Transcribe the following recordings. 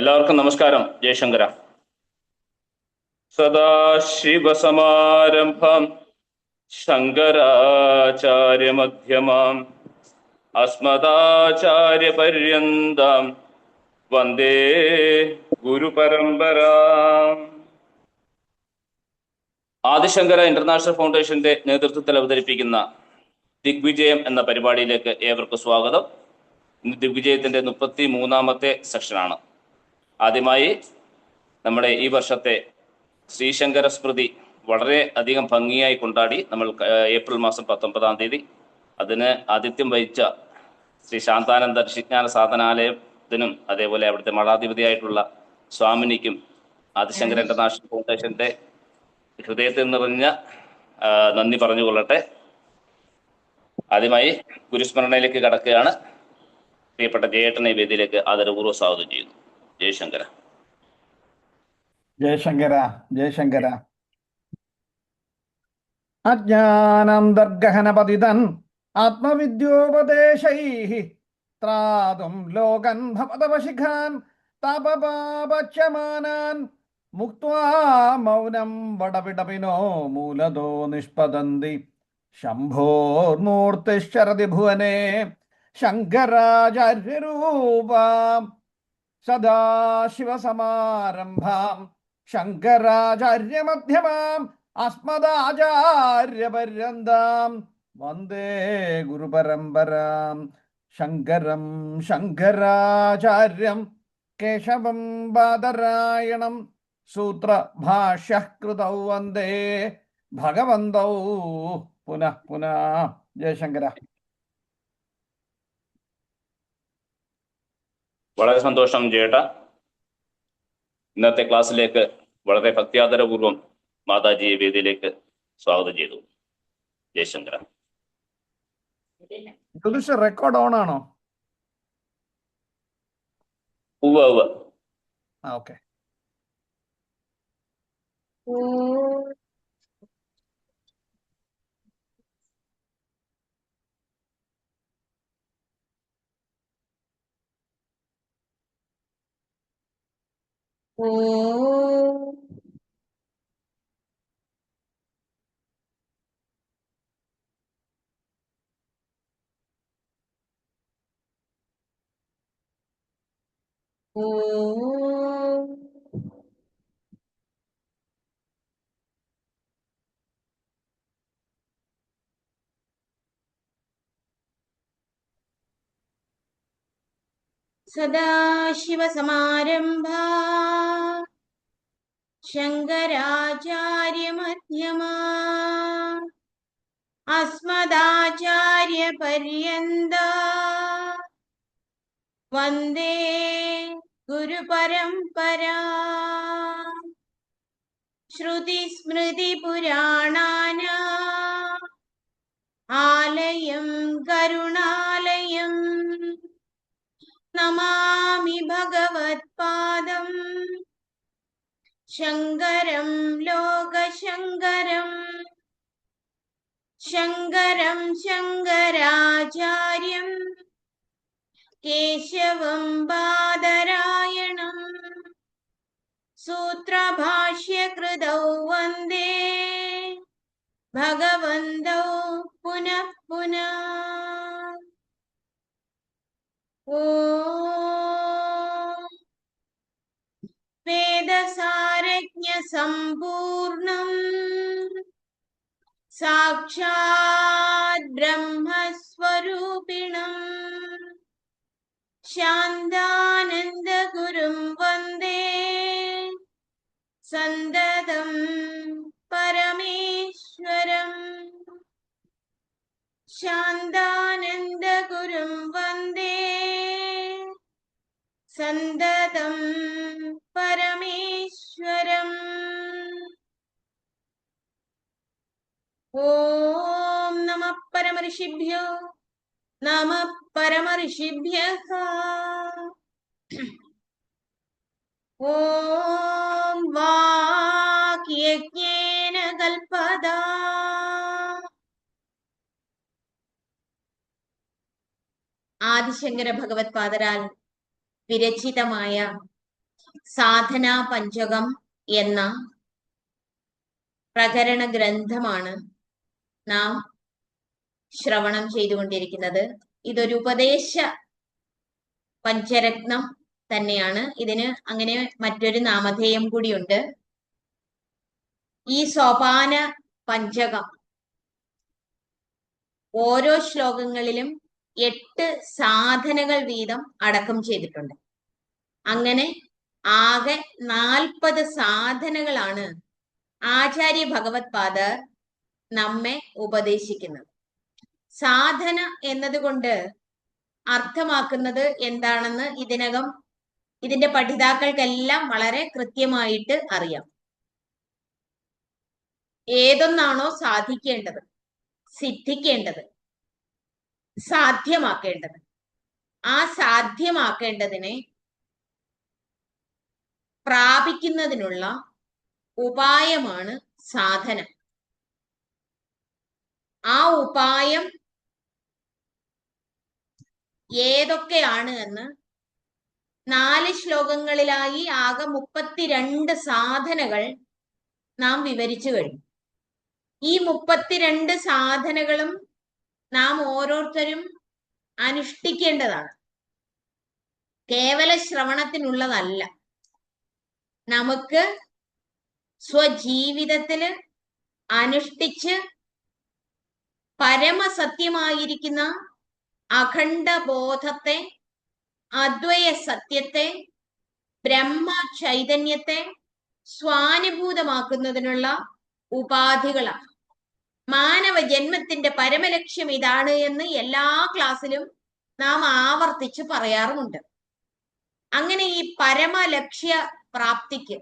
എല്ലാവർക്കും നമസ്കാരം. ജയശങ്കര. സദാശിവസമാരംഭം ശങ്കരാചാര്യമധ്യമാം അസ്മദാചാര്യപര്യന്താം വന്ദേ ഗുരുപരമ്പരാം. ആദിശങ്കര ഇന്റർനാഷണൽ ഫൗണ്ടേഷന്റെ നേതൃത്വത്തിൽ അവതരിപ്പിക്കുന്ന ദിഗ്വിജയം എന്ന പരിപാടിയിലേക്ക് ഏവർക്കും സ്വാഗതം. ഇന്ന് ദിഗ്വിജയത്തിന്റെ 33ാമത്തെ സെക്ഷനാണ്. ആദ്യമായി നമ്മുടെ ഈ വർഷത്തെ ശ്രീശങ്കര സ്മൃതി വളരെ അധികം ഭംഗിയായി കൊണ്ടാടി നമ്മൾ ഏപ്രിൽ മാസം 19-ാം തീയതി. അതിന് ആതിഥ്യം വഹിച്ച ശ്രീ ശാന്താനന്ദ ഋഷിജ്ഞാന സാധനാലയത്തിനും അതേപോലെ അവിടുത്തെ മഠാധിപതിയായിട്ടുള്ള സ്വാമിനിക്കും ആദിശങ്കര ഇന്റർനാഷണൽ ഫൗണ്ടേഷന്റെ ഹൃദയത്തിൽ നിറഞ്ഞ നന്ദി പറഞ്ഞുകൊള്ളട്ടെ. ആദ്യമായി ഗുരുസ്മരണയിലേക്ക് കടക്കുകയാണ്. പ്രിയപ്പെട്ട ജയേട്ടനെ വേദിയിലേക്ക് ആദരപൂർവ്വം സ്വാഗതം ചെയ്യുന്നു. ജയശങ്കര. ജയശങ്കര. ജയശങ്കര. അജ്ഞാനന്തർഗഹനപതിതൻ ആത്മവിദ്യോപദേശൈഃ ത്രാതും ലോകൻ ഭവതവശിഖാൻ താപപാപച്യമാനാൻ മുക്ത്വാ മൗനം വടവിടപിനോ മൂലതോ നിഷ്പതന്തി ശംഭോർമൂർത്തിശ്ചരതി ഭുവനേ ശങ്കരാചാര്യരൂപാം സദാശിവസമാരംഭാം ശങ്കരാചാര്യമധ്യമാം അസ്മദാചാര്യപര്യന്താം വന്ദേ ഗുരുപരമ്പരാം. ശങ്കരം ശങ്കരാചാര്യം കേശവം ബാദരായണം സൂത്രഭാഷ്യകൃതൗ വന്ദേ ഭഗവന്തൗ പുനഃ പുനഃ. ജയശങ്കര. വളരെ സന്തോഷം ജയേട്ട. ഇന്നത്തെ ക്ലാസ്സിലേക്ക് വളരെ ഭക്തിയാദരപൂർവ്വം മാതാജിയെ വേദിയിലേക്ക് സ്വാഗതം ചെയ്തു. ജയശങ്കര. റെക്കോർഡ് ഓൺ ആണോ? ഉവ്വ്. ഓക്കെ. സദാശിവസമാരംഭാ ശങ്കരാചാര്യമധ്യമാ അസ്മദാചാര്യപര്യന്താ വന്ദേ ഗുരുപരമ്പരാ. ശ്രുതിസ്മൃതിപുരാണാനാം ആലയം കരുണാലയം നമാമി ഭഗവത്പാദം ശങ്കരം ലോകശങ്കരം. ശങ്കരം ശങ്കരാചാര്യം കേശവം ബാദരായണം സൂത്രഭാഷ്യകൃതൗ വന്ദേ ഭഗവന്തൗ പുനഃ പുനഃ. വേദസാരജ്ഞസമ്പൂർണം സാക്ഷാത് ബ്രഹ്മസ്വരൂപിണം ശാന്താനന്ദഗുരും വന്ദേ സന്തതം പരമേശ്വരം. ശാന്താനന്ദഗുരും വന്ദേ സന്തതം പരമേശ്വരം. ഓം നമഃ പരമഋഷിഭ്യോ നമഃ പരമഋഷിഭ്യഃ. ഓം വാക്യജ്ഞേന കൽപതാ. ആദിശങ്കര ഭഗവത്പാദരാൽ വിരചിതമായ സാധനാ പഞ്ചകം എന്ന പ്രകരണ ഗ്രന്ഥമാണ് നാം ശ്രവണം ചെയ്തുകൊണ്ടിരിക്കുന്നത്. ഇതൊരു ഉപദേശ പഞ്ചരത്നം തന്നെയാണ്. ഇതിന് അങ്ങനെ മറ്റൊരു നാമധേയം കൂടിയുണ്ട്. ഈ സോപാന പഞ്ചകം ഓരോ ശ്ലോകങ്ങളിലും 8 സാധനകൾ വീതം അടക്കം ചെയ്തിട്ടുണ്ട്. അങ്ങനെ ആകെ 40 സാധനകളാണ് ആചാര്യ ഭഗവത് പാദർ നമ്മെ ഉപദേശിക്കുന്നത്. സാധന എന്നതുകൊണ്ട് അർത്ഥമാക്കുന്നത് എന്താണെന്ന് ഇതിനകം ഇതിന്റെ പഠിതാക്കൾക്കെല്ലാം വളരെ കൃത്യമായിട്ട് അറിയാം. ഏതൊന്നാണോ സാധിക്കേണ്ടത്, സിദ്ധിക്കേണ്ടത്, സാധ്യമാക്കേണ്ടത്, ആ സാധ്യമാക്കേണ്ടതിനെ പ്രാപിക്കുന്നതിനുള്ള ഉപായമാണ് സാധന. ആ ഉപായം ഏതൊക്കെയാണ് എന്ന് 4 ശ്ലോകങ്ങളിലായി ആകെ 32 സാധനകൾ നാം വിവരിച്ചു കഴിഞ്ഞു. ഈ 32 സാധനകളും നാം ഓരോരുത്തരും അനുഷ്ഠിക്കേണ്ടതാണ്. കേവല ശ്രവണത്തിനുള്ളതല്ല. നമുക്ക് സ്വജീവിതത്തില് അനുഷ്ഠിച്ച് പരമസത്യമായിരിക്കുന്ന അഖണ്ഡബോധത്തെ, അദ്വയ സത്യത്തെ, ബ്രഹ്മ ചൈതന്യത്തെ സ്വാനുഭൂതമാക്കുന്നതിനുള്ള ഉപാധികളാണ്. മാനവ ജന്മത്തിന്റെ പരമലക്ഷ്യം ഇതാണ് എന്ന് എല്ലാ ക്ലാസ്സിലും നാം ആവർത്തിച്ച് പറയാറുമുണ്ട്. അങ്ങനെ ഈ പരമലക്ഷ്യ പ്രാപ്തിക്ക്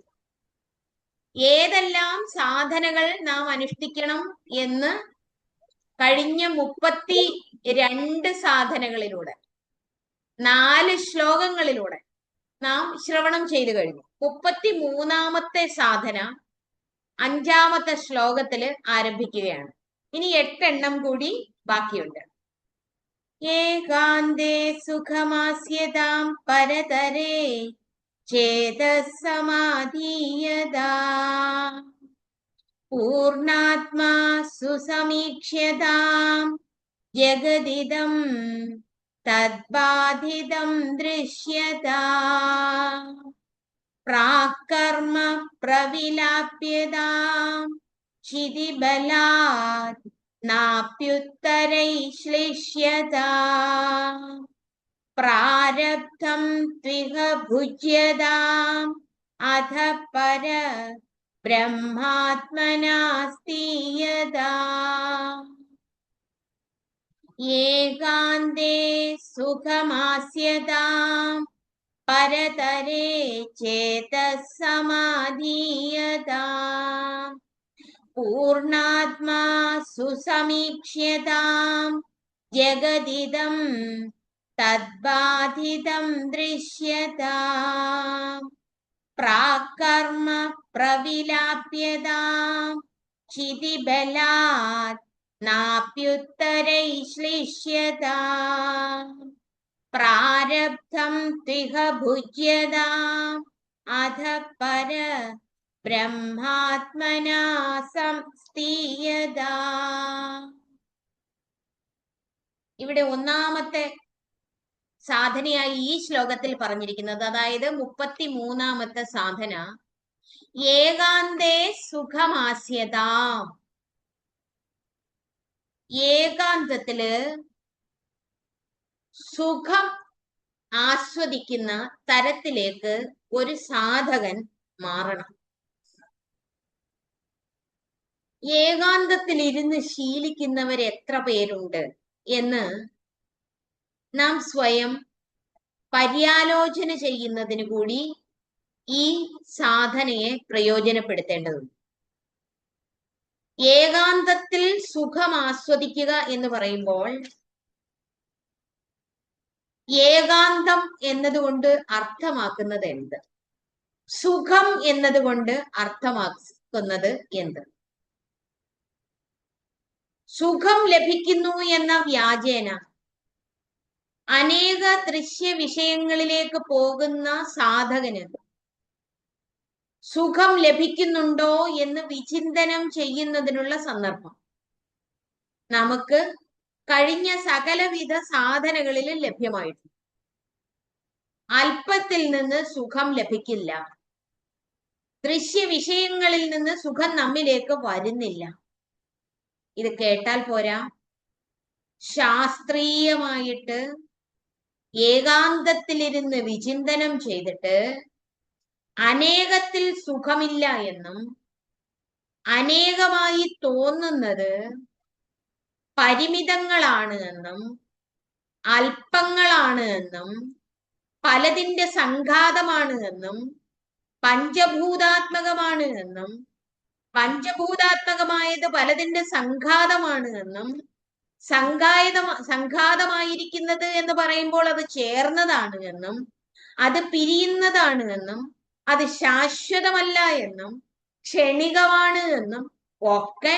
ഏതെല്ലാം സാധനകൾ നാം അനുഷ്ഠിക്കണം എന്ന് കഴിഞ്ഞ 32 സാധനകളിലൂടെ 4 ശ്ലോകങ്ങളിലൂടെ നാം ശ്രവണം ചെയ്തു കഴിഞ്ഞു. 33ാമത്തെ സാധന 5ാമത്തെ ശ്ലോകത്തില് ആരംഭിക്കുകയാണ്. ഇനി 8 എണ്ണം കൂടി ബാക്കിയുണ്ട്. ഏകാന്തേ സുഖമാസ്യതാം പരതരേ ചേതസമാധീയതാ പൂർണാത്മാ സുസമീക്ഷ്യതാം ജഗദിദം തദ്ബാധിതം ദൃശ്യതാ പ്രാകർമ്മ പ്രവിലാപ്യതാം ക്ഷിതിബലാത് നാപ്യുത്തരൈശ്ലിഷ്യതാ പ്രാരബ്ധം ത്വിഹ ഭുജ്യതാം അധ പര ബ്രഹ്മാത്മനാസ്തീയതാ ഏകാന്തേ സുഖമാസ്യതാം പരതരേ ചേതസമാധീയതാ പൂർണാത്മാ സുസമീക്ഷ്യതാം ജഗദിദം തദ്ബാധിതം ദൃശ്യതാ പ്രാകർമ്മ പ്രവിലാപ്യതാം ക്ഷിതിബലാത് നാപ്യുത്തരൈശ്ലിഷ്യതാ പ്രാരബ്ധം ത്വിഹ ഭുജ്യതാം അധ പര ബ്രഹ്മാത്മനാ സംസ്ഥീയതാ. ഇവിടെ ഒന്നാമത്തെ സാധനയായി ഈ ശ്ലോകത്തിൽ പറഞ്ഞിരിക്കുന്നത്, അതായത് 33ാമത്തെ സാധന, ഏകാന്തേ സുഖമാസ്യതാം. ഏകാന്തത്തില് സുഖം ആസ്വദിക്കുന്ന തരത്തിലേക്ക് ഒരു സാധകൻ മാറണം. ഏകാന്തത്തിലിരുന്ന് ശീലിക്കുന്നവർ എത്ര പേരുണ്ട് എന്ന് നാം സ്വയം പര്യാലോചന ചെയ്യുന്നതിന് കൂടി ഈ സാധനയെ പ്രയോജനപ്പെടുത്തേണ്ടതുണ്ട്. ഏകാന്തത്തിൽ സുഖം ആസ്വദിക്കുക എന്ന് പറയുമ്പോൾ ഏകാന്തം എന്നതുകൊണ്ട് അർത്ഥമാക്കുന്നത് എന്ത്? സുഖം എന്നതുകൊണ്ട് അർത്ഥമാക്കുന്നത് എന്ത്? സുഖം ലഭിക്കുന്നു എന്ന വ്യാജേന അനേക ദൃശ്യ വിഷയങ്ങളിലേക്ക് പോകുന്ന സാധകന് സുഖം ലഭിക്കുന്നുണ്ടോ എന്ന് വിചിന്തനം ചെയ്യുന്നതിനുള്ള സന്ദർഭം നമുക്ക് കഴിഞ്ഞ സകലവിധ സാധനങ്ങളിലും ലഭ്യമായിട്ടുണ്ട്. അല്പത്തിൽ നിന്ന് സുഖം ലഭിക്കില്ല. ദൃശ്യ വിഷയങ്ങളിൽ നിന്ന് സുഖം നമ്മിലേക്ക് വരുന്നില്ല. ഇത് കേട്ടാൽ പോരാ, ശാസ്ത്രീയമായിട്ട് ഏകാന്തത്തിലിരുന്ന് വിചിന്തനം ചെയ്തിട്ട് അനേകത്തിൽ സുഖമില്ല എന്നും അനേകമായി തോന്നുന്നത് പരിമിതങ്ങളാണ് എന്നും അല്പങ്ങളാണ് എന്നും പലതിന്റെ സംഘാതമാണ് എന്നും പഞ്ചഭൂതാത്മകമാണ് എന്നും പഞ്ചഭൂതാത്മകമായത് പലതിന്റെ സംഘാതമാണ് എന്നും സംഘാതമായിരിക്കുന്നത് എന്ന് പറയുമ്പോൾ അത് ചേർന്നതാണ് എന്നും അത് പിരിയുന്നതാണ് എന്നും അത് ശാശ്വതമല്ല എന്നും ക്ഷണികമാണ് എന്നും ഒക്കെ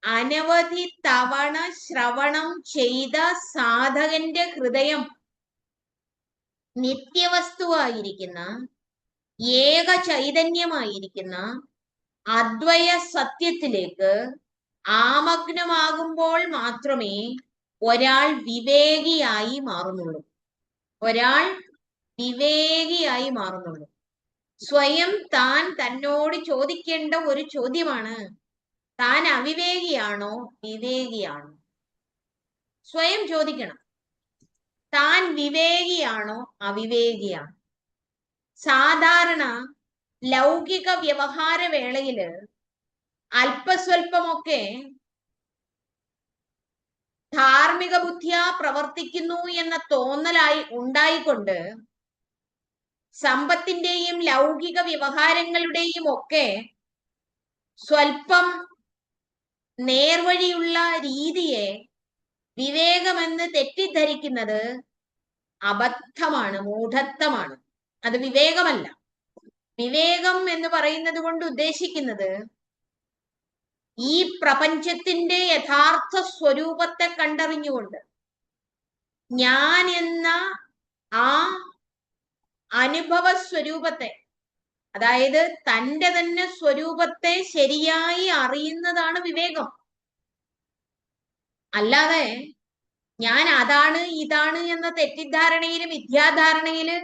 അനവധി തവണ ശ്രവണം ചെയ്ത സാധകന്റെ ഹൃദയം നിത്യവസ്തുവായിരിക്കുന്ന ഏക ചൈതന്യമായിരിക്കുന്ന അദ്വയ സത്യത്തിലേക്ക് ആമഗ്നമാകുമ്പോൾ മാത്രമേ ഒരാൾ വിവേകിയായി മാറുന്നുള്ളൂ. ഒരാൾ വിവേകിയായി മാറുന്നുള്ളൂ. സ്വയം താൻ തന്നോട് ചോദിക്കേണ്ട ഒരു ചോദ്യമാണ്, താൻ അവിവേകിയാണോ വിവേകിയാണോ? സ്വയം ചോദിക്കണം, താൻ വിവേകിയാണോ അവിവേകിയാണോ? സാധാരണ ലൗകിക വ്യവഹാര വേളയില് അല്പസ്വല്പമൊക്കെ ധാർമ്മിക ബുദ്ധിയാ പ്രവർത്തിക്കുന്നു എന്ന തോന്നലായി ഉണ്ടായിക്കൊണ്ട് സമ്പത്തിന്റെയും ലൗകിക വ്യവഹാരങ്ങളുടെയും ഒക്കെ സ്വൽപ്പം നേർവഴിയുള്ള രീതിയെ വിവേകമെന്ന് തെറ്റിദ്ധരിക്കുന്നത് അബദ്ധമാണ്, മൂഢത്വമാണ്. അത് വിവേകമല്ല. വിവേകം എന്ന് പറയുന്നത് കൊണ്ട് ഉദ്ദേശിക്കുന്നത് ഈ പ്രപഞ്ചത്തിന്റെ യഥാർത്ഥ സ്വരൂപത്തെ കണ്ടറിഞ്ഞുകൊണ്ട് ഞാൻ എന്ന ആ അനുഭവ സ്വരൂപത്തെ, അതായത് തന്റെ തന്നെ സ്വരൂപത്തെ ശരിയായി അറിയുന്നതാണ് വിവേകം. അല്ലാതെ ഞാൻ അതാണ് ഇതാണ് എന്ന തെറ്റിദ്ധാരണയില് മിഥ്യാധാരണയില്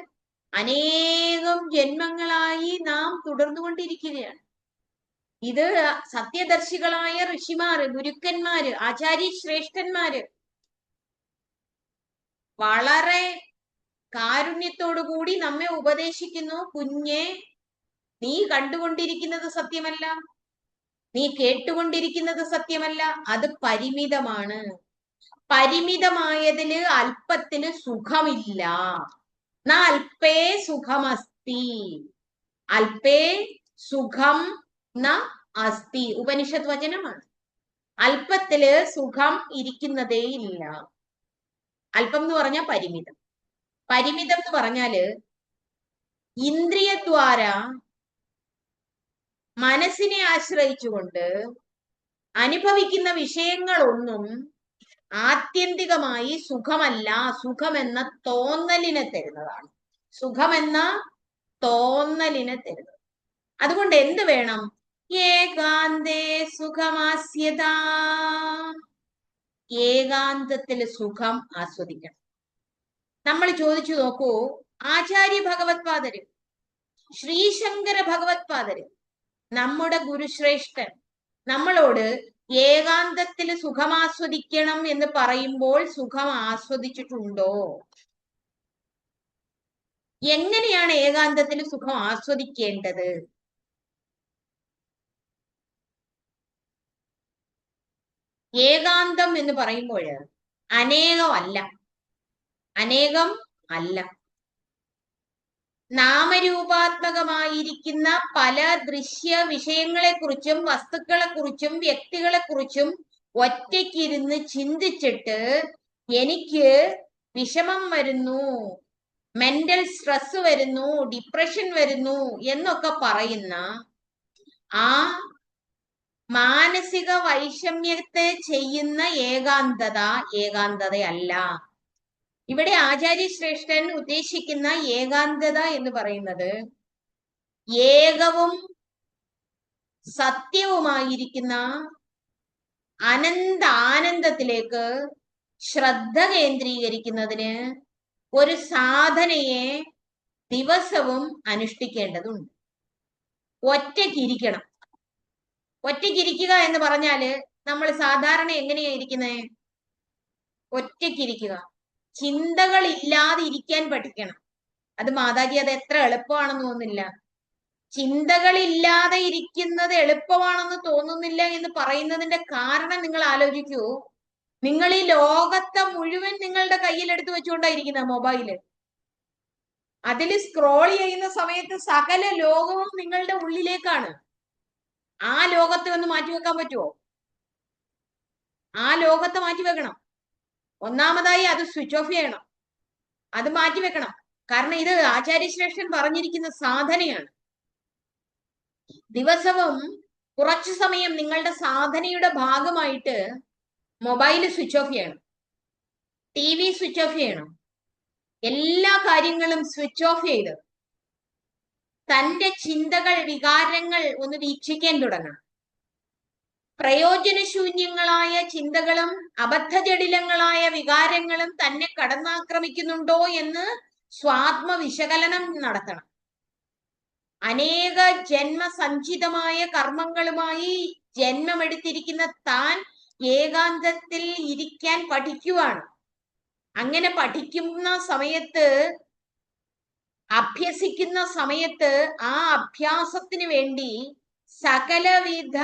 അനേകം ജന്മങ്ങളായി നാം തുടർന്നുകൊണ്ടിരിക്കുകയാണ്. ഇത് സത്യദർശികളായ ഋഷിമാര്, ഗുരുക്കന്മാര്, ആചാര്യശ്രേഷ്ഠന്മാര് വളരെ കാരുണ്യത്തോടുകൂടി നമ്മെ ഉപദേശിക്കുന്നു. കുഞ്ഞെ, നീ കണ്ടുകൊണ്ടിരിക്കുന്നത് സത്യമല്ല, നീ കേട്ടുകൊണ്ടിരിക്കുന്നത് സത്യമല്ല, അത് പരിമിതമാണ്. പരിമിതമായതില് അല്പത്തിന് സുഖമില്ല. ന അല്പേ സുഖമസ്തി, അല്പേ സുഖം ന അസ്തി. ഉപനിഷത്ത് വചനമാണ്. അല്പത്തില് സുഖം ഇരിക്കുന്നതേ ഇല്ല. അല്പം എന്ന് പറഞ്ഞാൽ പരിമിതം. പരിമിതം എന്ന് പറഞ്ഞാല് ഇന്ദ്രിയദ്വാര മനസ്സിനെ ആശ്രയിച്ചുകൊണ്ട് അനുഭവിക്കുന്ന വിഷയങ്ങളൊന്നും ആത്യന്തികമായി സുഖമല്ല, സുഖമെന്ന തോന്നലിനെ തരുന്നതാണ്. സുഖമെന്ന തോന്നലിനെ തരുന്നത്. അതുകൊണ്ട് എന്ത് വേണം? ഏകാന്തേ സുഖമാസ്യത. ഏകാന്തത്തില് സുഖം ആസ്വദിക്കണം. നമ്മൾ ചോദിച്ചു നോക്കൂ, ആചാര്യ ഭഗവത്പാദര്, ശ്രീശങ്കര ഭഗവത്പാദര്, നമ്മുടെ ഗുരുശ്രേഷ്ഠൻ നമ്മളോട് ഏകാന്തത്തില് സുഖമാസ്വദിക്കണം എന്ന് പറയുമ്പോൾ സുഖം ആസ്വദിച്ചിട്ടുണ്ടോ? എങ്ങനെയാണ് ഏകാന്തത്തിൽ സുഖം ആസ്വദിക്കേണ്ടത്? ഏകാന്തം എന്ന് പറയുമ്പോൾ അനേകം അല്ല, നാമരൂപാത്മകമായിരിക്കുന്ന പല ദൃശ്യ വിഷയങ്ങളെക്കുറിച്ചും വസ്തുക്കളെക്കുറിച്ചും വ്യക്തികളെക്കുറിച്ചും ഒറ്റയ്ക്കിരുന്ന് ചിന്തിച്ചിട്ട് എനിക്ക് വിഷമം വരുന്നു, മെന്റൽ സ്ട്രെസ് വരുന്നു, ഡിപ്രഷൻ വരുന്നു എന്നൊക്കെ പറയുന്ന ആ മാനസിക വൈഷമ്യത്തെ ചെയ്യുന്ന ഏകാന്തതയല്ല. ഇവിടെ ആചാര്യശ്രേഷ്ഠൻ ഉദ്ദേശിക്കുന്ന ഏകാന്തത എന്ന് പറയുന്നത് ഏകവും സത്യവുമായിരിക്കുന്ന അനന്ത ആനന്ദത്തിലേക്ക് ശ്രദ്ധ കേന്ദ്രീകരിക്കുന്നതിന് ഒരു സാധനയെ ദിവസവും അനുഷ്ഠിക്കേണ്ടതുണ്ട്. ഒറ്റയ്ക്കിരിക്കണം. ഒറ്റയ്ക്കിരിക്കുക എന്ന് പറഞ്ഞാല് നമ്മൾ സാധാരണ എങ്ങനെയാ ഇരിക്കുന്നത്? ഒറ്റയ്ക്കിരിക്കുക, ചിന്തകൾ ഇല്ലാതെ ഇരിക്കാൻ പഠിക്കണം. അത് മാതാജി അത് എത്ര എളുപ്പമാണെന്ന് തോന്നുന്നില്ല. ചിന്തകളില്ലാതെ ഇരിക്കുന്നത് എളുപ്പമാണെന്ന് തോന്നുന്നില്ല എന്ന് പറയുന്നതിന്റെ കാരണം നിങ്ങൾ ആലോചിക്കൂ. നിങ്ങൾ ഈ ലോകത്തെ മുഴുവൻ നിങ്ങളുടെ കയ്യിൽ എടുത്തു വെച്ചുകൊണ്ടായിരിക്കുന്ന മൊബൈല്. അതിൽ സ്ക്രോൾ ചെയ്യുന്ന സമയത്ത് സകല ലോകവും നിങ്ങളുടെ ഉള്ളിലേക്കാണ്. ആ ലോകത്തെ ഒന്ന് മാറ്റിവെക്കാൻ പറ്റുമോ? ആ ലോകത്തെ മാറ്റിവെക്കണം. ഒന്നാമതായി അത് സ്വിച്ച് ഓഫ് ചെയ്യണം, അത് മാറ്റിവെക്കണം. കാരണം ഇത് ആചാര്യശ്രേഷ്ഠൻ പറഞ്ഞിരിക്കുന്ന സാധനയാണ്. ദിവസവും കുറച്ചു സമയം നിങ്ങളുടെ സാധനയുടെ ഭാഗമായിട്ട് മൊബൈൽ സ്വിച്ച് ഓഫ് ചെയ്യണം, TV സ്വിച്ച് ഓഫ് ചെയ്യണം. എല്ലാ കാര്യങ്ങളും സ്വിച്ച് ഓഫ് ചെയ്ത് തന്റെ ചിന്തകൾ, വികാരങ്ങൾ ഒന്ന് വീക്ഷിക്കാൻ തുടങ്ങണം. പ്രയോജനശൂന്യങ്ങളായ ചിന്തകളും അബദ്ധജടിലങ്ങളായ വികാരങ്ങളും തന്നെ കടന്നാക്രമിക്കുന്നുണ്ടോ എന്ന് സ്വാത്മ വിശകലനം നടത്തണം. അനേക ജന്മസഞ്ചിതമായ കർമ്മങ്ങളുമായി ജന്മമെടുത്തിരിക്കുന്ന താൻ ഏകാന്തത്തിൽ ഇരിക്കാൻ പഠിക്കുവാണ്. അങ്ങനെ പഠിക്കുന്ന സമയത്ത്, അഭ്യസിക്കുന്ന സമയത്ത് ആ അഭ്യാസത്തിന് വേണ്ടി സകലവിധ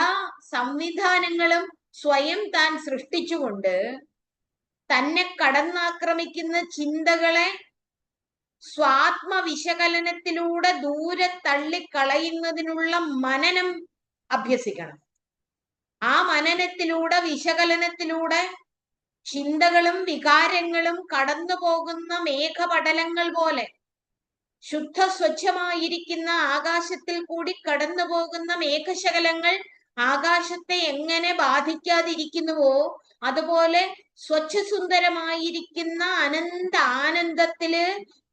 സംവിധാനങ്ങളും സ്വയം താൻ സൃഷ്ടിച്ചുകൊണ്ട് തന്നെ കടന്നാക്രമിക്കുന്ന ചിന്തകളെ സ്വാത്മ വിശകലനത്തിലൂടെ ദൂരെ തള്ളിക്കളയുന്നതിനുള്ള മനനം അഭ്യസിക്കണം. ആ മനനത്തിലൂടെ, വിശകലനത്തിലൂടെ ചിന്തകളും വികാരങ്ങളും കടന്നു പോകുന്ന മേഘപടലങ്ങൾ പോലെ ശുദ്ധ സ്വച്ഛമായിരിക്കുന്ന ആകാശത്തിൽ കൂടി കടന്നു പോകുന്ന മേഘശകലങ്ങൾ ആകാശത്തെ എങ്ങനെ ബാധിക്കാതിരിക്കുന്നുവോ അതുപോലെ സ്വച്ഛസുന്ദരമായിരിക്കുന്ന അനന്ത ആനന്ദത്തില്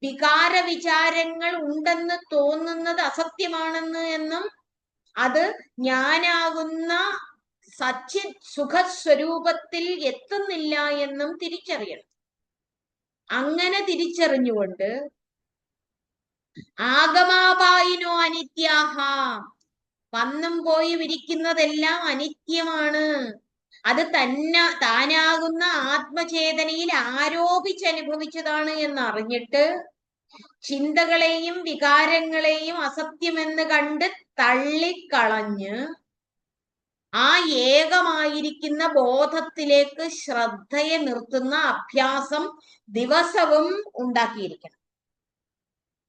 വികാര വിചാരങ്ങൾ ഉണ്ടെന്ന് തോന്നുന്നത് അസത്യമാണെന്ന് എന്നും അത് ഞാനാകുന്ന സത്യ സുഖസ്വരൂപത്തിൽ എത്തുന്നില്ല എന്നും തിരിച്ചറിയണം. അങ്ങനെ തിരിച്ചറിഞ്ഞുകൊണ്ട് ആഗമാപായിനോ അനിത്യാഹ, വന്നും പോയി വിരിക്കുന്നതെല്ലാം അനിത്യമാണ്, അത് താനാകുന്ന ആത്മചേതനയിൽ ആരോപിച്ചനുഭവിച്ചതാണ് എന്നറിഞ്ഞിട്ട് ചിന്തകളെയും വികാരങ്ങളെയും അസത്യമെന്ന് കണ്ട് തള്ളിക്കളഞ്ഞ് ആ ഏകമായിരിക്കുന്ന ബോധത്തിലേക്ക് ശ്രദ്ധയെ നിർത്തുന്ന അഭ്യാസം ദിവസവും ഉണ്ടാക്കിയിരിക്കണം.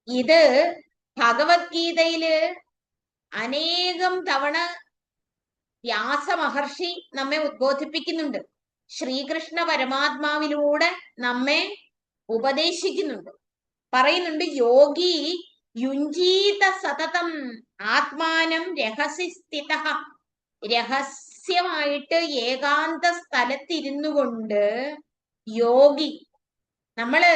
ഇത് ഭഗവത്ഗീതയില് അനേകം തവണ വ്യാസമഹർഷി നമ്മെ ഉദ്ബോധിപ്പിക്കുന്നുണ്ട്. ശ്രീകൃഷ്ണ പരമാത്മാവിലൂടെ നമ്മെ ഉപദേശിക്കുന്നുണ്ട്. പറയുന്നുണ്ട്, യോഗി യുഞ്ജീത സതതം ആത്മാനം രഹസി സ്ഥിതഃ. രഹസ്യമായിട്ട് ഏകാന്ത സ്ഥലത്തിരുന്നു കൊണ്ട് യോഗി, നമ്മള്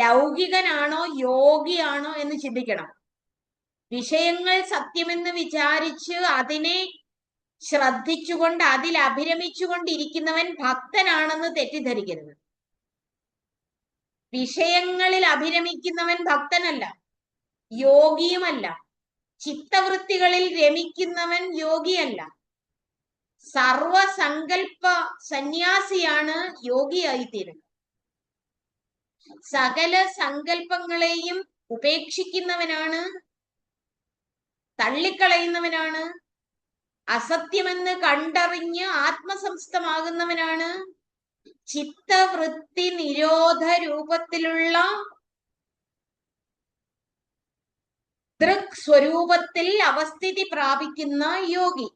ലൗകികനാണോ യോഗിയാണോ എന്ന് ചിന്തിക്കണം. വിഷയങ്ങൾ സത്യമെന്ന് വിചാരിച്ച് അതിനെ ശ്രദ്ധിച്ചുകൊണ്ട് അതിൽ അഭിരമിച്ചുകൊണ്ടിരിക്കുന്നവൻ ഭക്തനാണെന്ന് തെറ്റിദ്ധരിക്കരുത്. വിഷയങ്ങളിൽ അഭിരമിക്കുന്നവൻ ഭക്തനല്ല, യോഗിയുമല്ല. ചിത്തവൃത്തികളിൽ രമിക്കുന്നവൻ യോഗിയല്ല. സർവസങ്കൽപ്പ സന്യാസിയാണ് യോഗിയായിത്തീരുന്നത്. സകല സങ്കല്പങ്ങളെയും ഉപേക്ഷിക്കുന്നവനാണ്, തള്ളിക്കളയുന്നവനാണ്, അസത്യമെന്ന് കണ്ടറിഞ്ഞ് ആത്മസംസ്ഥമാകുന്നവനാണ്. ചിത്തവൃത്തി നിരോധ രൂപത്തിലുള്ള ദൃക് സ്വരൂപത്തിൽ അവസ്ഥിതി പ്രാപിക്കുന്ന യോഗി.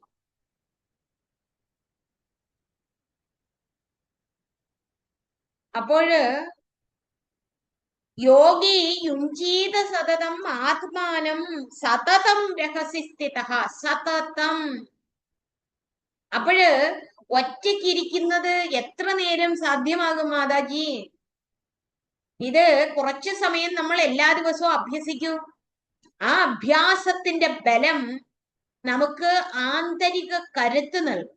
അപ്പോഴ് യോഗി യുഞ്ജീത സതതം ആത്മാനം സതതം രഹസി സ്ഥിതഃ. സതതം. അപ്പോഴ് ഒറ്റയ്ക്കിരിക്കുന്നത് എത്ര നേരം സാധ്യമാകും മാതാജി? ഇത് കുറച്ചു സമയം നമ്മൾ എല്ലാ ദിവസവും അഭ്യസിക്കൂ. ആ അഭ്യാസത്തിന്റെ ബലം നമുക്ക് ആന്തരിക കരുത്ത് നൽകും,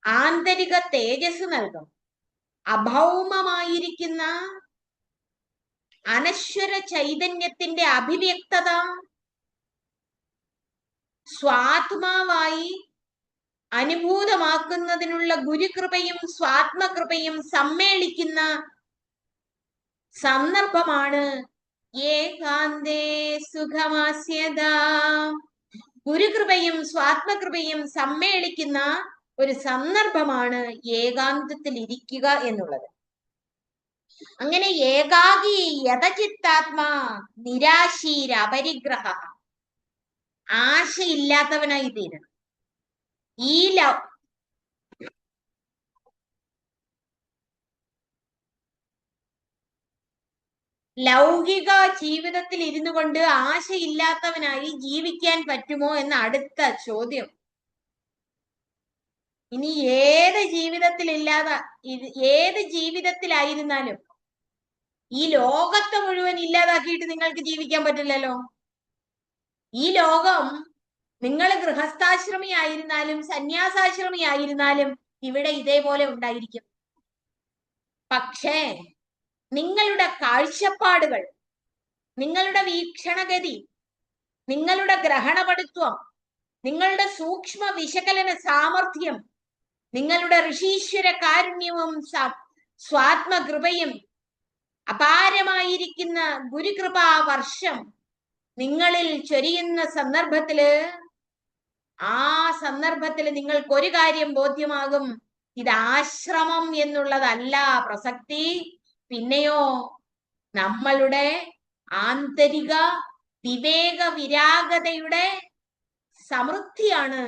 ആന്തരിക തേജസ് നൽകും. അഭൗമമായിരിക്കുന്ന അനശ്വര ചൈതന്യത്തിന്റെ അഭിവ്യക്തത സ്വാത്മാവായി അനുഭൂതമാക്കുന്നതിനുള്ള ഗുരുകൃപയും സ്വാത്മകൃപയും സമ്മേളിക്കുന്ന സന്ദർഭമാണ് ഏകാന്തേ സുഖമാസ്യത. ഗുരുകൃപയും സ്വാത്മകൃപയും സമ്മേളിക്കുന്ന ഒരു സന്ദർഭമാണ് ഏകാന്തത്തിൽ ഇരിക്കുക എന്നുള്ളത്. അങ്ങനെ ഏകാകി യഥചിത്താത്മാ നിരാശീരപരിഗ്രഹ, ആശയില്ലാത്തവനായി തീരണം. ഈ ലൗകിക ജീവിതത്തിൽ ഇരുന്നു കൊണ്ട് ആശയില്ലാത്തവനായി ജീവിക്കാൻ പറ്റുമോ എന്ന അടുത്ത ചോദ്യം. ഇനി ഏത് ജീവിതത്തിലായിരുന്നാലും ഈ ലോകത്തെ മുഴുവൻ ഇല്ലാതാക്കിയിട്ട് നിങ്ങൾക്ക് ജീവിക്കാൻ പറ്റില്ലല്ലോ. ഈ ലോകം നിങ്ങൾ ഗൃഹസ്ഥാശ്രമി ആയിരുന്നാലും സന്യാസാശ്രമി ആയിരുന്നാലും ഇവിടെ ഇതേപോലെ ഉണ്ടായിരിക്കും. പക്ഷേ നിങ്ങളുടെ കാഴ്ചപ്പാടുകൾ, നിങ്ങളുടെ വീക്ഷണഗതി, നിങ്ങളുടെ ഗ്രഹണപടുത്വം, നിങ്ങളുടെ സൂക്ഷ്മ വിശകലന സാമർഥ്യം, നിങ്ങളുടെ ഋഷീശ്വര കാരുണ്യവും സ്വാത്മകൃപയും അപാരമായിരിക്കുന്ന ഗുരുകൃപാ വർഷം നിങ്ങളിൽ ചൊരിയുന്ന സന്ദർഭത്തില് നിങ്ങൾക്കൊരു കാര്യം ബോധ്യമാകും. ഇത് ആശ്രമം എന്നുള്ളതല്ല പ്രസക്തി, പിന്നെയോ നമ്മളുടെ ആന്തരിക വിവേക വിരാഗതയുടെ സമൃദ്ധിയാണ്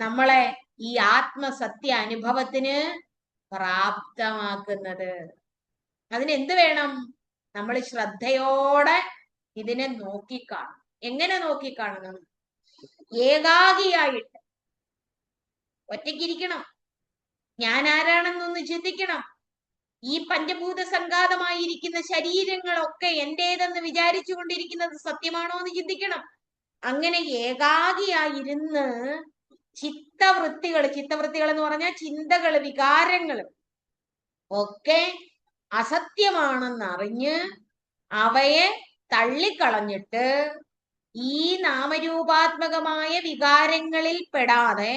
നമ്മളെ ഈ ആത്മസത്യ അനുഭവത്തിന് പ്രാപ്തമാക്കുന്നത്. അതിനെന്ത് വേണം? നമ്മൾ ശ്രദ്ധയോടെ ഇതിനെ നോക്കിക്കാണും. എങ്ങനെ നോക്കിക്കാണണം? ഏകാഗിയായിട്ട് ഒറ്റയ്ക്കിരിക്കണം. ഞാൻ ആരാണെന്നൊന്ന് ചിന്തിക്കണം. ഈ പഞ്ചഭൂത സംഘാതമായിരിക്കുന്ന ശരീരങ്ങളൊക്കെ എന്റേതെന്ന് വിചാരിച്ചു കൊണ്ടിരിക്കുന്നത് സത്യമാണോ എന്ന് ചിന്തിക്കണം. അങ്ങനെ ഏകാഗിയായിരുന്ന് ചിത്തവൃത്തികൾ എന്ന് പറഞ്ഞാൽ ചിന്തകൾ, വികാരങ്ങൾ ഒക്കെ അസത്യമാണെന്നറിഞ്ഞ് അവയെ തള്ളിക്കളഞ്ഞിട്ട് ഈ നാമരൂപാത്മകമായ വികാരങ്ങളിൽ പെടാതെ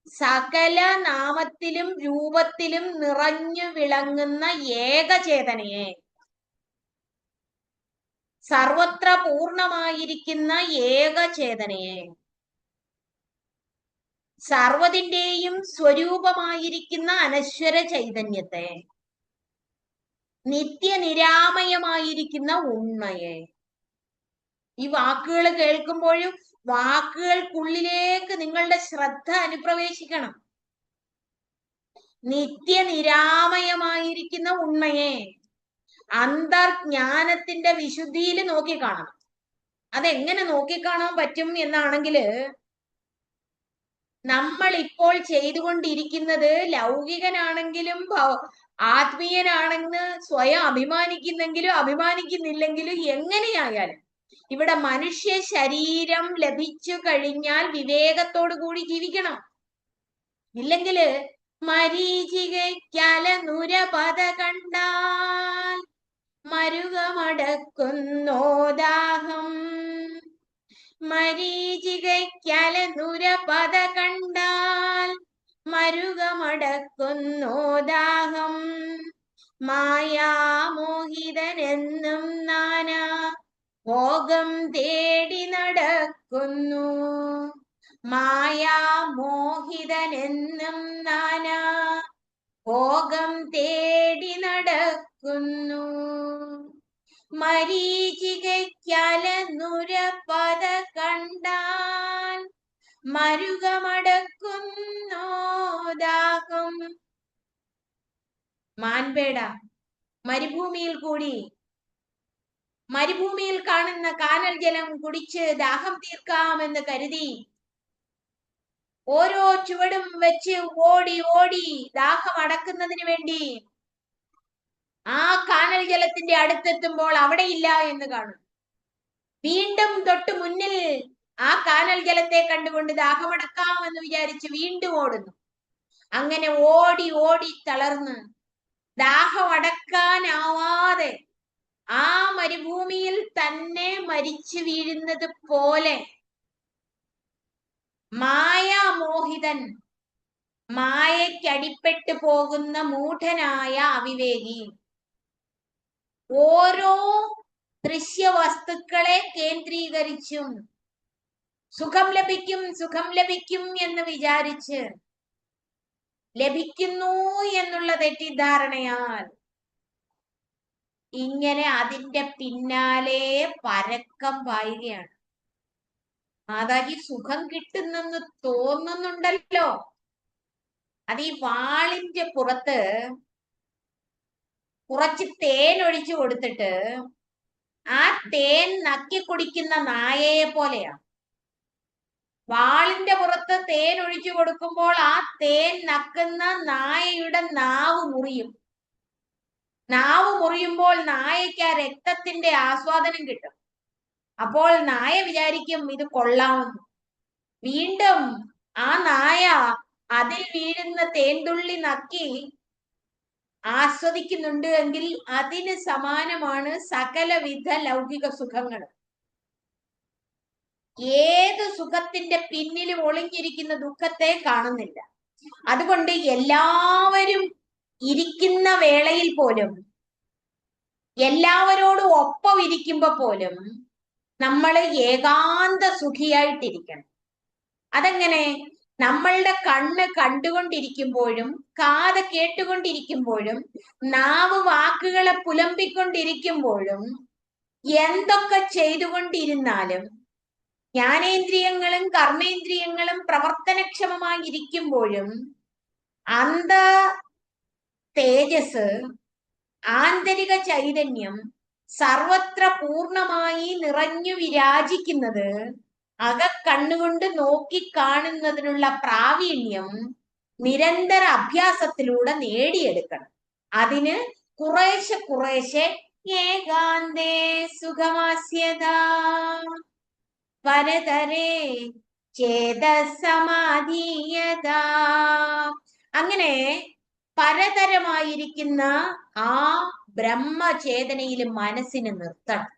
സകല നാമത്തിലും രൂപത്തിലും നിറഞ്ഞു വിളങ്ങുന്ന ഏകചേതനയെ, സർവത്ര പൂർണമായിരിക്കുന്ന ഏകചേതനയെ, സർവതിന്റെയും സ്വരൂപമായിരിക്കുന്ന അനശ്വര ചൈതന്യത്തെ, നിത്യനിരാമയമായിരിക്കുന്ന ഉണ്മയെ. ഈ വാക്കുകൾ കേൾക്കുമ്പോഴും വാക്കുകൾക്കുള്ളിലേക്ക് നിങ്ങളുടെ ശ്രദ്ധ അനുപ്രവേശിക്കണം. നിത്യനിരാമയമായിരിക്കുന്ന ഉണ്മയെ അന്തർജ്ഞാനത്തിന്റെ വിശുദ്ധിയിൽ നോക്കിക്കാണണം. അതെങ്ങനെ നോക്കിക്കാണാൻ പറ്റും എന്നാണെങ്കിൽ, നമ്മൾ ഇപ്പോൾ ചെയ്തുകൊണ്ടിരിക്കുന്നത് ലൗകികനാണെങ്കിലും ആത്മീയനാണെന്ന് സ്വയം അഭിമാനിക്കുന്നെങ്കിലും അഭിമാനിക്കുന്നില്ലെങ്കിലും എങ്ങനെയായാലും ഇവിടെ മനുഷ്യ ശരീരം ലഭിച്ചു കഴിഞ്ഞാൽ വിവേകത്തോടു കൂടി ജീവിക്കണം. ഇല്ലെങ്കില് മരീചികയ്ക്കല നുരപത കണ്ടാൽ മരുകമടക്കുന്നോദാഹം, മരീചികയ്ക്കല നുരപത കണ്ടാൽ മരുകമടക്കുന്നോദാഹം, മായാമോഹിതനെന്നും നാനാ ഭോഗം തേടി നടക്കുന്നു, മായാമോഹിതനെന്നും നാനാ ഭോഗം തേടി നടക്കുന്നു, മരീചികയ്ക്കല നുരപത കണ്ടാൽ മരുകമടക്കുന്നോദാഹം. മാൻപേട മരുഭൂമിയിൽ കാണുന്ന കാനൽ ജലം കുടിച്ച് ദാഹം തീർക്കാമെന്ന് കരുതി ഓരോ ചുവടും വെച്ച് ഓടി ഓടി ദാഹം അടക്കുന്നതിന് വേണ്ടി ആ കാനൽ ജലത്തിന്റെ അടുത്തെത്തുമ്പോൾ അവിടെയില്ല എന്ന് കാണും. വീണ്ടും തൊട്ട് മുന്നിൽ ആ കാനൽ ജലത്തെ കണ്ടുകൊണ്ട് ദാഹമടക്കാമെന്ന് വിചാരിച്ച് വീണ്ടും ഓടുന്നു. അങ്ങനെ ഓടി ഓടി തളർന്ന് ദാഹമടക്കാനാവാതെ ആ മരുഭൂമിയിൽ തന്നെ മരിച്ചു വീഴുന്നത് പോലെ മായാമോഹിതൻ, മായയ്ക്കടിപ്പെട്ടു പോകുന്ന മൂഢനായ അവിവേകി ഓരോ ദൃശ്യവസ്തുക്കളെ കേന്ദ്രീകരിച്ചും സുഖം ലഭിക്കും സുഖം ലഭിക്കും എന്ന് വിചാരിച്ച് ലഭിക്കുന്നു എന്നുള്ള തെറ്റിദ്ധാരണയാൽ ഇങ്ങനെ അതിന്റെ പിന്നാലെ പരക്കം പായുകയാണ്. മാതാജി സുഖം കിട്ടുന്നെന്ന് തോന്നുന്നുണ്ടല്ലോ. അത് ഈ വാളിന്റെ പുറത്ത് കുറച്ച് തേൻ ഒഴിച്ചു കൊടുത്തിട്ട് ആ തേൻ നക്കി കുടിക്കുന്ന നായയെ പോലെയാണ്. വാളിന്റെ പുറത്ത് തേൻ ഒഴിച്ചു കൊടുക്കുമ്പോൾ ആ തേൻ നക്കുന്ന നായയുടെ നാവ് മുറിയും. നാവ് മുറിയുമ്പോൾ നായയ്ക്ക് ആ രക്തത്തിന്റെ ആസ്വാദനം കിട്ടും. അപ്പോൾ നായ വിചാരിക്കും ഇത് കൊള്ളാമെന്ന്. വീണ്ടും ആ നായ അതിൽ വീഴുന്ന തേൻതുള്ളി നക്കി ആസ്വദിക്കുന്നുണ്ട് എങ്കിൽ അതിന് സമാനമാണ് സകലവിധ ലൗകിക സുഖങ്ങൾ. ഏത് സുഖത്തിന്റെ പിന്നിലും ഒളിഞ്ഞിരിക്കുന്ന ദുഃഖത്തെ കാണുന്നില്ല. അതുകൊണ്ട് എല്ലാവരും ഇരിക്കുന്ന വേളയിൽ പോലും, എല്ലാവരോടും ഒപ്പം ഇരിക്കുമ്പോ പോലും നമ്മൾ ഏകാന്ത സുഖിയായിട്ടിരിക്കണം. അതെങ്ങനെ? നമ്മളുടെ കണ്ണ് കണ്ടുകൊണ്ടിരിക്കുമ്പോഴും കാത് കേട്ടുകൊണ്ടിരിക്കുമ്പോഴും നാവ് വാക്കുകളെ പുലമ്പിക്കൊണ്ടിരിക്കുമ്പോഴും എന്തൊക്കെ ചെയ്തുകൊണ്ടിരുന്നാലും ജ്ഞാനേന്ദ്രിയങ്ങളും കർമ്മേന്ദ്രിയങ്ങളും പ്രവർത്തനക്ഷമമായി ഇരിക്കുമ്പോഴും അന്ത തേജസ്, ആന്തരിക ചൈതന്യം സർവത്ര പൂർണ്ണമായി നിറഞ്ഞു വിരാജിക്കുന്നത് അകക്കണ്ണുകൊണ്ട് നോക്കി കാണുന്നതിനുള്ള പ്രാവീണ്യം നിരന്തര അഭ്യാസത്തിലൂടെ നേടിയെടുക്കണം. അതിന് കുറേശ്ശെ കുറേശ്ശെ ഏകാന്തേ സുഖമാസ്യതാ പരതരേ ചേതസമാധീയതാ, അങ്ങനെ പരതരമായിരിക്കുന്ന ആ ബ്രഹ്മചേതനയിൽ മനസ്സിന് നിർത്തണം.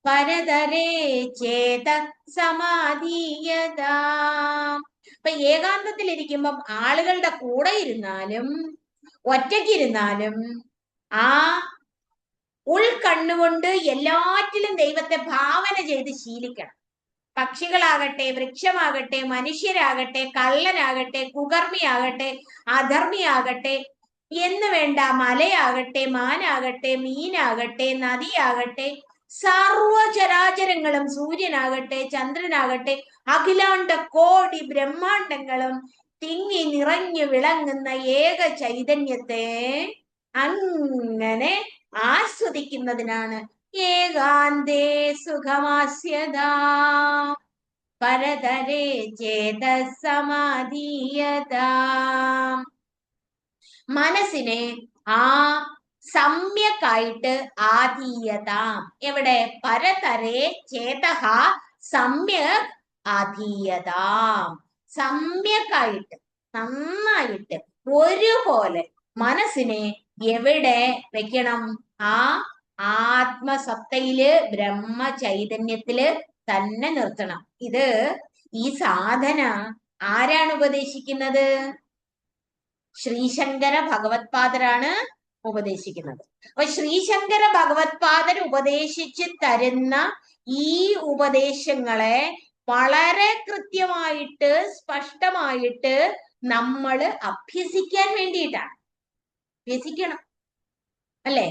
പരതരേ ചേത സമാധീയതാ. ഇപ്പൊ ഏകാന്തത്തിലിരിക്കുമ്പം ആളുകളുടെ കൂടെ ഇരുന്നാലും ഒറ്റയ്ക്കിരുന്നാലും ആ ഉൾക്കണ്ണുകൊണ്ട് എല്ലാറ്റിലും ദൈവത്തെ ഭാവന ചെയ്ത് ശീലിക്കണം. പക്ഷികളാകട്ടെ, വൃക്ഷമാകട്ടെ, മനുഷ്യരാകട്ടെ, കള്ളനാകട്ടെ, കുകർമ്മിയാകട്ടെ, അധർമ്മിയാകട്ടെ എന്ന് വേണ്ട, മലയാകട്ടെ, മാനാകട്ടെ, മീനാകട്ടെ, നദിയാകട്ടെ, സർവചരാചരങ്ങളും, സൂര്യനാകട്ടെ, ചന്ദ്രനാകട്ടെ, അഖിലാണ്ട കോടി ബ്രഹ്മാണ്ടങ്ങളും തിങ്ങി നിറഞ്ഞു വിളങ്ങുന്ന ഏക ചൈതന്യത്തെ അങ്ങനെ ആസ്വദിക്കുന്നതിനാണ് ഏകാന്തേ സുഖമാസ്യതാ പരതരേ ചേതസമാധീയതാ. മനസ്സിനെ ആ സമ്യക്കായിട്ട് ആധീയതാം. എവിടെ? പരതരേ ചേതഹ സമ്യക് ആധീയതാം. സമ്യക്കായിട്ട്, നന്നായിട്ട്, ഒരുപോലെ മനസ്സിനെ എവിടെ വെക്കണം? ആ ആത്മസത്തയില്, ബ്രഹ്മ ചൈതന്യത്തില് തന്നെ നിർത്തണം. ഇത് ഈ സാധന ആരാണ് ഉപദേശിക്കുന്നത്? ശ്രീശങ്കര ഭഗവത്പാദരാണ് ഉപദേശിക്കുന്നത്. അപ്പൊ ശ്രീശങ്കര ഭഗവത്പാദർ ഉപദേശിച്ച് തരുന്ന ഈ ഉപദേശങ്ങളെ വളരെ കൃത്യമായിട്ട് സ്പഷ്ടമായിട്ട് നമ്മൾ അഭ്യസിക്കാൻ വേണ്ടിയിട്ടാണ്. അഭ്യസിക്കണം അല്ലേ?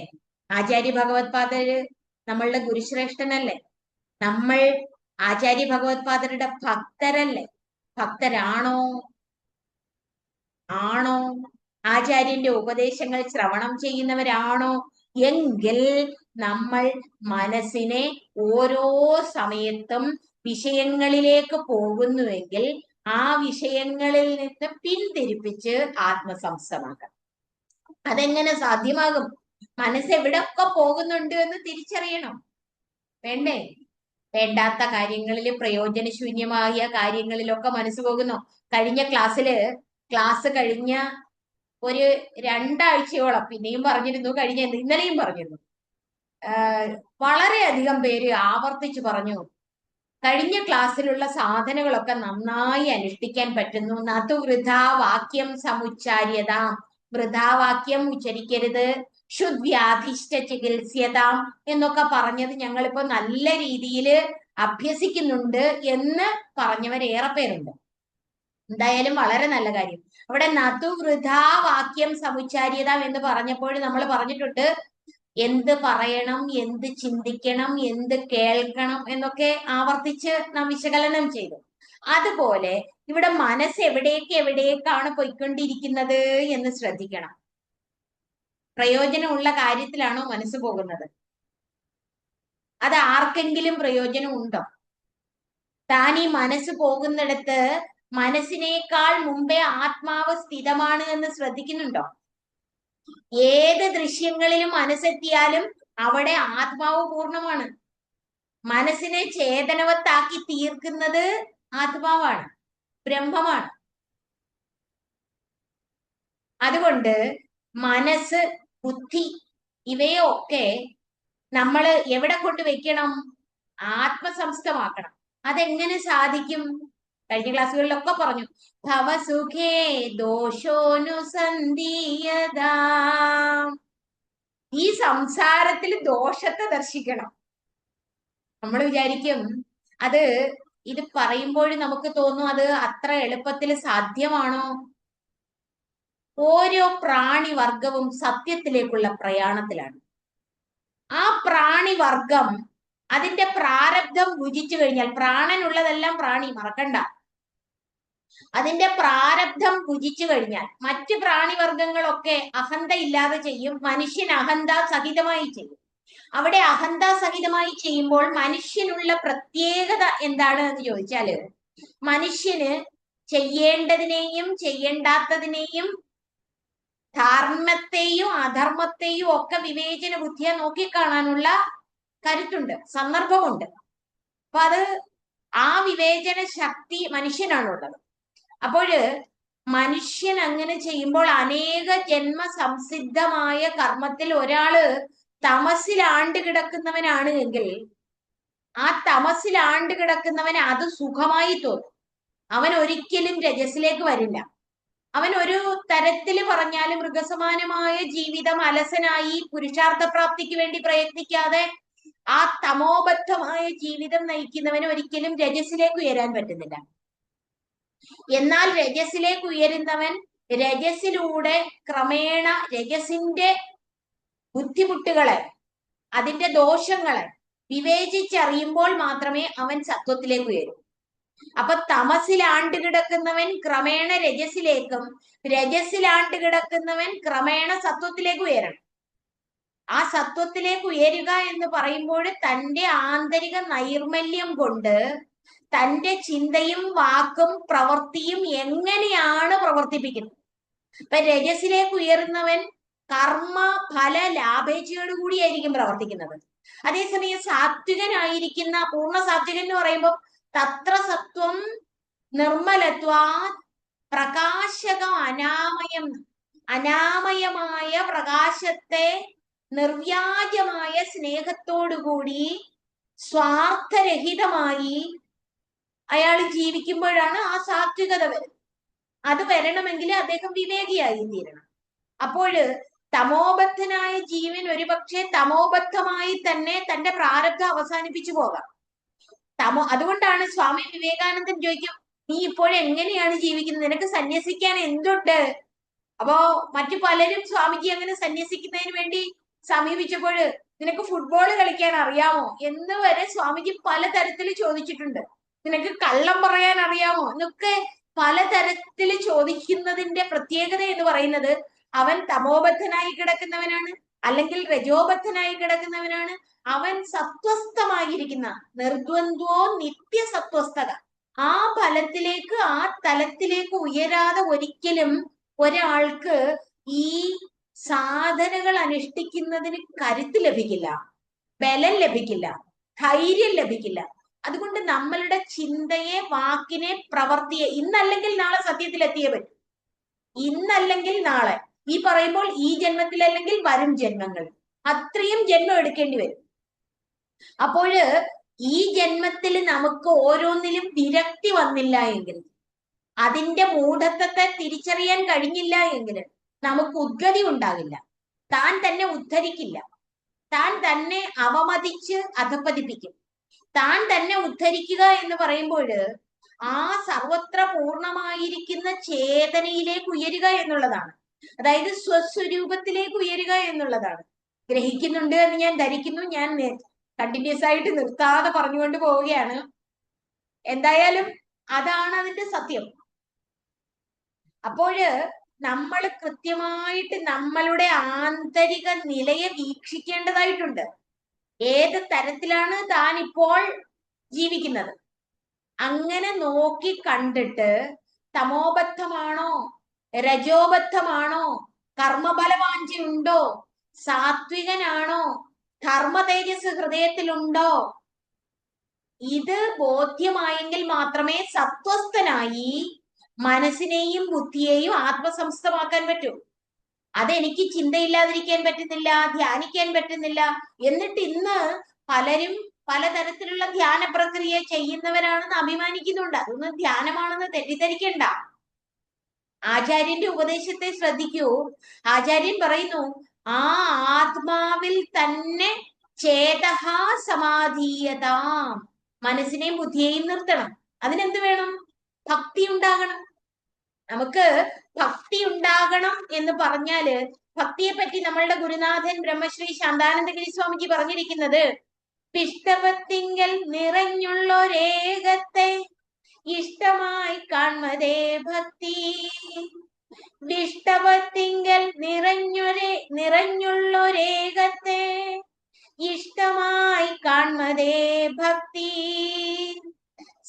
ആചാര്യ ഭഗവത്പാദര് നമ്മളുടെ ഗുരുശ്രേഷ്ഠനല്ലേ? നമ്മൾ ആചാര്യ ഭഗവത്പാദരുടെ ഭക്തരല്ലേ? ഭക്തരാണോ? ആണോ? ആചാര്യന്റെ ഉപദേശങ്ങൾ ശ്രവണം ചെയ്യുന്നവരാണോ? എങ്കിൽ നമ്മൾ മനസ്സിനെ ഓരോ സമയത്തും വിഷയങ്ങളിലേക്ക് പോകുന്നുവെങ്കിൽ ആ വിഷയങ്ങളിൽ നിന്ന് പിന്തിരിപ്പിച്ച് ആത്മസംസ്ഥമാക്കണം. അതെങ്ങനെ സാധ്യമാകും? മനസ്സ് എവിടെയൊക്കെ പോകുന്നുണ്ട് എന്ന് തിരിച്ചറിയണം, വേണ്ടേ? വേണ്ടാത്ത കാര്യങ്ങളിൽ, പ്രയോജനശൂന്യമായ കാര്യങ്ങളിലൊക്കെ മനസ്സ് പോകുന്നു. കഴിഞ്ഞ ക്ലാസ് കഴിഞ്ഞ ഒരു 2 ആഴ്ചയോളം പിന്നെയും പറഞ്ഞിരുന്നു, ഇന്നലെയും പറഞ്ഞിരുന്നു. വളരെയധികം പേര് ആവർത്തിച്ചു പറഞ്ഞു, കഴിഞ്ഞ ക്ലാസ്സിലുള്ള സാധനങ്ങളൊക്കെ നന്നായി അനുഷ്ഠിക്കാൻ പറ്റുന്നു. നതു വൃഥാ വാക്യം സമുച്ചാര്യത, വൃഥാവാക്യം ഉച്ചരിക്കരുത്, ശുദ്ധ്യാധിഷ്ഠ ചികിത്സ്യതാം എന്നൊക്കെ പറഞ്ഞത് ഞങ്ങളിപ്പോ നല്ല രീതിയിൽ അഭ്യസിക്കുന്നുണ്ട് എന്ന് പറഞ്ഞവരേറെ പേരുണ്ട്. എന്തായാലും വളരെ നല്ല കാര്യം. അവിടെ നതു വൃഥാ വാക്യം സമുച്ചാര്യത എന്ന് പറഞ്ഞപ്പോൾ നമ്മൾ പറഞ്ഞിട്ടുണ്ട് എന്ത് പറയണം, എന്ത് ചിന്തിക്കണം, എന്ത് കേൾക്കണം എന്നൊക്കെ ആവർത്തിച്ച് നാം വിശകലനം ചെയ്തു. അതുപോലെ ഇവിടെ മനസ്സ് എവിടേക്കാണ് പോയിക്കൊണ്ടിരിക്കുന്നത് എന്ന് ശ്രദ്ധിക്കണം. പ്രയോജനമുള്ള കാര്യത്തിലാണോ മനസ്സ് പോകുന്നത്? അത് ആർക്കെങ്കിലും പ്രയോജനം ഉണ്ടോ? താൻ ഈ മനസ്സ് പോകുന്നിടത്ത് മനസ്സിനേക്കാൾ മുമ്പേ ആത്മാവ് സ്ഥിതമാണ് എന്ന് ശ്രദ്ധിക്കുന്നുണ്ടോ? ഏത് ദൃശ്യങ്ങളിലും മനസ്സെത്തിയാലും അവിടെ ആത്മാവ് പൂർണ്ണമാണ്. മനസ്സിനെ ചേതനവത്താക്കി തീർക്കുന്നത് ആത്മാവാണ്, ബ്രഹ്മമാണ്. അതുകൊണ്ട് മനസ്സ്, ബുദ്ധി ഇവയൊക്കെ നമ്മൾ എവിടെ കൊണ്ട് വെക്കണം? ആത്മസംസ്ഥമാക്കണം. അതെങ്ങനെ സാധിക്കും? കഴിഞ്ഞ ക്ലാസ്സുകളിലൊക്കെ പറഞ്ഞു, ഭവസുഖേ ദോഷോനുസന്ധീയതാ. ഈ സംസാരത്തിൽ ദോഷത്തെ ദർശിക്കണം. നമ്മൾ വിചാരിക്കും ഇത് പറയുമ്പോൾ നമുക്ക് തോന്നും അത് അത്ര എളുപ്പത്തിൽ സാധ്യമാണോ? ഓരോ പ്രാണിവർഗവും സത്യത്തിലേക്കുള്ള പ്രയാണത്തിലാണ്. ആ പ്രാണിവർഗം അതിന്റെ പ്രാരബ്ധം ഭുജിച്ചു കഴിഞ്ഞാൽ, പ്രാണനുള്ളതെല്ലാം പ്രാണി, മറക്കണ്ട, അതിന്റെ പ്രാരബ്ധം ഭുജിച്ചു കഴിഞ്ഞാൽ മറ്റ് പ്രാണിവർഗങ്ങളൊക്കെ അഹന്ത ഇല്ലാതെ ചെയ്യും, മനുഷ്യൻ അഹന്ത സഹിതമായി ചെയ്യും. അവിടെ അഹന്ത സഹിതമായി ചെയ്യുമ്പോൾ മനുഷ്യനുള്ള പ്രത്യേകത എന്താണ് എന്ന് ചോദിച്ചാല്, മനുഷ്യന് ചെയ്യേണ്ടതിനെയും ചെയ്യേണ്ടാത്തതിനെയും ധർമ്മത്തെയും അധർമ്മത്തെയും ഒക്കെ വിവേചന ബുദ്ധിയെ നോക്കിക്കാണാനുള്ള കരുത്തുണ്ട്, സന്ദർഭമുണ്ട്. അപ്പൊ ആ വിവേചന ശക്തി മനുഷ്യനാണുള്ളത്. അപ്പോഴ് മനുഷ്യൻ അങ്ങനെ ചെയ്യുമ്പോൾ അനേക ജന്മ സംസിദ്ധമായ കർമ്മത്തിൽ ഒരാള് തമസിൽ ആണ്ട് കിടക്കുന്നവനാണ് എങ്കിൽ ആ തമസിൽ ആണ്ട് കിടക്കുന്നവന് അത് സുഖമായി തോന്നും. അവൻ ഒരിക്കലും രജസിലേക്ക് വരില്ല. അവൻ ഒരു തരത്തില് പറഞ്ഞാൽ മൃഗസമാനമായ ജീവിതം അലസനായി പുരുഷാർത്ഥ പ്രാപ്തിക്ക് വേണ്ടി പ്രയത്നിക്കാതെ ആ തമോബദ്ധമായ ജീവിതം നയിക്കുന്നവന് ഒരിക്കലും രജസിലേക്ക് ഉയരാൻ പറ്റുന്നില്ല. എന്നാൽ രജസിലേക്ക് ഉയരുന്നവൻ രജസിലൂടെ ക്രമേണ രജസിന്റെ ബുദ്ധിമുട്ടുകളെ, അതിന്റെ ദോഷങ്ങളെ വിവേചിച്ചറിയുമ്പോൾ മാത്രമേ അവൻ സത്വത്തിലേക്ക് ഉയരൂ. അപ്പൊ തമസിലാണ്ട് കിടക്കുന്നവൻ ക്രമേണ രജസിലേക്കും, രജസിലാണ്ട് കിടക്കുന്നവൻ ക്രമേണ സത്വത്തിലേക്ക് ഉയരണം. ആ സത്വത്തിലേക്ക് ഉയരുക എന്ന് പറയുമ്പോൾ തന്റെ ആന്തരിക നൈർമല്യം കൊണ്ട് തന്റെ ചിന്തയും വാക്കും പ്രവൃത്തിയും എങ്ങനെയാണ് പ്രവർത്തിപ്പിക്കുന്നത്. ഇപ്പൊ രജസിലേക്ക് ഉയർന്നവൻ കർമ്മ ഫല ലാഭേച്ഛയോടുകൂടിയായിരിക്കും പ്രവർത്തിക്കുന്നത്. അതേസമയം സാത്വികനായിരിക്കുന്ന, പൂർണ്ണ സാത്വികൻ എന്ന് പറയുമ്പോൾ തത്ര സത്വം നിർമ്മലത്വാ പ്രകാശകം അനാമയം, അനാമയമായ പ്രകാശത്തെ നിർവ്യാജമായ സ്നേഹത്തോടുകൂടി സ്വാർത്ഥരഹിതമായി അയാൾ ജീവിക്കുമ്പോഴാണ് ആ സാത്വികത വരുന്നത്. അത് വരണമെങ്കിൽ അദ്ദേഹം വിവേകിയായി തീരണം. അപ്പോൾ തമോബദ്ധനായ ജീവൻ ഒരുപക്ഷെ തമോബദ്ധമായി തന്നെ തന്റെ പ്രാരബ്ധം അവസാനിപ്പിച്ചു പോകാം. അതുകൊണ്ടാണ് സ്വാമി വിവേകാനന്ദൻ ചോദിക്കും, നീ ഇപ്പോഴെങ്ങനെയാണ് ജീവിക്കുന്നത്, നിനക്ക് സന്യസിക്കാൻ എന്തുണ്ട്? അപ്പോ മറ്റു പലരും സ്വാമിജി അങ്ങനെ സന്യസിക്കുന്നതിന് വേണ്ടി സമീപിച്ചപ്പോൾ നിനക്ക് ഫുട്ബോൾ കളിക്കാൻ അറിയാമോ എന്ന് വരെ സ്വാമിജി പലതരത്തിൽ ചോദിച്ചിട്ടുണ്ട്. നിനക്ക് കള്ളം പറയാൻ അറിയാമോ എന്നൊക്കെ പലതരത്തിൽ ചോദിക്കുന്നതിന്റെ പ്രത്യേകത എന്ന് പറയുന്നത് അവൻ തമോബദ്ധനായി കിടക്കുന്നവനാണ്, അല്ലെങ്കിൽ രജോബദ്ധനായി കിടക്കുന്നവനാണ്. അവൻ സത്വസ്ഥമായിരിക്കുന്ന നിർദ്വന്ദ്വോ നിത്യസത്വസ്ഥത, ആ ഫലത്തിലേക്ക്, ആ തലത്തിലേക്ക് ഉയരാതെ ഒരിക്കലും ഒരാൾക്ക് ഈ സാധനകൾ അനുഷ്ഠിക്കുന്നതിന് കരുത്ത് ലഭിക്കില്ല, ബലം ലഭിക്കില്ല, ധൈര്യം ലഭിക്കില്ല. അതുകൊണ്ട് നമ്മളുടെ ചിന്തയെ, വാക്കിനെ, പ്രവർത്തിയെ ഇന്നല്ലെങ്കിൽ നാളെ സത്യത്തിൽ എത്തിയേ പറ്റും. ഇന്നല്ലെങ്കിൽ നാളെ, ഈ പറയുമ്പോൾ ഈ ജന്മത്തിലല്ലെങ്കിൽ വരും ജന്മങ്ങൾ, അത്രയും ജന്മം എടുക്കേണ്ടി വരും. അപ്പോഴ് ഈ ജന്മത്തിൽ നമുക്ക് ഓരോന്നിലും വിരക്തി വന്നില്ല എങ്കിൽ, അതിന്റെ മൂഢത്വത്തെ തിരിച്ചറിയാൻ കഴിഞ്ഞില്ല എങ്കിൽ നമുക്ക് ഉദ്ഗതി ഉണ്ടാകില്ല. താൻ തന്നെ ഉദ്ധരിക്കില്ല. താൻ തന്നെ അവമതിച്ച് അധപ്പതിപ്പിക്കും. താൻ തന്നെ ഉദ്ധരിക്കുക എന്ന് പറയുമ്പോൾ ആ സർവത്ര പൂർണ്ണമായിരിക്കുന്ന ചേതനയിലേക്ക് ഉയരുക എന്നുള്ളതാണ്. അതായത് സ്വസ്വരൂപത്തിലേക്ക് ഉയരുക എന്നുള്ളതാണ്. ഗ്രഹിക്കുന്നുണ്ട് എന്ന് ഞാൻ ധരിക്കുന്നു. ഞാൻ കണ്ടിന്യൂസ് ആയിട്ട് നിർത്താതെ പറഞ്ഞുകൊണ്ട് പോവുകയാണ്. എന്തായാലും അതാണ് അതിന്റെ സത്യം. അപ്പോഴ് നമ്മൾ കൃത്യമായിട്ട് നമ്മളുടെ ആന്തരിക നിലയെ വീക്ഷിക്കേണ്ടതായിട്ടുണ്ട്. ഏത് തരത്തിലാണ് താൻ ഇപ്പോൾ ജീവിക്കുന്നത്, അങ്ങനെ നോക്കി കണ്ടിട്ട് തമോബദ്ധമാണോ, രജോബദ്ധമാണോ, കർമ്മബലവാഞ്ചയുണ്ടോ, സാത്വികനാണോ, ധർമ്മ തേജസ് ഹൃദയത്തിലുണ്ടോ, ഇത് ബോധ്യമായെങ്കിൽ മാത്രമേ സത്വസ്ഥനായി മനസ്സിനെയും ബുദ്ധിയെയും ആത്മസംസ്ഥമാക്കാൻ പറ്റൂ. അതെനിക്ക് ചിന്തയില്ലാതിരിക്കാൻ പറ്റുന്നില്ല, ധ്യാനിക്കാൻ പറ്റുന്നില്ല. എന്നിട്ട് ഇന്ന് പലരും പലതരത്തിലുള്ള ധ്യാന പ്രക്രിയ ചെയ്യുന്നവരാണെന്ന് അഭിമാനിക്കുന്നുണ്ട്. അതൊന്നും ധ്യാനമാണെന്ന് തെറ്റിദ്ധരിക്കണ്ട. ആചാര്യന്റെ ഉപദേശത്തെ ശ്രദ്ധിക്കൂ. ആചാര്യൻ പറയുന്നു, ആ ആത്മാവിൽ തന്നെ ചേതഹ സമാധീയതാം, മനസ്സിനെയും ബുദ്ധിയെയും നിർത്തണം. അതിനെന്ത് വേണം? ഭക്തി ഉണ്ടാകണം. നമുക്ക് ഭക്തി ഉണ്ടാകണം എന്ന് പറഞ്ഞാല്, ഭക്തിയെ പറ്റി നമ്മളുടെ ഗുരുനാഥൻ ബ്രഹ്മശ്രീ ശാന്താനന്ദഗിരി സ്വാമിക്ക് പറഞ്ഞിരിക്കുന്നത്, പിഷ്ടവത്തിങ്കൽ നിറഞ്ഞുള്ളൊരേകത്തെ ഇഷ്ടമായി കാൺമതേ ഭക്തി. വിഷ്ടവത്തിങ്കൽ നിറഞ്ഞുള്ളൊരേകത്തെ ഇഷ്ടമായി കാൺമതേ ഭക്തി.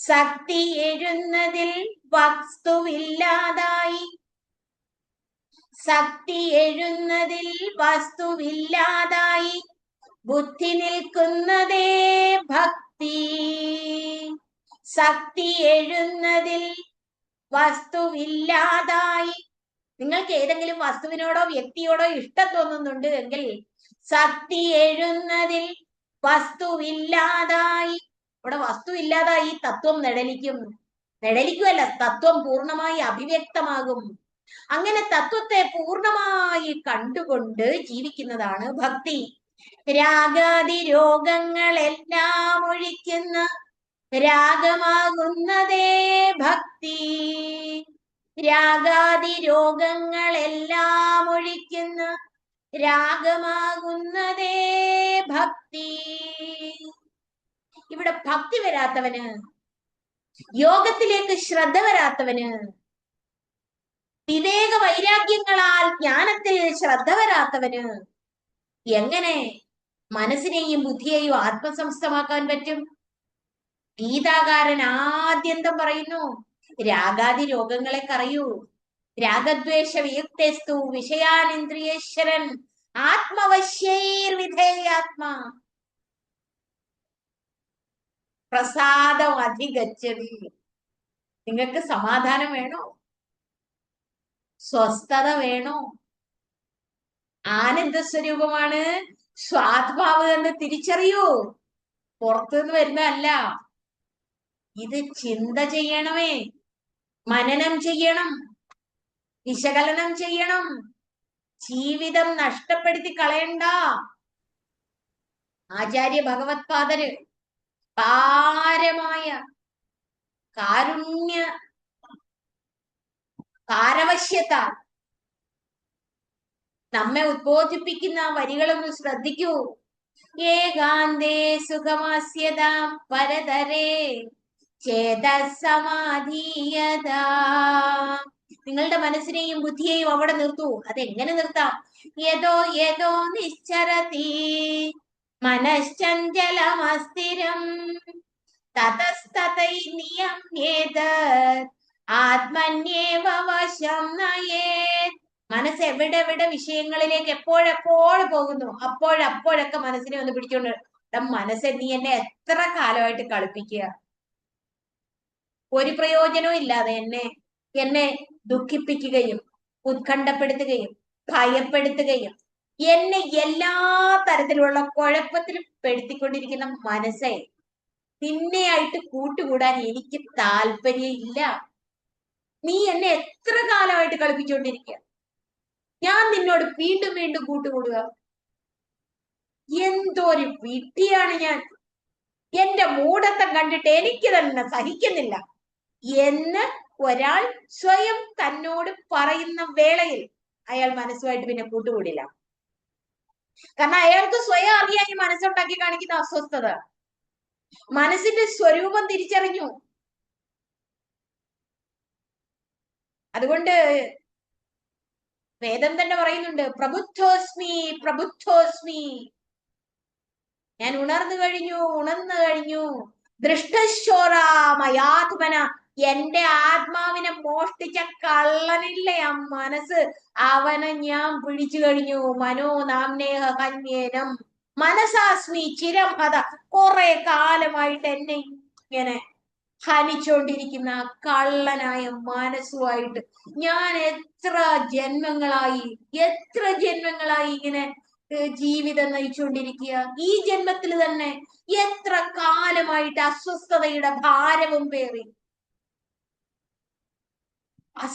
ശക്തി എഴുന്നതിൽ വസ്തുവില്ലാതായി, ശക്തി എഴുന്നതിൽ വസ്തുവില്ലാതായി ബുദ്ധി നിൽക്കുന്നതേ ഭക്തി. ശക്തി എഴുന്നതിൽ വസ്തുവില്ലാതായി, നിങ്ങൾക്ക് ഏതെങ്കിലും വസ്തുവിനോടോ വ്യക്തിയോടോ ഇഷ്ടം തോന്നുന്നുണ്ട് എങ്കിൽ ശക്തി എഴുന്നതിൽ വസ്തുവില്ലാതായി, ഇവിടെ വസ്തു ഇല്ലാതായി തത്വം നിഴലിക്കുമല്ല, തത്വം പൂർണ്ണമായി അഭിവ്യക്തമാകും. അങ്ങനെ തത്വത്തെ പൂർണ്ണമായി കണ്ടുകൊണ്ട് ജീവിക്കുന്നതാണ് ഭക്തി. രാഗാദി രോഗങ്ങളെല്ലാം ഒഴിക്കുന്ന രാഗമാകുന്നതേ ഭക്തി. രാഗാദി രോഗങ്ങളെല്ലാം ഒഴിക്കുന്ന രാഗമാകുന്നതേ ഭക്തി. ഇവിടെ ഭക്തി വരാത്തവന്, യോഗത്തിലേക്ക് ശ്രദ്ധ വരാത്തവന്, വിവേക വൈരാഗ്യങ്ങളാൽ ജ്ഞാനത്തിൽ ശ്രദ്ധ വരാത്തവന് എങ്ങനെ മനസ്സിനെയും ബുദ്ധിയെയും ആത്മസംസ്ഥമാക്കാൻ പറ്റും? ഗീതാകാരൻ ആദ്യന്തം പറയുന്നു, രാഗാദി രോഗങ്ങളെ കറയൂ. രാഗദ്വേഷ വിയുക്തേസ്തു വിഷയാനിന്ദ്രിയേശ്വരൻ ആത്മവശ്യൈർ വിധേയാത്മാ പ്രസാദം അധികച്ചതി. നിങ്ങൾക്ക് സമാധാനം വേണോ? സ്വസ്ഥത വേണോ? ആനന്ദ സ്വരൂപമാണ് സ്വാത്മാവ് എന്ന് തിരിച്ചറിയൂ. പുറത്തുനിന്ന് വരുന്നതല്ല. ഇത് ചിന്ത ചെയ്യണമേ, മനനം ചെയ്യണം, വിശകലനം ചെയ്യണം. ജീവിതം നഷ്ടപ്പെടുത്തി കളയണ്ട. ആചാര്യ ഭഗവത്പാദര് പാരമായ പാരവശ്യത്താൽ നമ്മെ ഉദ്ബോധിപ്പിക്കുന്ന വരികളൊന്ന് ശ്രദ്ധിക്കൂ. ഏകാന്തേ സുഖമാസ്യതാം പരതരേ ചേതസമാധീയതാ. നിങ്ങളുടെ മനസ്സിനെയും ബുദ്ധിയെയും അവിടെ നിർത്തൂ. അതെങ്ങനെ നിർത്താം? യതോ നിശ്ചരതി മനശ്ചഞ്ചലമസ്ഥിരം തതസ്തതൈ നിയമേതത് ആത്മന്യേവ വശം നയേത്. മനസ്സ് എവിടെ വിഷയങ്ങളിലേക്ക് എപ്പോഴെപ്പോൾ പോകുന്നു, അപ്പോഴൊക്കെ മനസ്സിനെ ഒന്ന് പിടിച്ചോണ്ട് മനസ്സെ, നീ എന്നെ എത്ര കാലമായിട്ട് കളിപ്പിക്കുക? ഒരു പ്രയോജനവും ഇല്ലാതെ എന്നെ ദുഃഖിപ്പിക്കുകയും ഉത്കണ്ഠപ്പെടുത്തുകയും ഭയപ്പെടുത്തുകയും എന്നെ എല്ലാ തരത്തിലുള്ള കുഴപ്പത്തിലും പെടുത്തിക്കൊണ്ടിരിക്കുന്ന മനസ്സെ, നിന്നെയായിട്ട് കൂട്ടുകൂടാൻ എനിക്ക് താല്പര്യമില്ല. നീ എന്നെ എത്ര കാലമായിട്ട് കളിപ്പിച്ചുകൊണ്ടിരിക്കുക? ഞാൻ നിന്നോട് വീണ്ടും വീണ്ടും കൂട്ടുകൂടുക? എന്തോരു വിഡ്ഢിയാണ് ഞാൻ! എന്റെ മൂഢത്തം കണ്ടിട്ട് എനിക്ക് തന്നെ സഹിക്കുന്നില്ല എന്ന് ഒരാൾ സ്വയം തന്നോട് പറയുന്ന വേളയിൽ അയാൾ മനസ്സുമായിട്ട് പിന്നെ കൂട്ടുകൂടില്ല. കാരണം അയാൾക്ക് സ്വയം അറിയാൻ ഈ മനസ്സുണ്ടാക്കി കാണിക്കുന്ന അസ്വസ്ഥത. മനസ്സിന്റെ സ്വരൂപം തിരിച്ചറിഞ്ഞു. അതുകൊണ്ട് വേദം തന്നെ പറയുന്നുണ്ട്, പ്രബുദ്ധോസ്മി പ്രബുദ്ധോസ്മി. ഞാൻ ഉണർന്നു കഴിഞ്ഞു. ദൃഷ്ടശോറാമയാത്മന. എന്റെ ആത്മാവിനെ മോഷ്ടിച്ച കള്ളനില്ലേ ആ മനസ്സ്, അവനെ ഞാൻ പിടിച്ചു കഴിഞ്ഞു. മനോ നാംനേഹ കന്യേനം മനസാസ്മി ചിരം ഹത. കുറെ കാലമായിട്ട് എന്നെ ഇങ്ങനെ ഹനിച്ചോണ്ടിരിക്കുന്ന കള്ളനായ മനസ്സുമായിട്ട് ഞാൻ എത്ര ജന്മങ്ങളായി ഇങ്ങനെ ജീവിതം നയിച്ചുകൊണ്ടിരിക്കുക. ഈ ജന്മത്തിൽ തന്നെ എത്ര കാലമായിട്ട് അസ്വസ്ഥതയുടെ ഭാരവും പേറി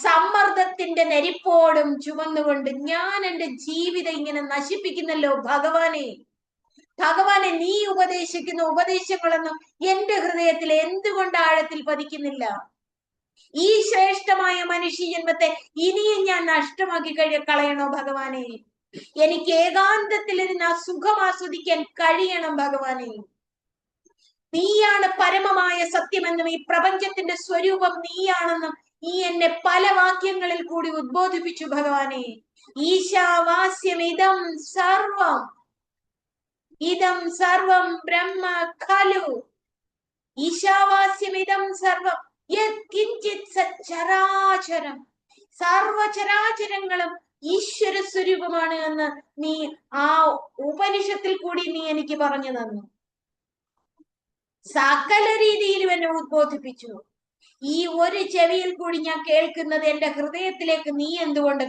സമ്മർദ്ദത്തിന്റെ നെരിപ്പോടും ചുമന്നുകൊണ്ട് ഞാൻ എന്റെ ജീവിതം ഇങ്ങനെ നശിപ്പിക്കുന്നല്ലോ ഭഗവാനെ. നീ ഉപദേശിക്കുന്ന ഉപദേശങ്ങളൊന്നും എന്റെ ഹൃദയത്തിൽ എന്തുകൊണ്ട് ആഴത്തിൽ പതിക്കുന്നില്ല? ഈ ശ്രേഷ്ഠമായ മനുഷ്യ ജന്മത്തെ ഇനിയും ഞാൻ നഷ്ടമാക്കി കളയണോ ഭഗവാനെ? എനിക്ക് ഏകാന്തത്തിലിരുന്ന് ആ സുഖം ആസ്വദിക്കാൻ കഴിയണം ഭഗവാനെ. നീയാണ് പരമമായ സത്യമെന്നും ഈ പ്രപഞ്ചത്തിന്റെ സ്വരൂപം നീയാണെന്നും നീ എന്നെ പല വാക്യങ്ങളിൽ കൂടി ഉദ്ബോധിപ്പിച്ചു ഭഗവാനെ. ഈശാവാസ്യമിതം സർവം ഇതം സർവം ബ്രഹ്മ ഖലു. ഈശാവാസ്യമിതം സർവം യത്കിഞ്ചിത് സച്ചരാചരം. സർവചരാചരങ്ങളും ഈശ്വര സ്വരൂപമാണ് എന്ന് നീ ആ ഉപനിഷത്തിൽ കൂടി നീ എനിക്ക് പറഞ്ഞു തന്നു. സകല രീതിയിലും എന്നെ ഉദ്ബോധിപ്പിച്ചു. ഈ ഒരു ചെവിയിൽ കൂടി ഞാൻ കേൾക്കുന്നത് എന്റെ ഹൃദയത്തിലേക്ക് നീ എന്തുകൊണ്ട്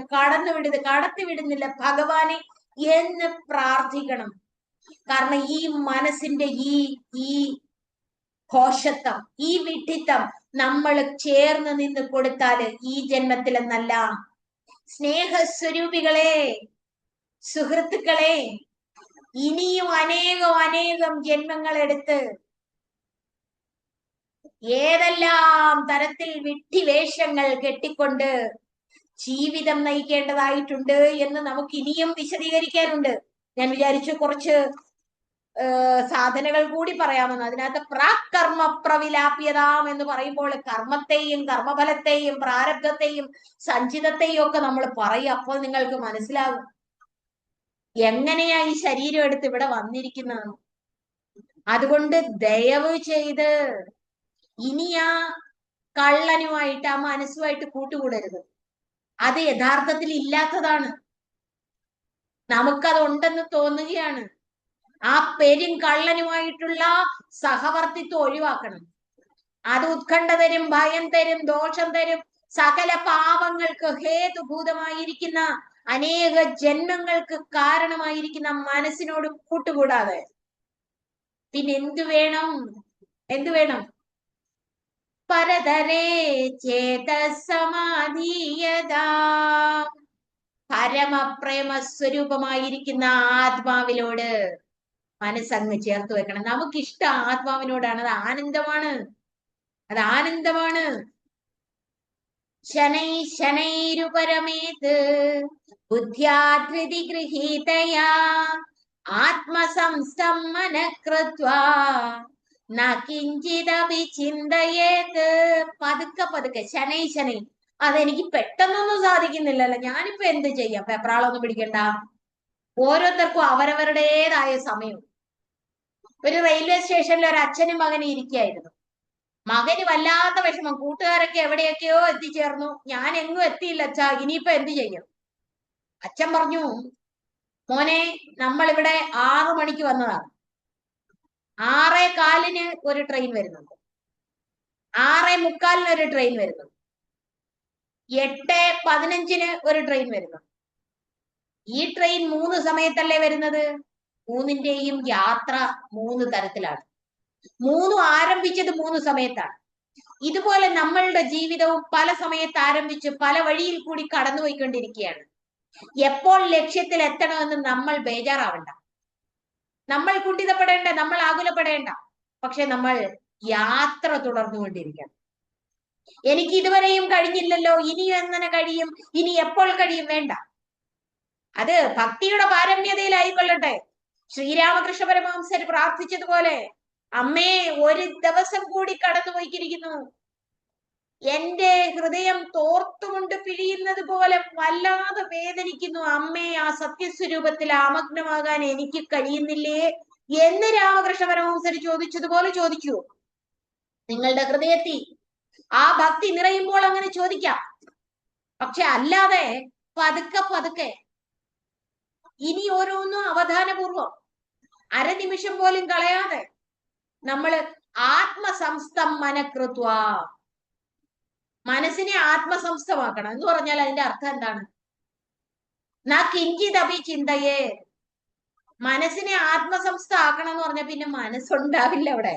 കടത്തിവിടുന്നില്ല ഭഗവാനെ എന്ന് പ്രാർത്ഥിക്കണം. കാരണം ഈ മനസ്സിന്റെ ഈ ഘോഷത്വം, ഈ വിഡ്ഢിത്തം നമ്മൾ ചേർന്ന് നിന്ന് കൊടുത്താല് ഈ ജന്മത്തിലെന്നല്ല, സ്നേഹസ്വരൂപികളെ, സുഹൃത്തുക്കളെ, ഇനിയും അനേകം ജന്മങ്ങളെടുത്ത് ഏതെല്ലാം തരത്തിൽ വിഡ്ഢിവേഷങ്ങൾ കെട്ടിക്കൊണ്ട് ജീവിതം നയിക്കേണ്ടതായിട്ടുണ്ട് എന്ന് നമുക്ക് ഇനിയും വിശദീകരിക്കാനുണ്ട്. ഞാൻ വിചാരിച്ചു കുറച്ച് സാധനകൾ കൂടി പറയാമെന്ന്. അതിനകത്ത് പ്രാകർമ്മ പ്രവിലാപ്യതാം എന്ന് പറയുമ്പോൾ കർമ്മത്തെയും കർമ്മഫലത്തെയും പ്രാരബ്ധത്തെയും സഞ്ചിതത്തെയും ഒക്കെ നമ്മൾ പറയും. അപ്പോൾ നിങ്ങൾക്ക് മനസ്സിലാകും എങ്ങനെയാ ഈ ശരീരം എടുത്ത് ഇവിടെ വന്നിരിക്കുന്നത്. അതുകൊണ്ട് ദയവ് ചെയ്ത് ഇനി ആ കള്ളനുമായിട്ട് ആ മനസ്സുമായിട്ട് കൂട്ടുകൂടരുത്. അത് യഥാർത്ഥത്തിൽ ഇല്ലാത്തതാണ്. നമുക്കത് ഉണ്ടെന്ന് തോന്നുകയാണ്. ആ കള്ളനുമായിട്ടുള്ള സഹവർത്തിത്വം ഒഴിവാക്കണം. അത് ഉത്കണ്ഠ തരും, ഭയം തരും, ദോഷം തരും, സകല പാപങ്ങൾക്ക് ഹേതുഭൂതമായിരിക്കുന്ന അനേക ജന്മങ്ങൾക്ക് കാരണമായിരിക്കുന്ന മനസ്സിനോട് കൂട്ടുകൂടാതെ പിന്നെ എന്തു വേണം? പരതരേ ചേതസമാധീയതാ. പരമപ്രേമ സ്വരൂപമായിരിക്കുന്ന ആത്മാവിനോട് മനസ്സങ്ങ് ചേർത്ത് വെക്കണം. നമുക്കിഷ്ടം ആത്മാവിനോടാണ്. അത് ആനന്ദമാണ്. ശനൈരുപരമേത് ബുദ്ധ്യാധൃതി ഗൃഹീതയാ ആത്മസംസ്ഥം മനഃകൃത്വാ ന കിഞ്ചിദപി ചിന്തയേത്. പതുക്കെ ശനൈ. അതെനിക്ക് പെട്ടെന്നൊന്നും സാധിക്കുന്നില്ലല്ലോ. ഞാനിപ്പോ എന്ത് ചെയ്യാം? പെപ്രാളൊന്നും പിടിക്കണ്ട. ഓരോരുത്തർക്കും അവരവരുടേതായ സമയം. ഒരു റെയിൽവേ സ്റ്റേഷനിൽ ഒരു അച്ഛനും മകനും ഇരിക്കുകയായിരുന്നു. മകന് വല്ലാത്ത വിഷമം. കൂട്ടുകാരൊക്കെ എവിടെയൊക്കെയോ എത്തിച്ചേർന്നു, ഞാൻ എങ്ങും എത്തിയില്ല അച്ഛാ, ഇനിയിപ്പോ എന്ത് ചെയ്യും? അച്ഛൻ പറഞ്ഞു, മോനെ, നമ്മളിവിടെ 6 മണിക്ക് വന്നതാണ്. 6:15 ഒരു ട്രെയിൻ വരുന്നുണ്ട്, 6:45 ഒരു ട്രെയിൻ വരുന്നുണ്ട്, 8:15 ഒരു ട്രെയിൻ വരുന്നുണ്ട്. ഈ ട്രെയിൻ 3 സമയത്തല്ലേ വരുന്നത്? 3ന്റെയും യാത്ര 3 തരത്തിലാണ്. 3 ആരംഭിച്ചത് 3 സമയത്താണ്. ഇതുപോലെ നമ്മളുടെ ജീവിതവും പല സമയത്ത് ആരംഭിച്ച് പല വഴിയിൽ കൂടി കടന്നുപോയിക്കൊണ്ടിരിക്കുകയാണ്. എപ്പോൾ ലക്ഷ്യത്തിൽ എത്തണമെന്ന് നമ്മൾ ബേജാറാവണ്ട, നമ്മൾ കുണ്ഠിതപ്പെടേണ്ട, നമ്മൾ ആകുലപ്പെടേണ്ട. പക്ഷെ നമ്മൾ യാത്ര തുടർന്നുകൊണ്ടിരിക്കണം. എനിക്ക് ഇതുവരെയും കഴിഞ്ഞില്ലല്ലോ, ഇനിയും എങ്ങനെ കഴിയും, ഇനി എപ്പോൾ കഴിയും? വേണ്ട, അത് ഭക്തിയുടെ പാരമ്യതയിലായിക്കൊള്ളട്ടെ. ശ്രീരാമകൃഷ്ണ പരമഹംസർ പ്രാർത്ഥിച്ചതുപോലെ, അമ്മേ ഒരു ദിവസം കൂടി കടന്നുപോയിക്കിരിക്കുന്നു, എന്റെ ഹൃദയം തോർത്തുകൊണ്ട് പിഴിയുന്നത് പോലെ വല്ലാതെ വേദനിക്കുന്നു, അമ്മേ ആ സത്യസ്വരൂപത്തിൽ ആമഗ്നമാകാൻ എനിക്ക് കഴിയുന്നില്ലേ എന്ന് രാമകൃഷ്ണ പരമഹംസർ ചോദിച്ചതുപോലെ ചോദിക്കൂ. നിങ്ങളുടെ ഹൃദയത്തിൽ ആ ഭക്തി നിറയുമ്പോൾ അങ്ങനെ ചോദിക്കാം. പക്ഷെ അല്ലാതെ പതുക്കെ പതുക്കെ ഇനി ഓരോന്നും അവധാനപൂർവം അരനിമിഷം പോലും കളയാതെ നമ്മള് ആത്മസംസ്ഥം മനഃകൃത്വ, മനസ്സിനെ ആത്മസംസ്ഥമാക്കണം എന്ന് പറഞ്ഞാൽ അതിന്റെ അർത്ഥം എന്താണ്? നാ കിഞ്ചിതപി ചിന്തയേ. മനസ്സിനെ ആത്മസംസ്ഥ ആക്കണം എന്ന് പറഞ്ഞാൽ പിന്നെ മനസ്സുണ്ടാവില്ല, അവിടെ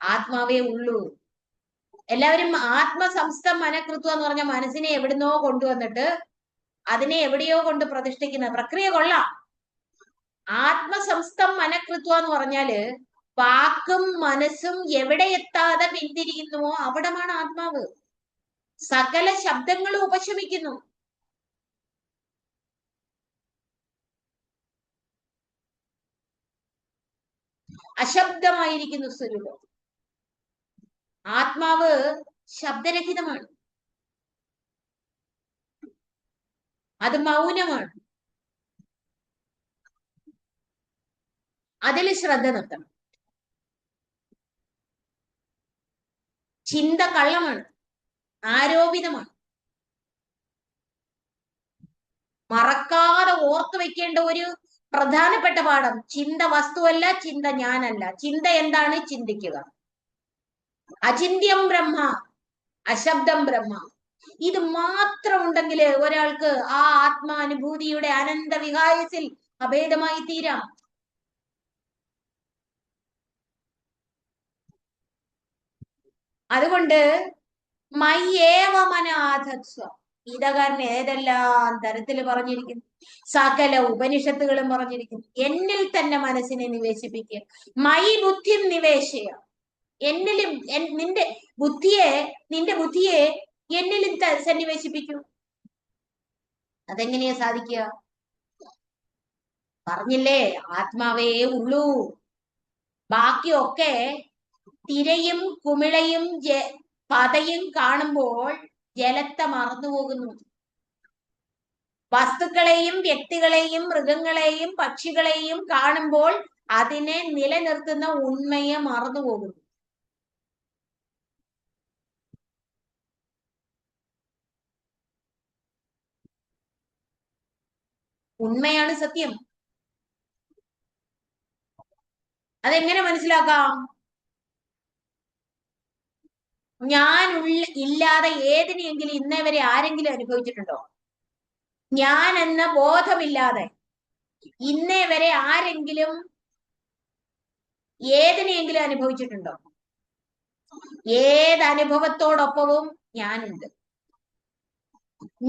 ആത്മാവേ ഉള്ളൂ. എല്ലാവരും ആത്മസംസ്ഥം മനഃകൃത്വം എന്ന് പറഞ്ഞാൽ മനസ്സിനെ എവിടുന്നോ കൊണ്ടുവന്നിട്ട് അതിനെ എവിടെയോ കൊണ്ട് പ്രതിഷ്ഠിക്കുന്ന പ്രക്രിയ കൊള്ളാം. ആത്മസംസ്ഥം മനഃകൃത്വം എന്ന് പറഞ്ഞാല് വാക്കും മനസ്സും എവിടെ എത്താതെ പിന്തിരിയുന്നുവോ അവിടമാണ് ആത്മാവ്. സകല ശബ്ദങ്ങളും ഉപശമിക്കുന്നു. അശബ്ദമായിരിക്കുന്നു സ്വരൂപം. ആത്മാവ് ശബ്ദരഹിതമാണ്, അത് മൗനമാണ്. അതിൽ ശ്രദ്ധ നിർത്തണം. ചിന്ത കള്ളമാണ്, ആരോപിതമാണ്. മറക്കാതെ ഓർത്തു വെക്കേണ്ട ഒരു പ്രധാനപ്പെട്ട പാഠം, ചിന്ത വസ്തുവല്ല, ചിന്ത ഞാനല്ല. ചിന്ത എന്താണ്? ചിന്തിക്കുക. അചിന്യം ബ്രഹ്മ, അശബ്ദം ബ്രഹ്മ. ഇത് മാത്രം ഉണ്ടെങ്കിൽ ഒരാൾക്ക് ആ ആത്മാനുഭൂതിയുടെ അനന്ത വികായത്തിൽ അഭേദമായി തീരാം. അതുകൊണ്ട് മയ്യേവ മനാധത്സ്വ, ഗീതകാരൻ ഏതെല്ലാം തരത്തിൽ പറഞ്ഞിരിക്കുന്നു, സകല ഉപനിഷത്തുകളും പറഞ്ഞിരിക്കുന്നു. എന്നിൽ തന്നെ മനസ്സിനെ നിവേശിപ്പിക്കുക. മൈ ബുദ്ധി നിവേശയ, എന്നിലും നിന്റെ ബുദ്ധിയെ എന്നിലും സന്നിവേശിപ്പിക്കൂ. അതെങ്ങനെയാ സാധിക്കുക? പറഞ്ഞില്ലേ, ആത്മാവേ ഉള്ളൂ. ബാക്കിയൊക്കെ തിരയും കുമിളയും പതയും കാണുമ്പോൾ ജലത്തെ മറന്നുപോകുന്നു. വസ്തുക്കളെയും വ്യക്തികളെയും മൃഗങ്ങളെയും പക്ഷികളെയും കാണുമ്പോൾ അതിനെ നിലനിർത്തുന്ന ഉണ്മയെ മറന്നുപോകുന്നു. ഉണ്മയാണ് സത്യം. അതെങ്ങനെ മനസ്സിലാക്കാം? ഞാൻ ഇല്ലാതെ ഏതിനെയെങ്കിലും ഇന്നേ വരെ ആരെങ്കിലും അനുഭവിച്ചിട്ടുണ്ടോ? ഞാൻ എന്ന ബോധമില്ലാതെ ഇന്നേ വരെ ആരെങ്കിലും ഏതിനെയെങ്കിലും അനുഭവിച്ചിട്ടുണ്ടോ? ഏതനുഭവത്തോടൊപ്പവും ഞാനുണ്ട്.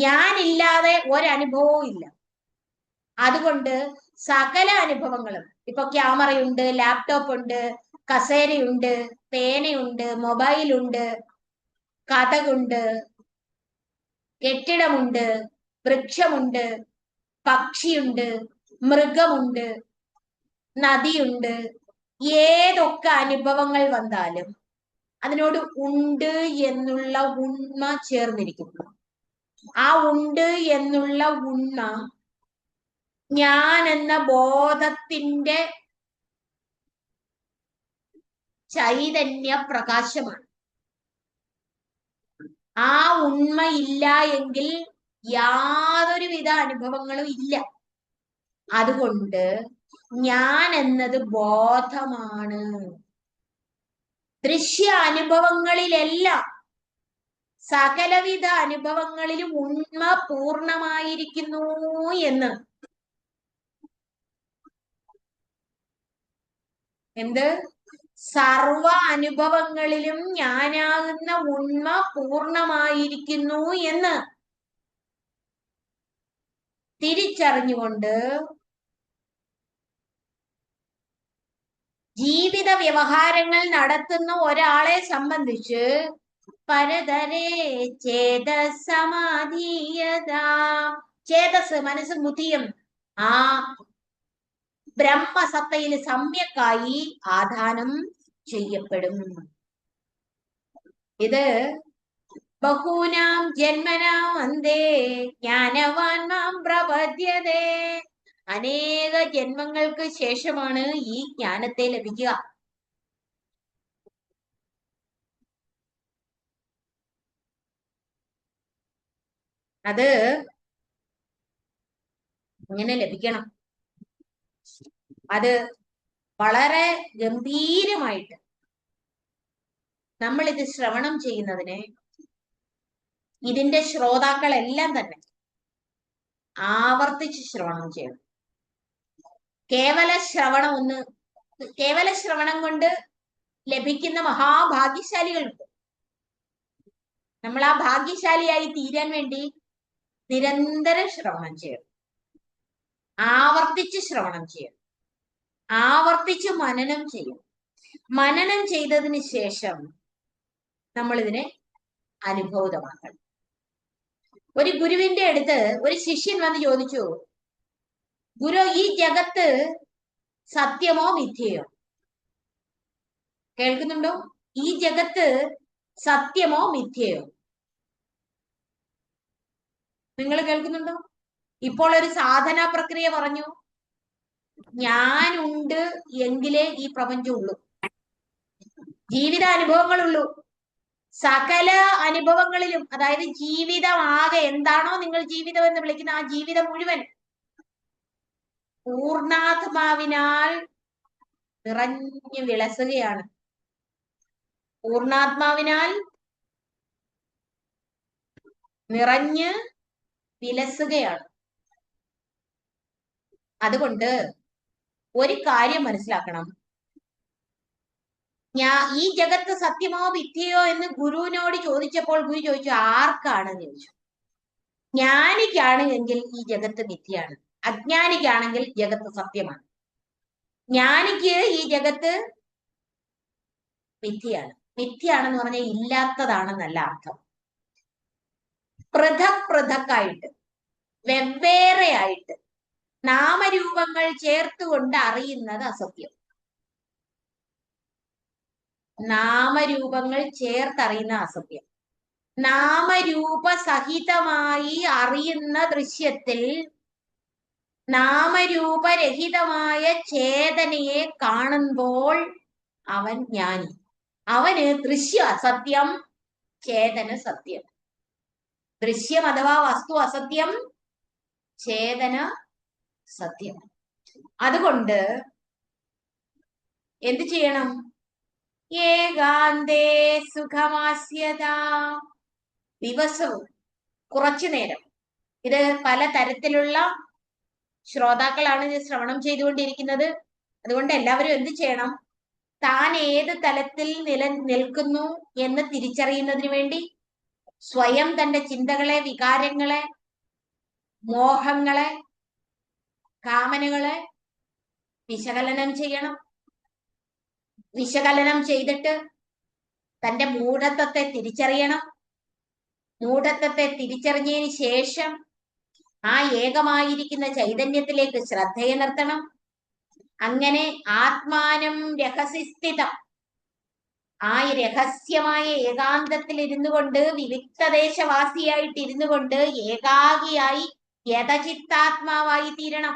ഞാനില്ലാതെ ഒരനുഭവവും ഇല്ല. അതുകൊണ്ട് സകല അനുഭവങ്ങളും, ഇപ്പൊ ക്യാമറയുണ്ട്, ലാപ്ടോപ്പ് ഉണ്ട്, കസേരയുണ്ട്, പേനയുണ്ട്, മൊബൈലുണ്ട്, കഥകുണ്ട്, കെട്ടിടമുണ്ട്, വൃക്ഷമുണ്ട്, പക്ഷിയുണ്ട്, മൃഗമുണ്ട്, നദിയുണ്ട്. ഏതൊക്കെ അനുഭവങ്ങൾ വന്നാലും അതിനോട് ഉണ്ട് എന്നുള്ള ഉണ്മ ചേർന്നിരിക്കുന്നു. ആ ഉണ്ട് എന്നുള്ള ഉണ്മ ഞാൻ എന്ന ബോധത്തിന്റെ ചൈതന്യ പ്രകാശമാണ്. ആ ഉണ്മ ഇല്ല എങ്കിൽ യാതൊരുവിധ അനുഭവങ്ങളും ഇല്ല. അതുകൊണ്ട് ഞാൻ എന്നത് ബോധമാണ്. ദൃശ്യ അനുഭവങ്ങളിലെല്ലാം സകലവിധ അനുഭവങ്ങളിലും ഉണ്മ പൂർണ്ണമായിരിക്കുന്നു എന്ന്. എന്ത്? സർവ അനുഭവങ്ങളിലും ഞാനാകുന്ന ഉണ്മ പൂർണ്ണമായിരിക്കുന്നു എന്ന് തിരിച്ചറിഞ്ഞുകൊണ്ട് ജീവിത വ്യവഹാരങ്ങൾ നടത്തുന്ന ഒരാളെ സംബന്ധിച്ച് പരതരേ ചേതസമാധീയത, ചേതസ് മനസ്സും ബുദ്ധിയും ആ ബ്രഹ്മസത്തയിൽ സമ്യക്കായി ആധാനം ചെയ്യപ്പെടും. ഇത് ബഹൂനാം ജന്മനാം വന്ദേ ജ്ഞാനവാൻ മാം പ്രപദ്യതേ, അനേക ജന്മങ്ങൾക്ക് ശേഷമാണ് ഈ ജ്ഞാനത്തെ ലഭിക്കുക. അത് ഇങ്ങനെ ലഭിക്കണം. അത് വളരെ ഗംഭീരമായിട്ട് നമ്മൾ ഇത് ശ്രവണം ചെയ്യുന്നതിന് ഇതിന്റെ ശ്രോതാക്കളെല്ലാം തന്നെ ആവർത്തിച്ച് ശ്രവണം ചെയ്യണം. കേവല ശ്രവണം കൊണ്ട് ലഭിക്കുന്ന മഹാഭാഗ്യശാലികളുണ്ട്. നമ്മൾ ആ ഭാഗ്യശാലിയായി തീരാൻ വേണ്ടി നിരന്തരം ശ്രവണം ചെയ്യണം, ആവർത്തിച്ച് ശ്രവണം ചെയ്യണം, ആവർത്തിച്ച് മനനം ചെയ്യണം. മനനം ചെയ്തതിന് ശേഷം നമ്മൾ ഇതിനെ അനുഭൂതമാക്കണം. ഒരു ഗുരുവിന്റെ അടുത്ത് ഒരു ശിഷ്യൻ വന്ന് ചോദിച്ചു, ഗുരു, ഈ ജഗത്ത് സത്യമോ മിഥ്യയോ? കേൾക്കുന്നുണ്ടോ? ഈ ജഗത്ത് സത്യമോ മിഥ്യയോ? നിങ്ങൾ കേൾക്കുന്നുണ്ടോ? ഇപ്പോൾ ഒരു സാധനാ പ്രക്രിയ പറഞ്ഞു, ഞാനുണ്ട് എങ്കിലേ ഈ പ്രപഞ്ചമുള്ളൂ, ജീവിതാനുഭവങ്ങളുള്ളൂ. സകല അനുഭവങ്ങളിലും, അതായത് ജീവിതം ആകെ എന്താണോ നിങ്ങൾ ജീവിതം എന്ന് വിളിക്കുന്ന ആ ജീവിതം മുഴുവൻ പൂർണാത്മാവിനാൽ നിറഞ്ഞു വിളസുകയാണ്. പൂർണാത്മാവിനാൽ നിറഞ്ഞ് വിലസുകയാണ്. അതുകൊണ്ട് ഒരു കാര്യം മനസ്സിലാക്കണം, ഈ ജഗത്ത് സത്യമോ മിഥ്യയോ എന്ന് ഗുരുവിനോട് ചോദിച്ചപ്പോൾ ഗുരു ചോദിച്ചു, ആർക്കാണെന്ന് ചോദിച്ചു. ജ്ഞാനിക്കാണ് എങ്കിൽ ഈ ജഗത്ത് മിഥ്യയാണ്, അജ്ഞാനിക്കാണെങ്കിൽ ജഗത്ത് സത്യമാണ്. ജ്ഞാനിക്ക് ഈ ജഗത്ത് മിഥ്യയാണ്. മിഥ്യയാണെന്ന് പറഞ്ഞാൽ ഇല്ലാത്തതാണെന്നല്ല അർത്ഥം. പൃഥക്കായിട്ട്, വെവ്വേറെയായിട്ട് നാമരൂപങ്ങൾ ചേർത്തുകൊണ്ട് അറിയുന്നത് അസത്യം. നാമരൂപങ്ങൾ ചേർത്തറിയുന്ന അസത്യം. നാമരൂപസഹിതമായി അറിയുന്ന ദൃശ്യത്തിൽ നാമരൂപരഹിതമായ ചേതനയെ കാണുമ്പോൾ അവൻ ജ്ഞാനി. അവന് ദൃശ്യ അസത്യം, ചേതന സത്യം. ദൃശ്യം അഥവാ വസ്തു അസത്യം, ചേതന സത്യം. അതുകൊണ്ട് എന്ത് ചെയ്യണം? ഏകാന്തേ സുഖമാസ്യത, ദിവസവും കുറച്ചു നേരം. ഇത് പല തരത്തിലുള്ള ശ്രോതാക്കളാണ് ഇത് ശ്രവണം ചെയ്തുകൊണ്ടിരിക്കുന്നത്. അതുകൊണ്ട് എല്ലാവരും എന്ത് ചെയ്യണം? താൻ ഏത് തലത്തിൽ നിൽക്കുന്നു എന്ന് തിരിച്ചറിയുന്നതിന് വേണ്ടി സ്വയം തന്റെ ചിന്തകളെ, വികാരങ്ങളെ, മോഹങ്ങളെ, കാമനകളെ വിശകലനം ചെയ്യണം. വിശകലനം ചെയ്തിട്ട് തന്റെ മൂഢത്വത്തെ തിരിച്ചറിയണം. മൂഢത്വത്തെ തിരിച്ചറിഞ്ഞതിന് ശേഷം ആ ഏകമായിരിക്കുന്ന ചൈതന്യത്തിലേക്ക് ശ്രദ്ധയെ നിർത്തണം. അങ്ങനെ ആത്മാനം രഹസ്യസ്ഥിതം, ആ രഹസ്യമായ ഏകാന്തത്തിൽ ഇരുന്നു കൊണ്ട്, വിവിക്തദേശവാസിയായിട്ട് ഇരുന്നു കൊണ്ട് ഏകാഗിയായി യഥചിത്താത്മാവായി തീരണം.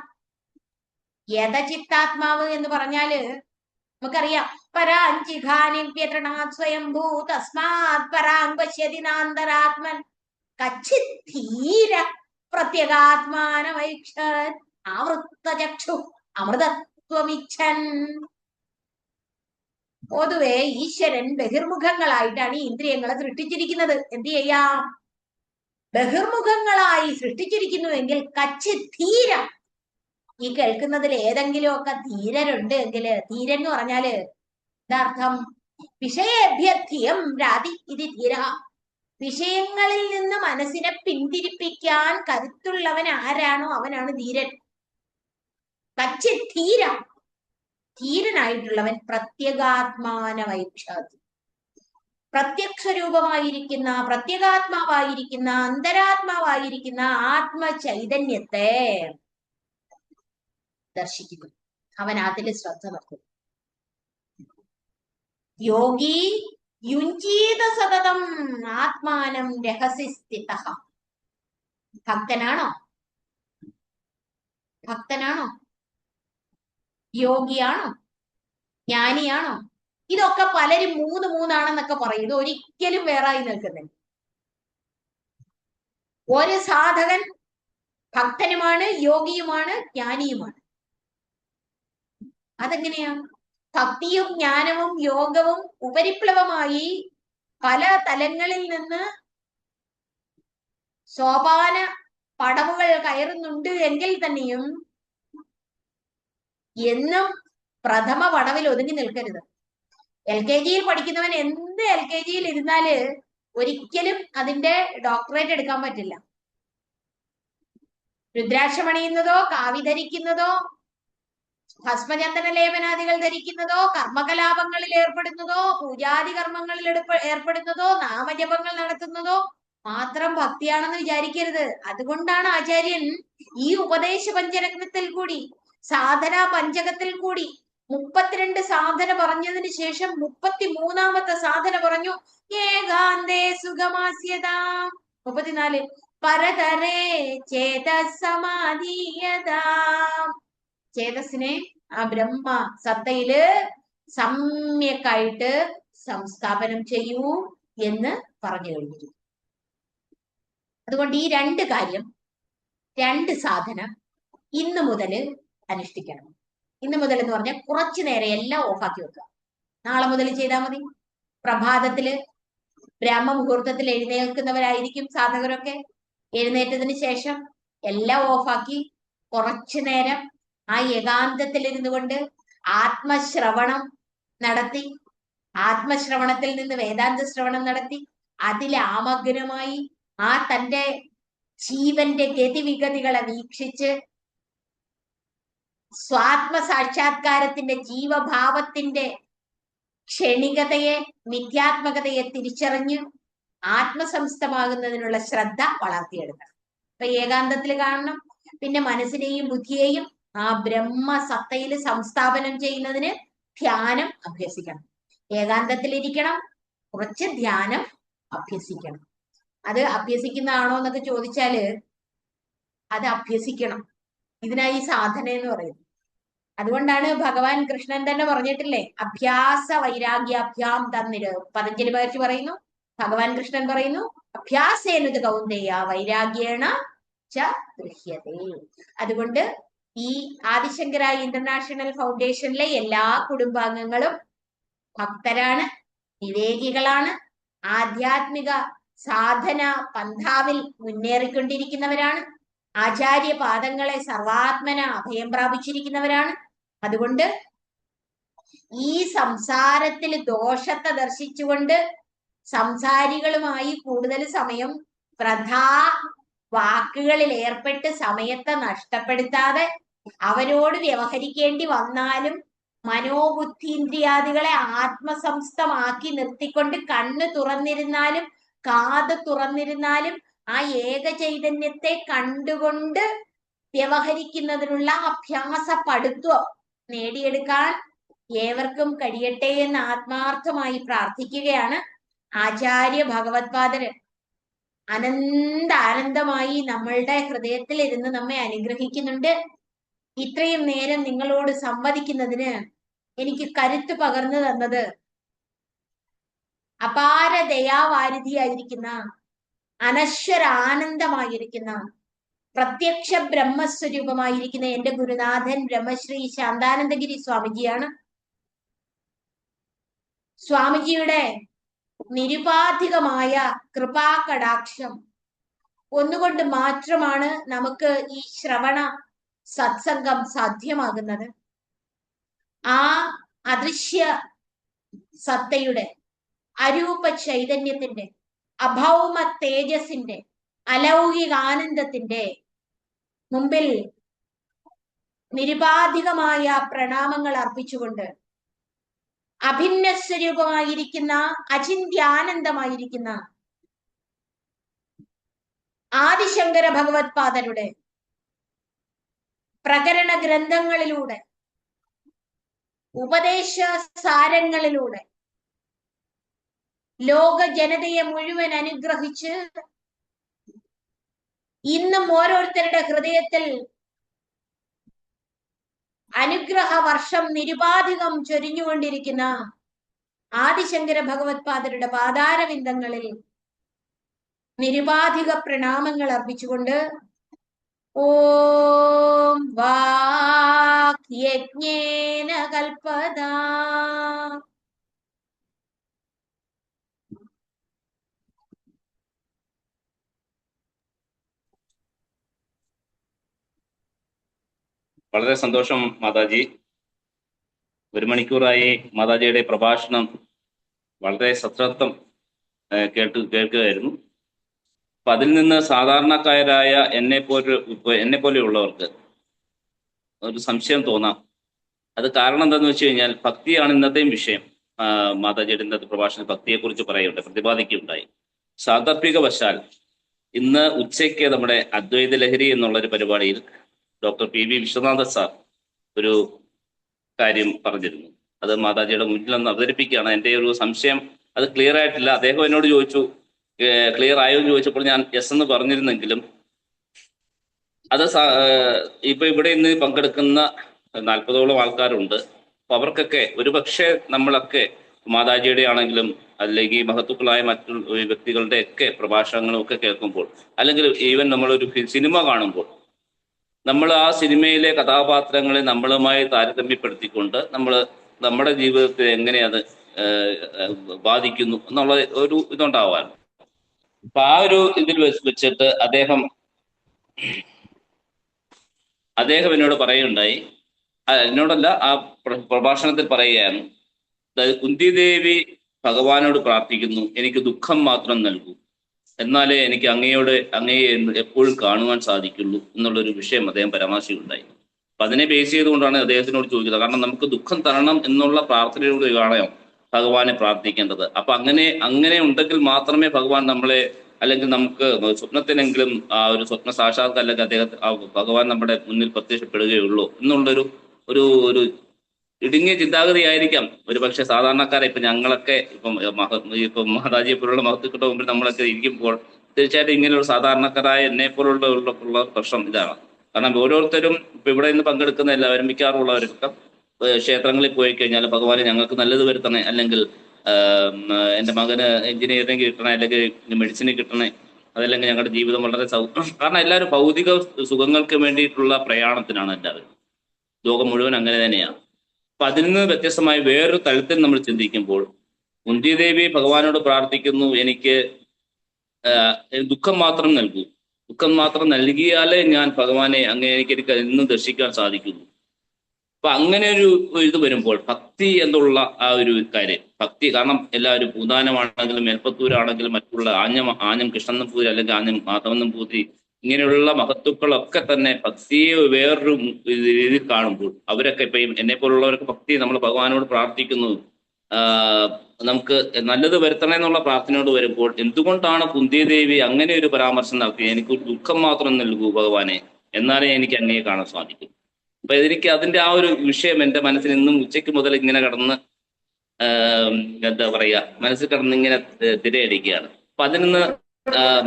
യഥചിത്താത്മാവ് എന്ന് പറഞ്ഞാല് നമുക്കറിയാം, പരാഞ്ചിഘാനിവ്യതൃണാത് സ്വയംഭൂ തസ്മാത് പരാങ് പശ്യതി നാന്തരാത്മൻ കച്ചിദ്ധീര പ്രത്യഗാത്മാനമൈക്ഷത് ആവൃത്തചക്ഷു അമൃതത്വമിച്ഛൻ. പൊതുവെ ഈശ്വരൻ ബഹിർമുഖങ്ങളായിട്ടാണ് ഈ ഇന്ദ്രിയങ്ങളെ സൃഷ്ടിച്ചിരിക്കുന്നത്. എന്ത് ചെയ്യാം? ബഹിർമുഖങ്ങളായി സൃഷ്ടിച്ചിരിക്കുന്നുവെങ്കിൽ കച്ച് ധീരം. ഈ കേൾക്കുന്നതിൽ ഏതെങ്കിലും ഒക്കെ ധീരരുണ്ട് എങ്കില്, ധീരൻ എന്ന് പറഞ്ഞാല് എന്താർത്ഥം? വിഷയേഭ്യർത്ഥിയം രാതി ഇത് ധീര. വിഷയങ്ങളിൽ നിന്ന് മനസ്സിനെ പിന്തിരിപ്പിക്കാൻ കരുത്തുള്ളവൻ ആരാണോ അവനാണ് ധീരൻ. കച്ച് ധീര. ധീരനായിട്ടുള്ളവൻ പ്രത്യേകാത്മാനവൈക്ഷാതി. പ്രത്യക്ഷരൂപമായിരിക്കുന്ന, പ്രത്യേകാത്മാവായിരിക്കുന്ന, അന്തരാത്മാവായിരിക്കുന്ന ആത്മചൈതന്യത്തെ ദർശിക്കുന്നു. അവൻ അതിൽ ശ്രദ്ധ നടത്തുന്നു. യോഗി യുഞ്ജീത സതതം ആത്മാനം രഹസി സ്ഥിതഃ. ഭക്തനാണോ? ഭക്തനാണോ? യോഗിയാണോ? ജ്ഞാനിയാണോ? ഇതൊക്കെ പലരും മൂന്നാണെന്നൊക്കെ പറയും. ഇത് ഒരിക്കലും വേറായി നിൽക്കുന്നില്ല. ഒരു സാധകൻ ഭക്തനുമാണ്, യോഗിയുമാണ്, ജ്ഞാനിയുമാണ്. അതെങ്ങനെയാ? ഭക്തിയും ജ്ഞാനവും യോഗവും ഉപരിപ്ലവമായി പല തലങ്ങളിൽ നിന്ന് സോപാന പടവുകൾ കയറുന്നുണ്ട് എങ്കിൽ തന്നെയും എന്നും പ്രഥമ പടവിൽ ഒതുങ്ങി നിൽക്കരുത്. LKG പഠിക്കുന്നവൻ എന്ത് LKG ഇരുന്നാല് ഒരിക്കലും അതിന്റെ ഡോക്ടറേറ്റ് എടുക്കാൻ പറ്റില്ല. രുദ്രാക്ഷമണിയുന്നതോ, കാവി ധരിക്കുന്നതോ, ഭസ്മചന്ദന ലേപനാദികൾ ധരിക്കുന്നതോ, കർമ്മകലാപങ്ങളിൽ ഏർപ്പെടുന്നതോ, പൂജാതി കർമ്മങ്ങളിൽ ഏർപ്പെടുന്നതോ, നാമജപങ്ങൾ നടത്തുന്നതോ മാത്രം ഭക്തിയാണെന്ന് വിചാരിക്കരുത്. അതുകൊണ്ടാണ് ആചാര്യൻ ഈ ഉപദേശ പഞ്ചരത്നത്തിൽ കൂടി, സാധനാ പഞ്ചകത്തിൽ കൂടി 32 സാധന പറഞ്ഞതിന് ശേഷം 33ാമത്തെ സാധന പറഞ്ഞു. ഏകാന്തേ സുഖമാസ്യതാ. 34 പരതരേ ചേതസമാധീയതാ. ചേതസ്സിനെ ആ ബ്രഹ്മ സത്തയില് സമ്യക്കായിട്ട് സംസ്ഥാപനം ചെയ്യൂ എന്ന് പറഞ്ഞു കഴിഞ്ഞിരുന്നു. അതുകൊണ്ട് ഈ 2 കാര്യം, 2 സാധന ഇന്ന് മുതൽ അനുഷ്ഠിക്കണം. ഇന്ന് മുതൽ എന്ന് പറഞ്ഞാൽ കുറച്ചു നേരം എല്ലാം ഓഫാക്കി വെക്കുക. നാളെ മുതൽ ചെയ്താൽ മതി. പ്രഭാതത്തില് ബ്രഹ്മമുഹൂർത്തത്തിൽ എഴുന്നേൽക്കുന്നവരായിരിക്കും സാധകരൊക്കെ. എഴുന്നേറ്റതിന് ശേഷം എല്ലാം ഓഫാക്കി കുറച്ചു നേരം ആ ഏകാന്തത്തിലിരുന്നു കൊണ്ട് ആത്മശ്രവണം നടത്തി, ആത്മശ്രവണത്തിൽ നിന്ന് വേദാന്ത ശ്രവണം നടത്തി, അതിൽ ആമഗ്നമായി ആ തന്റെ ജീവന്റെ ഗതിവിഗതികളെ വീക്ഷിച്ച് സ്വാത്മ സാക്ഷാത്കാരത്തിന്റെ ജീവഭാവത്തിന്റെ ക്ഷണികതയെ, മിഥ്യാത്മകതയെ തിരിച്ചറിഞ്ഞ് ആത്മസംസ്ഥമാകുന്നതിനുള്ള ശ്രദ്ധ വളർത്തിയെടുക്കണം. അപ്പൊ ഏകാന്തത്തിൽ കാണണം. പിന്നെ മനസ്സിനെയും ബുദ്ധിയെയും ആ ബ്രഹ്മസത്തയിൽ സംസ്ഥാപനം ചെയ്യുന്നതിന് ധ്യാനം അഭ്യസിക്കണം. ഏകാന്തത്തിലിരിക്കണം, കുറച്ച് ധ്യാനം അഭ്യസിക്കണം. അത് അഭ്യസിക്കുന്നതാണോ എന്നൊക്കെ ചോദിച്ചാല് അത് അഭ്യസിക്കണം. ഇതിനായി സാധന എന്ന് പറയുന്നത്. അതുകൊണ്ടാണ് ഭഗവാൻ കൃഷ്ണൻ തന്നെ പറഞ്ഞിട്ടില്ലേ, അഭ്യാസ വൈരാഗ്യാഭ്യാം തന്നിര്. പതഞ്ജലി മഹർഷി പറയുന്നു, ഭഗവാൻ കൃഷ്ണൻ പറയുന്നു, അഭ്യാസേനുത് കൗന്ദേയ വൈരാഗ്യേണ ച ഗൃഹ്യതേ. അതുകൊണ്ട് ഈ ആദിശങ്കര ഇന്റർനാഷണൽ ഫൗണ്ടേഷനിലെ എല്ലാ കുടുംബാംഗങ്ങളും ഭക്തരാണ്, വിവേകികളാണ്, ആധ്യാത്മിക സാധന പന്ഥാവിൽ മുന്നേറിക്കൊണ്ടിരിക്കുന്നവരാണ്, ആചാര്യപാദങ്ങളെ സർവാത്മന അഭയം പ്രാപിച്ചിരിക്കുന്നവരാണ്. അതുകൊണ്ട് ഈ സംസാരത്തിൽ ദോഷത്തെ ദർശിച്ചുകൊണ്ട് സംസാരികളുമായി കൂടുതൽ സമയം വൃഥാ വാക്കുകളിൽ ഏർപ്പെട്ട് സമയത്തെ നഷ്ടപ്പെടുത്താതെ, അവരോട് വ്യവഹരിക്കേണ്ടി വന്നാലും മനോബുദ്ധീന്ദ്രിയാദികളെ ആത്മസംസ്ഥമാക്കി നിർത്തിക്കൊണ്ട് കണ്ണ് തുറന്നിരുന്നാലും കാത് തുറന്നിരുന്നാലും ആ ഏക ചൈതന്യത്തെ കണ്ടുകൊണ്ട് വ്യവഹരിക്കുന്നതിനുള്ള അഭ്യാസ പടുത്വം നേടിയെടുക്കാൻ ഏവർക്കും കഴിയട്ടെ എന്ന് ആത്മാർത്ഥമായി പ്രാർത്ഥിക്കുകയാണ്. ആചാര്യ ഭഗവത്പാദര് അനന്താനന്ദമായി നമ്മളുടെ ഹൃദയത്തിൽ ഇരുന്ന് നമ്മെ അനുഗ്രഹിക്കുന്നുണ്ട്. ഇത്രയും നേരം നിങ്ങളോട് സംവദിക്കുന്നതിന് എനിക്ക് കരുത്ത് പകർന്നു തന്നത് അപാര ദയാവാരിധിയായിരിക്കുന്ന, അനശ്വര ആനന്ദമായിരിക്കുന്ന, പ്രത്യക്ഷ ബ്രഹ്മസ്വരൂപമായിരിക്കുന്ന എന്റെ ഗുരുനാഥൻ ബ്രഹ്മശ്രീ ശാന്താനന്ദഗിരി സ്വാമിജിയാണ്. സ്വാമിജിയുടെ നിരുപാധികമായ കൃപാകടാക്ഷം ഒന്നുകൊണ്ട് മാത്രമാണ് നമുക്ക് ഈ ശ്രവണ സത്സംഗം സാധ്യമാകുന്നത്. ആ അദൃശ്യ സത്തയുടെ, അരൂപ ചൈതന്യത്തിന്റെ, അഭൗമ തേജസിന്റെ, അലൗകിക ആനന്ദത്തിന്റെ മുമ്പിൽ നിരുപാധികമായ പ്രണാമങ്ങൾ അർപ്പിച്ചുകൊണ്ട് അഭിന്ന സ്വരൂപമായിരിക്കുന്ന, അചിന്ത്യാനന്ദമായിരിക്കുന്ന ആദിശങ്കര ഭഗവത്പാദരുടെ പ്രകരണ ഗ്രന്ഥങ്ങളിലൂടെ, ഉപദേശ സാരങ്ങളിലൂടെ ലോക ജനതയെ മുഴുവൻ അനുഗ്രഹിച്ച് ഇന്നും ഓരോരുത്തരുടെ ഹൃദയത്തിൽ അനുഗ്രഹ വർഷം നിരുപാധികം ചൊരിഞ്ഞുകൊണ്ടിരിക്കുന്ന ആദിശങ്കര ഭഗവത്പാദരുടെ പാതാരവിന്ദങ്ങളിൽ നിരുപാധിക പ്രണാമങ്ങൾ അർപ്പിച്ചുകൊണ്ട് ഓം വാക് യജ്ഞേന കൽപദാ. വളരെ സന്തോഷം മാതാജി. 1 മണിക്കൂറായി മാതാജിയുടെ പ്രഭാഷണം വളരെ സശ്രദ്ധം കേൾക്കുകയായിരുന്നു. അപ്പൊ അതിൽ നിന്ന് സാധാരണക്കാരായ എന്നെ പോലെയുള്ളവർക്ക് ഒരു സംശയം തോന്നാം. അത് കാരണം എന്താണെന്ന് വെച്ച് കഴിഞ്ഞാൽ, ഭക്തിയാണ് ഇന്നത്തെയും വിഷയം. മാതാജിയുടെ ഇന്നത്തെ പ്രഭാഷണത്തിൽ ഭക്തിയെക്കുറിച്ച് പറയുകയുണ്ടായി, പ്രതിപാദിക്കുകയുണ്ടായി. സാന്ദർഭികവശാൽ ഇന്ന് ഉച്ചയ്ക്ക് നമ്മുടെ അദ്വൈത ലഹരി എന്നുള്ളൊരു പരിപാടിയിൽ ഡോക്ടർ PV വിശ്വനാഥ സാർ ഒരു കാര്യം പറഞ്ഞിരുന്നു. അത് മാതാജിയുടെ മുന്നിൽ ഒന്ന് അവതരിപ്പിക്കുകയാണ്. എൻ്റെ ഒരു സംശയം അത് ക്ലിയർ ആയിട്ടില്ല. അദ്ദേഹം എന്നോട് ചോദിച്ചു, ക്ലിയർ ആയോ എന്ന് ചോദിച്ചപ്പോൾ ഞാൻ യെസ് എന്ന് പറഞ്ഞിരുന്നെങ്കിലും അത് ഇപ്പൊ ഇവിടെ ഇന്ന് പങ്കെടുക്കുന്ന 40ഓളം ആൾക്കാരുണ്ട്. അപ്പൊ അവർക്കൊക്കെ ഒരുപക്ഷെ നമ്മളൊക്കെ മാതാജിയുടെ ആണെങ്കിലും അല്ലെങ്കിൽ മഹത്തുക്കളായ മറ്റു വ്യക്തികളുടെ ഒക്കെ പ്രഭാഷണങ്ങളും ഒക്കെ കേൾക്കുമ്പോൾ, അല്ലെങ്കിൽ ഈവൻ നമ്മളൊരു സിനിമ കാണുമ്പോൾ, നമ്മൾ ആ സിനിമയിലെ കഥാപാത്രങ്ങളെ നമ്മളുമായി താരതമ്യപ്പെടുത്തിക്കൊണ്ട് നമ്മുടെ ജീവിതത്തെ എങ്ങനെ അത് ബാധിക്കുന്നു എന്നുള്ള ഒരു ഇതുണ്ടാവാൻ. അപ്പൊ ആ ഒരു ഇതിൽ വെച്ചിട്ട് അദ്ദേഹം എന്നോട് പറയുകയുണ്ടായി, എന്നോടല്ല, ആ പ്രഭാഷണത്തിൽ പറയുകയാണ്, അതായത് കുന്തിദേവി ഭഗവാനോട് പ്രാർത്ഥിക്കുന്നു, എനിക്ക് ദുഃഖം മാത്രം നൽകൂ, എന്നാലേ എനിക്ക് അങ്ങയെ എപ്പോഴും കാണുവാൻ സാധിക്കുള്ളൂ എന്നുള്ളൊരു വിഷയം അദ്ദേഹം പരാമർശിക്കുകയുണ്ടായി. അപ്പൊ അതിനെ ബേസ് ചെയ്തുകൊണ്ടാണ് അദ്ദേഹത്തിനോട് ചോദിക്കുന്നത്. കാരണം നമുക്ക് ദുഃഖം തരണം എന്നുള്ള പ്രാർത്ഥനയോട് കാണാം ഭഗവാനെ പ്രാർത്ഥിക്കേണ്ടത്. അപ്പൊ അങ്ങനെ ഉണ്ടെങ്കിൽ മാത്രമേ ഭഗവാൻ നമ്മളെ, അല്ലെങ്കിൽ നമുക്ക് സ്വപ്നത്തിനെങ്കിലും ആ ഒരു സ്വപ്ന സാക്ഷാത്കാരം, അല്ലെങ്കിൽ ഭഗവാൻ നമ്മുടെ മുന്നിൽ പ്രത്യക്ഷപ്പെടുകയുള്ളൂ എന്നുള്ളൊരു ഒരു ഇടുങ്ങിയ ചിന്താഗതിയായിരിക്കാം ഒരുപക്ഷെ സാധാരണക്കാരെ. ഇപ്പൊ ഞങ്ങളൊക്കെ ഇപ്പം മാതാജിയെ പോലുള്ള മഹത്തുക്കളുടെ മുമ്പിൽ നമ്മളൊക്കെ ഇരിക്കുമ്പോൾ തീർച്ചയായിട്ടും ഇങ്ങനെയുള്ള സാധാരണക്കാരായ എന്നെ പോലുള്ള പ്രശ്നം ഇതാണ്. കാരണം ഓരോരുത്തരും ഇപ്പൊ ഇവിടെ നിന്ന് പങ്കെടുക്കുന്ന എല്ലാവരും, മിക്കാറുള്ളവരൊക്കെ ക്ഷേത്രങ്ങളിൽ പോയി കഴിഞ്ഞാൽ ഭഗവാനെ ഞങ്ങൾക്ക് നല്ലത് വരുത്തണേ, അല്ലെങ്കിൽ എൻ്റെ മകന് എഞ്ചിനീയറിംഗ് കിട്ടണേ, അല്ലെങ്കിൽ മെഡിസിന് കിട്ടണേ, അതല്ലെങ്കിൽ ഞങ്ങളുടെ ജീവിതം വളരെ കാരണം എല്ലാവരും ഭൗതിക സുഖങ്ങൾക്ക് വേണ്ടിയിട്ടുള്ള പ്രയാണത്തിനാണ് എല്ലാവരും. ലോകം മുഴുവൻ അങ്ങനെ തന്നെയാണ്. അപ്പൊ അതിൽ നിന്ന് വ്യത്യസ്തമായി വേറൊരു തലത്തിൽ നമ്മൾ ചിന്തിക്കുമ്പോൾ, കുന്തിദേവി ഭഗവാനോട് പ്രാർത്ഥിക്കുന്നു, എനിക്ക് ദുഃഖം മാത്രം നൽകൂ, ദുഃഖം മാത്രം നൽകിയാലേ ഞാൻ ഭഗവാനെ എനിക്ക് എന്നും ദർശിക്കാൻ സാധിക്കുന്നു. അപ്പൊ അങ്ങനെ ഒരു ഇത് വരുമ്പോൾ ഭക്തി എന്നുള്ള ആ ഒരു കാര്യം, ഭക്തി കാരണം എല്ലാവരും പൂന്താനമാണെങ്കിലും മേൽപ്പത്തൂരാണെങ്കിലും മറ്റുള്ള ആഞ്ഞം കൃഷ്ണനമ്പൂരി അല്ലെങ്കിൽ ആഞ്ഞം മാധവനമ്പൂരി ഇങ്ങനെയുള്ള മഹത്തുക്കളൊക്കെ തന്നെ ഭക്തിയെ വേറൊരു രീതിയിൽ കാണുമ്പോൾ അവരൊക്കെ ഇപ്പൊ എന്നെ പോലുള്ളവരൊക്കെ ഭക്തി നമ്മൾ ഭഗവാനോട് പ്രാർത്ഥിക്കുന്നു, നമുക്ക് നല്ലത് വരുത്തണേ എന്നുള്ള പ്രാർത്ഥനയോട് വരുമ്പോൾ എന്തുകൊണ്ടാണ് കുന്തിദേവി അങ്ങനെ ഒരു പരാമർശം നടത്തിയത്? എനിക്ക് ദുഃഖം മാത്രം നൽകൂ ഭഗവാനെ, എന്നാലേ എനിക്ക് അങ്ങയെ കാണാൻ സാധിക്കും. അപ്പൊ എനിക്ക് അതിന്റെ ആ ഒരു വിഷയം എൻ്റെ മനസ്സിൽ ഇന്നും ഉച്ചയ്ക്ക് മുതൽ ഇങ്ങനെ കടന്ന് എന്താ പറയാ മനസ്സിൽ കടന്ന് ഇങ്ങനെ തിരയടിക്കുകയാണ്. അപ്പൊ അതിൽ നിന്ന്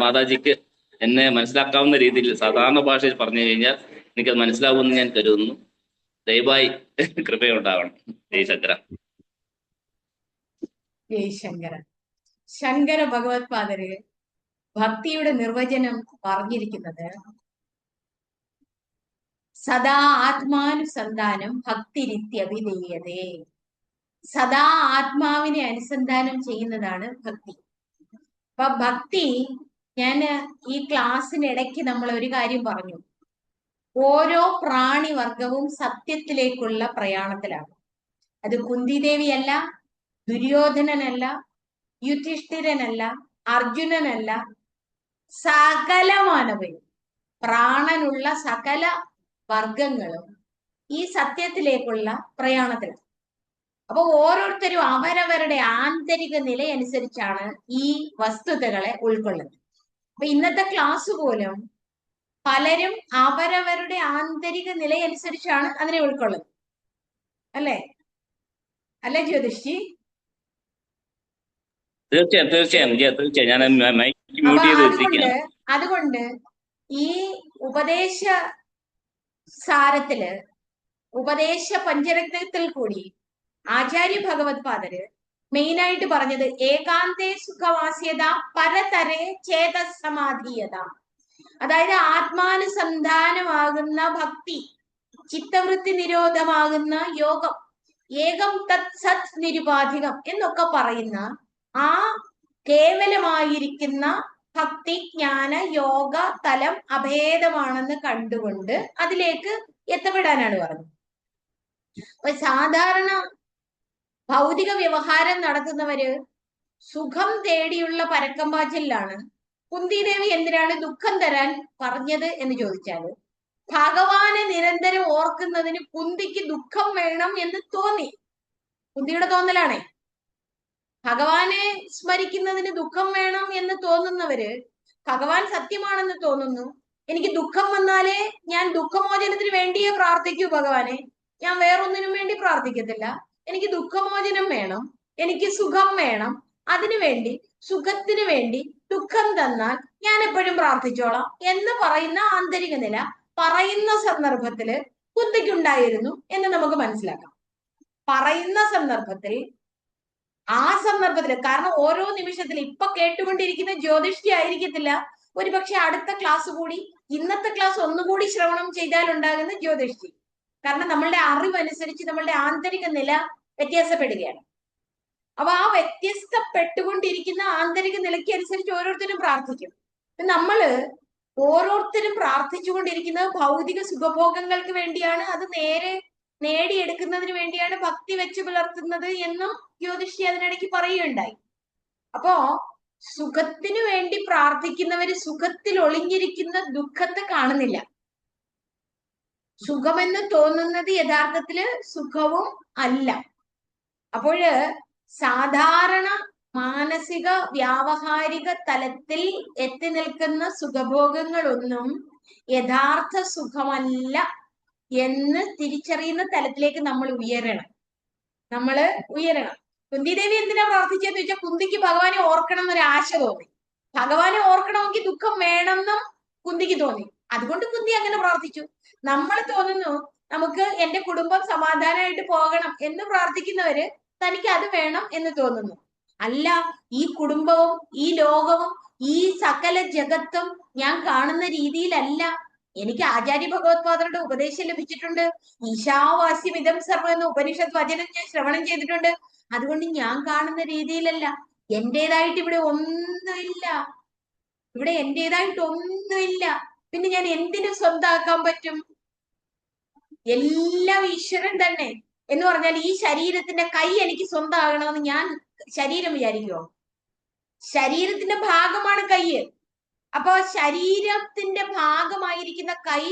മാതാജിക്ക് എന്നെ മനസ്സിലാക്കാവുന്ന രീതിയിൽ സാധാരണ ഭാഷയിൽ പറഞ്ഞു കഴിഞ്ഞാൽ എനിക്കത് മനസ്സിലാവുമെന്ന് ഞാൻ കരുതുന്നു. ദയവായി കൃപയുണ്ടാവണം. ജയശങ്കര. ജയശങ്കര. ശങ്കര ഭഗവത്പാദര് ഭക്തിയുടെ നിർവചനം പറഞ്ഞിരിക്കുന്നത് സദാ ആത്മാനുസന്ധാനം ഭക്തിരിത്യഭിധീയതേ. സദാ ആത്മാവിനെ അനുസന്ധാനം ചെയ്യുന്നതാണ് ഭക്തി. അപ്പൊ ഭക്തി, ഞാൻ ഈ ക്ലാസ്സിനിടയ്ക്ക് നമ്മൾ ഒരു കാര്യം പറഞ്ഞു, ഓരോ പ്രാണിവർഗവും സത്യത്തിലേക്കുള്ള പ്രയാണത്തിലാണ്. അത് കുന്തിദേവിയല്ല, ദുര്യോധനനല്ല, യുധിഷ്ഠിരനല്ല, അർജുനനല്ല, സകല മാനവരും, പ്രാണനുള്ള സകല വർഗങ്ങളും ഈ സത്യത്തിലേക്കുള്ള പ്രയാണത്തിലാണ്. അപ്പൊ ഓരോരുത്തരും അവരവരുടെ ആന്തരിക നിലയനുസരിച്ചാണ് ഈ വസ്തുതകളെ ഉൾക്കൊള്ളുന്നത്. അപ്പൊ ഇന്നത്തെ ക്ലാസ് പോലും പലരും അവരവരുടെ ആന്തരിക നിലയനുസരിച്ചാണ് അതിനെ ഉൾക്കൊള്ളുന്നത്. അല്ലേ ജ്യോതിഷി? തീർച്ചയായും ഞാൻ മൈക്ക് മ്യൂട്ട് ചെയ്ത് വെച്ചിരിക്കുകയാണ്. അതുകൊണ്ട് ഈ ഉപദേശ സാരത്തില്, ഉപദേശ പഞ്ചരത്നത്തിൽ കൂടി ആചാര്യ ഭഗവത് പാദര് മെയിനായിട്ട് പറഞ്ഞത് ഏകാന്തേ സുഖവാസ്യത പരതരെ ചേതസമാധീയത. അതായത് ആത്മാനുസന്ധാനമാകുന്ന ഭക്തി, ചിത്തവൃത്തി നിരോധമാകുന്ന യോഗം, ഏകം തത് സത് നിരുപാധികം എന്നൊക്കെ പറയുന്ന ആ കേവലമായിരിക്കുന്ന ഭക്തി ജ്ഞാന യോഗ തലം അഭേദമാണെന്ന് കണ്ടുകൊണ്ട് അതിലേക്ക് എത്തപ്പെടാനാണ് പറഞ്ഞത്. അപ്പൊ സാധാരണ ഭൗതിക വ്യവഹാരം നടത്തുന്നവര് സുഖം തേടിയുള്ള പരക്കമ്പാച്ചിലാണ്. കുന്തിദേവി എന്തിനാണ് ദുഃഖം തരാൻ പറഞ്ഞത് എന്ന് ചോദിച്ചാല്, ഭഗവാനെ നിരന്തരം ഓർക്കുന്നതിന് കുന്തിക്ക് ദുഃഖം വേണം എന്ന് തോന്നി. കുന്തിയുടെ തോന്നലാണേ. ഭഗവാനെ സ്മരിക്കുന്നതിന് ദുഃഖം വേണം എന്ന് തോന്നുന്നവര്, ഭഗവാൻ സത്യമാണെന്ന് തോന്നുന്നു, എനിക്ക് ദുഃഖം വന്നാലേ ഞാൻ ദുഃഖമോചനത്തിന് വേണ്ടിയേ പ്രാർത്ഥിക്കൂ ഭഗവാനെ, ഞാൻ വേറൊന്നിനും വേണ്ടി പ്രാർത്ഥിക്കത്തില്ല, എനിക്ക് ദുഃഖമോചനം വേണം, എനിക്ക് സുഖം വേണം, അതിനുവേണ്ടി, സുഖത്തിന് വേണ്ടി ദുഃഖം തന്നാൽ ഞാൻ എപ്പോഴും പ്രാർത്ഥിച്ചോളാം എന്ന് പറയുന്ന ആന്തരിക നില പറയുന്ന സന്ദർഭത്തില് കുന്തിക്കുണ്ടായിരുന്നു എന്ന് നമുക്ക് മനസ്സിലാക്കാം. പറയുന്ന സന്ദർഭത്തിൽ, ആ സന്ദർഭത്തില്, കാരണം ഓരോ നിമിഷത്തിൽ ഇപ്പൊ കേട്ടുകൊണ്ടിരിക്കുന്ന ജ്യോതിഷി ആയിരിക്കത്തില്ല, ഒരുപക്ഷെ അടുത്ത ക്ലാസ് കൂടി, ഇന്നത്തെ ക്ലാസ് ഒന്നുകൂടി ശ്രവണം ചെയ്താൽ ഉണ്ടാകുന്ന ജ്യോതിഷി. കാരണം നമ്മളുടെ അറിവനുസരിച്ച് നമ്മളുടെ ആന്തരിക നില വ്യത്യാസപ്പെടുകയാണ്. അപ്പൊ ആ വ്യത്യസ്തപ്പെട്ടുകൊണ്ടിരിക്കുന്ന ആന്തരിക നിലയ്ക്ക് അനുസരിച്ച് ഓരോരുത്തരും പ്രാർത്ഥിക്കും. നമ്മള് ഓരോരുത്തരും പ്രാർത്ഥിച്ചുകൊണ്ടിരിക്കുന്നത് ഭൗതിക സുഖഭോഗങ്ങൾക്ക് വേണ്ടിയാണ്, അത് നേരെ നേടിയെടുക്കുന്നതിന് വേണ്ടിയാണ് ഭക്തി വെച്ച് പുലർത്തുന്നത് എന്നും ജ്യോതിഷി അതിനിടയ്ക്ക് പറയുകയുണ്ടായി. അപ്പോ സുഖത്തിനു വേണ്ടി പ്രാർത്ഥിക്കുന്നവര് സുഖത്തിൽ ഒളിഞ്ഞിരിക്കുന്ന ദുഃഖത്തെ കാണുന്നില്ല. സുഖമെന്ന് തോന്നുന്നത് യഥാർത്ഥത്തില് സുഖവും അല്ല. അപ്പോഴ് സാധാരണ മാനസിക വ്യാവഹാരിക തലത്തിൽ എത്തി നിൽക്കുന്ന സുഖഭോഗങ്ങളൊന്നും യഥാർത്ഥ സുഖമല്ല എന്ന് തിരിച്ചറിയുന്ന തലത്തിലേക്ക് നമ്മൾ ഉയരണം. കുന്തിദേവി എന്തിനാ പ്രാർത്ഥിച്ചെന്ന് വെച്ചാൽ, കുന്തിക്ക് ഭഗവാനെ ഓർക്കണം എന്നൊരു ആശ തോന്നി. ഭഗവാനെ ഓർക്കണമെങ്കിൽ ദുഃഖം വേണമെന്നും കുന്തിക്ക് തോന്നി. അതുകൊണ്ട് കുന്തി അങ്ങനെ പ്രാർത്ഥിച്ചു. നമ്മൾ തോന്നുന്നു നമുക്ക് എന്റെ കുടുംബം സമാധാനമായിട്ട് പോകണം എന്ന് പ്രാർത്ഥിക്കുന്നവര് തനിക്ക് അത് വേണം എന്ന് തോന്നുന്നു. അല്ല, ഈ കുടുംബവും ഈ ലോകവും ഈ സകല ജഗത്തും ഞാൻ കാണുന്ന രീതിയിലല്ല. എനിക്ക് ആചാര്യ ഭഗവത് പാദരുടെ ഉപദേശം ലഭിച്ചിട്ടുണ്ട്. ഈശാവാസ്യമിതം സർവ്വം എന്ന ഉപനിഷത്ത് വചനം ഞാൻ ശ്രവണം ചെയ്തിട്ടുണ്ട്. അതുകൊണ്ട് ഞാൻ കാണുന്ന രീതിയിലല്ല. എന്റേതായിട്ട് ഇവിടെ ഒന്നുമില്ല. പിന്നെ ഞാൻ എന്തിനു സ്വന്തമാക്കാൻ പറ്റും? എല്ലാം ഈശ്വരൻ തന്നെ എന്ന് പറഞ്ഞാൽ ഈ ശരീരത്തിന്റെ കൈ എനിക്ക് സ്വന്തമാകണമെന്ന് ഞാൻ ശരീരം വിചാരിക്കുമോ? ശരീരത്തിന്റെ ഭാഗമാണ് കൈ. അപ്പൊ ശരീരത്തിന്റെ ഭാഗമായിരിക്കുന്ന കൈ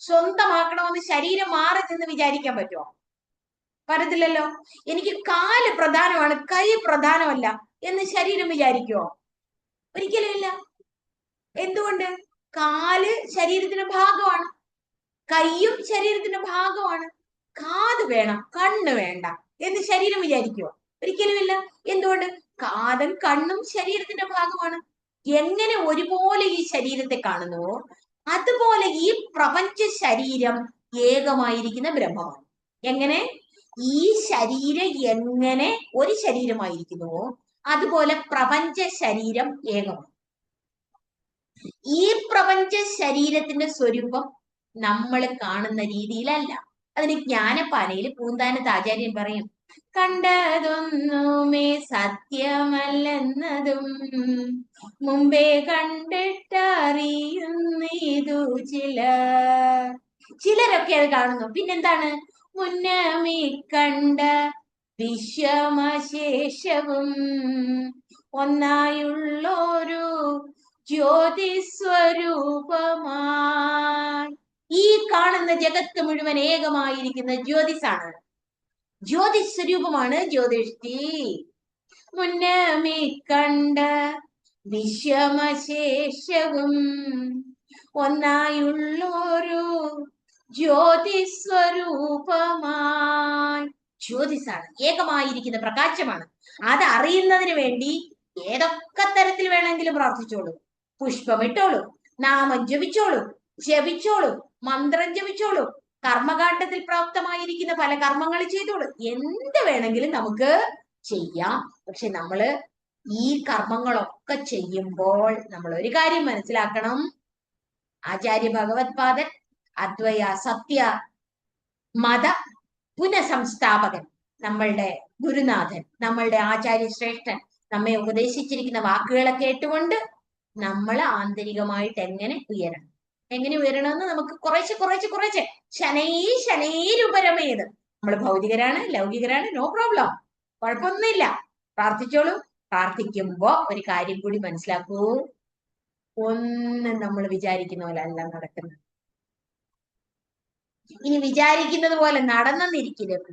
സ്വന്തമാക്കണമെന്ന് ശരീരം മാറി നിന്ന് വിചാരിക്കാൻ പറ്റുമോ? പറ്റത്തില്ലല്ലോ. എനിക്ക് കാല് പ്രധാനമാണ്, കൈ പ്രധാനമല്ല എന്ന് ശരീരം വിചാരിക്കുമോ? ഒരിക്കലുമില്ല. എന്തുകൊണ്ട്? കാല് ശരീരത്തിന്റെ ഭാഗമാണ്, കൈയും ശരീരത്തിന്റെ ഭാഗമാണ്. കാത് വേണം, കണ്ണ് വേണ്ട എന്ന് ശരീരം വിചാരിക്കുമോ? ഒരിക്കലുമില്ല. എന്തുകൊണ്ട്? കാതും കണ്ണും ശരീരത്തിന്റെ ഭാഗമാണ്. എങ്ങനെ ഒരുപോലെ ഈ ശരീരത്തെ കാണുന്നുവോ അതുപോലെ ഈ പ്രപഞ്ച ശരീരം ഏകമായിരിക്കുന്ന ബ്രഹ്മമാണ്. എങ്ങനെ? ഈ ശരീരം എങ്ങനെ ഒരു ശരീരമായിരിക്കുന്നുവോ അതുപോലെ പ്രപഞ്ച ശരീരം ഏകമാണ്. ഈ പ്രപഞ്ച ശരീരത്തിന്റെ സ്വരൂപം നമ്മൾ കാണുന്ന രീതിയിലല്ല. അതിന് ജ്ഞാനപ്പാനയിൽ പൂന്താനത്ത് ആചാര്യൻ പറയും, കണ്ടതൊന്നുമേ സത്യമല്ലെന്നതും മുമ്പേ കണ്ടിട്ടറിയുന്നിതു ചിലരൊക്കെ അത് കാണുന്നു. പിന്നെന്താണ്? മുന്നമേ കണ്ട വിശ്വമശേഷവും ഒന്നായുള്ളൊരു ജ്യോതിസ്വരൂപമായി. ഈ കാണുന്ന ജഗത്ത് മുഴുവൻ ഏകമായിരിക്കുന്ന ജ്യോതിസാണ്, ജ്യോതിസ്വരൂപമാണ് ജ്യോതിഷ്ഠി. മുന്നമേ കണ്ട വിശ്വമശേഷവും ഒന്നായുള്ളൊരു ജ്യോതിസ്വരൂപമായി. ജ്യോതിസാണ്, ഏകമായിരിക്കുന്ന പ്രകാശമാണ്. അത് അറിയുന്നതിന് വേണ്ടി ഏതൊക്കെ തരത്തിൽ വേണമെങ്കിലും പ്രാർത്ഥിച്ചോളൂ, പുഷ്പമിട്ടോളൂ, നാമം ജപിച്ചോളൂ, മന്ത്രം ജപിച്ചോളൂ, കർമ്മകാണ്ഡത്തിൽ പ്രാപ്തമായിരിക്കുന്ന പല കർമ്മങ്ങൾ ചെയ്തോളൂ, എന്ത് വേണമെങ്കിലും നമുക്ക് ചെയ്യാം. പക്ഷെ നമ്മള് ഈ കർമ്മങ്ങളൊക്കെ ചെയ്യുമ്പോൾ നമ്മൾ ഒരു കാര്യം മനസ്സിലാക്കണം. ആചാര്യ ഭഗവത്പാദൻ, അദ്വൈത സത്യ മത പുനഃസംസ്ഥാപകൻ, നമ്മളുടെ ഗുരുനാഥൻ, നമ്മളുടെ ആചാര്യശ്രേഷ്ഠൻ നമ്മെ ഉപദേശിച്ചിരിക്കുന്ന വാക്കുകളെ കേട്ടുകൊണ്ട് നമ്മൾ ആന്തരികമായിട്ട് എങ്ങനെ ഉയരണമെന്ന് നമുക്ക് കുറേശ്ശെ ശനൈരുപരമേത്. നമ്മൾ ഭൗതികരാണ്, ലൗകികരാണ്, നോ പ്രോബ്ലം, കുഴപ്പമൊന്നുമില്ല, പ്രാർത്ഥിച്ചോളൂ. പ്രാർത്ഥിക്കുമ്പോ ഒരു കാര്യം കൂടി മനസ്സിലാക്കൂ, ഒന്നും നമ്മൾ വിചാരിക്കുന്ന പോലെ അല്ല നടക്കുന്നത്. ഇനി വിചാരിക്കുന്നത് പോലെ നടന്നെന്നിരിക്കരുത്.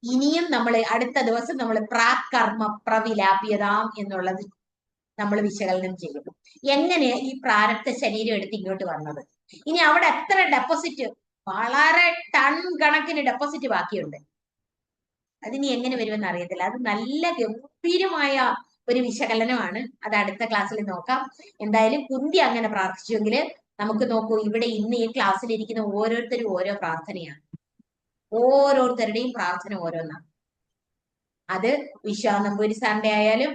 ഇനിയും നമ്മൾ അടുത്ത ദിവസം നമ്മൾ പ്രാകർമ്മ പ്രവിലാപ്യതാം എന്നുള്ളത് നമ്മൾ വിശകലനം ചെയ്യും. എങ്ങനെ ഈ പ്രാരബ്ധ ശരീരം എടുത്ത് ഇങ്ങോട്ട് വന്നത്, ഇനി അവിടെ എത്ര ഡെപ്പോസിറ്റ്, വളരെ ടൺ കണക്കിന് ഡെപ്പോസിറ്റ് ബാക്കിയുണ്ട്, അതിനി എങ്ങനെ വരുമെന്ന് അറിയത്തില്ല. അത് നല്ല ഗംഭീരമായ ഒരു വിശകലനമാണ്. അത് അടുത്ത ക്ലാസ്സിൽ നോക്കാം. എന്തായാലും കുന്തി അങ്ങനെ പ്രാർത്ഥിച്ചുവെങ്കിൽ നമുക്ക് നോക്കൂ, ഇവിടെ ഇന്ന് ഈ ക്ലാസ്സിൽ ഇരിക്കുന്ന ഓരോരുത്തരും ഓരോ പ്രാർത്ഥനയാണ്, ഓരോരുത്തരുടെയും പ്രാർത്ഥന ഓരോന്നാണ്. അത് വിശ്വാനമ്പൂരി സാറിന്റെ ആയാലും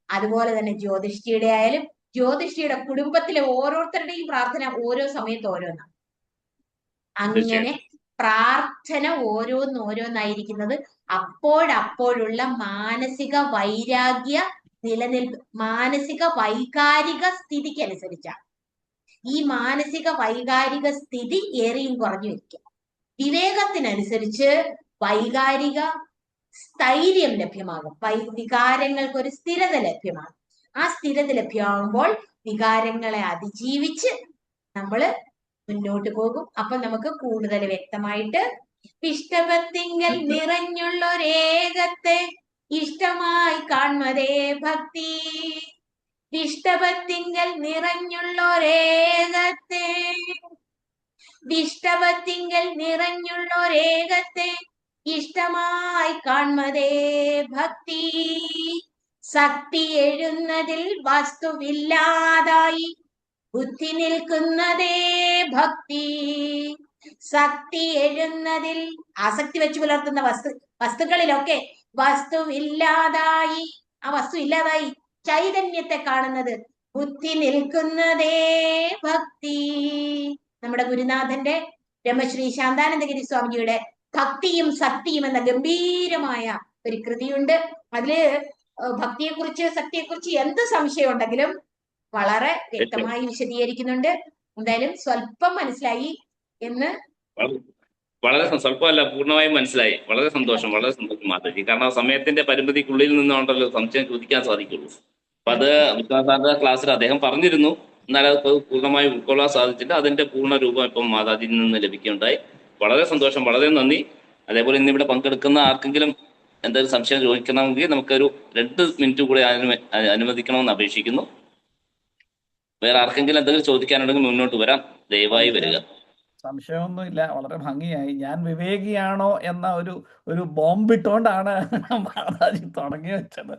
അതുപോലെ തന്നെ ജ്യോതിഷ്ഠിയുടെ ആയാലും ജ്യോതിഷ്ഠിയുടെ കുടുംബത്തിലെ ഓരോരുത്തരുടെയും പ്രാർത്ഥന ഓരോ സമയത്ത് ഓരോന്നാണ്. അങ്ങനെ പ്രാർത്ഥന ഓരോന്നായിരിക്കുന്നത് അപ്പോഴപ്പോഴുള്ള മാനസിക വൈരാഗ്യ നിലനിൽപ്പ്, മാനസിക വൈകാരിക സ്ഥിതിക്ക് അനുസരിച്ചാണ്. ഈ മാനസിക വൈകാരിക സ്ഥിതി ഏറിയും കുറഞ്ഞു വയ്ക്കുക. വിവേകത്തിനനുസരിച്ച് വൈകാരിക സ്ഥൈര്യം ലഭ്യമാകും, വികാരങ്ങൾക്ക് ഒരു സ്ഥിരത ലഭ്യമാകും. ആ സ്ഥിരത ലഭ്യമാകുമ്പോൾ വികാരങ്ങളെ അതിജീവിച്ച് നമ്മള് മുന്നോട്ട് പോകും. അപ്പൊ നമുക്ക് കൂടുതൽ വ്യക്തമായിട്ട് ഇഷ്ടഭക്തിങ്കൽ നിറഞ്ഞുള്ളൊരേകത്തെ ഇഷ്ടമായി കാൺമതേ ഭക്തി, ഇഷ്ടഭക്തിങ്കൽ നിറഞ്ഞുള്ളൊരേകത്തെ, ഇഷ്ടഭക്തിങ്കൽ നിറഞ്ഞുള്ളൊരേകത്തെ ഇഷ്ടമായി കാൺമതേ ഭക്തി, ശക്തി എഴുന്നതിൽ വസ്തുവില്ലാതായി ബുദ്ധി നിൽക്കുന്നതേ ഭക്തി, ശക്തി എഴുന്നതിൽ ആസക്തി വെച്ച് പുലർത്തുന്ന വസ്തുക്കളിലൊക്കെ വസ്തുവില്ലാതായി, ആ വസ്തു ഇല്ലാതായി ചൈതന്യത്തെ കാണുന്നത് ബുദ്ധി നിൽക്കുന്നതേ ഭക്തി. നമ്മുടെ ഗുരുനാഥന്റെ ബ്രഹ്മശ്രീ ശാന്താനന്ദഗിരി സ്വാമിജിയുടെ ഭക്തിയും ശക്തിയും എന്ന ഗംഭീരമായ ഒരു കൃതിയുണ്ട്. അതില് ഭക്തിയെക്കുറിച്ച് ശക്തിയെക്കുറിച്ച് എന്ത് സംശയം ഉണ്ടെങ്കിലും വളരെ വ്യക്തമായി വിശദീകരിക്കുന്നുണ്ട്. എന്തായാലും സ്വല്പം മനസ്സിലായി എന്ന് വളരെ സ്വല്പമല്ല, പൂർണ്ണമായും മനസ്സിലായി. വളരെ സന്തോഷം മാതാജി. കാരണം സമയത്തിന്റെ പരിമിതിക്കുള്ളിൽ നിന്നുകൊണ്ടല്ലോ സംശയം ചോദിക്കാൻ സാധിക്കുള്ളൂ. അപ്പൊ അത് വിശ്വാസാന്റെ ക്ലാസ്സിൽ അദ്ദേഹം പറഞ്ഞിരുന്നു, എന്നാൽ അത് പൂർണ്ണമായി ഉൾക്കൊള്ളാൻ സാധിച്ചില്ല. അതിന്റെ പൂർണ്ണ രൂപം ഇപ്പം മാതാജിയിൽ നിന്ന് ലഭിക്കുകയുണ്ടായി. വളരെ സന്തോഷം, വളരെ നന്ദി. അതേപോലെ ഇന്നിവിടെ പങ്കെടുക്കുന്ന ആർക്കെങ്കിലും എന്തെങ്കിലും സംശയം ചോദിക്കണമെങ്കിൽ നമുക്കൊരു 2 മിനിറ്റ് കൂടെ അനുവദിക്കണമെന്ന് അപേക്ഷിക്കുന്നു. വേറെ ആർക്കെങ്കിലും എന്തെങ്കിലും ചോദിക്കാനുണ്ടെങ്കിൽ മുന്നോട്ട് വരാം, ദയവായി വരിക. സംശയമൊന്നുമില്ല, വളരെ ഭംഗിയായി. ഞാൻ വിവേകിയാണോ എന്ന ഒരു ബോംബിട്ടുകൊണ്ടാണ് മാതാജി തുടങ്ങി വെച്ചത്.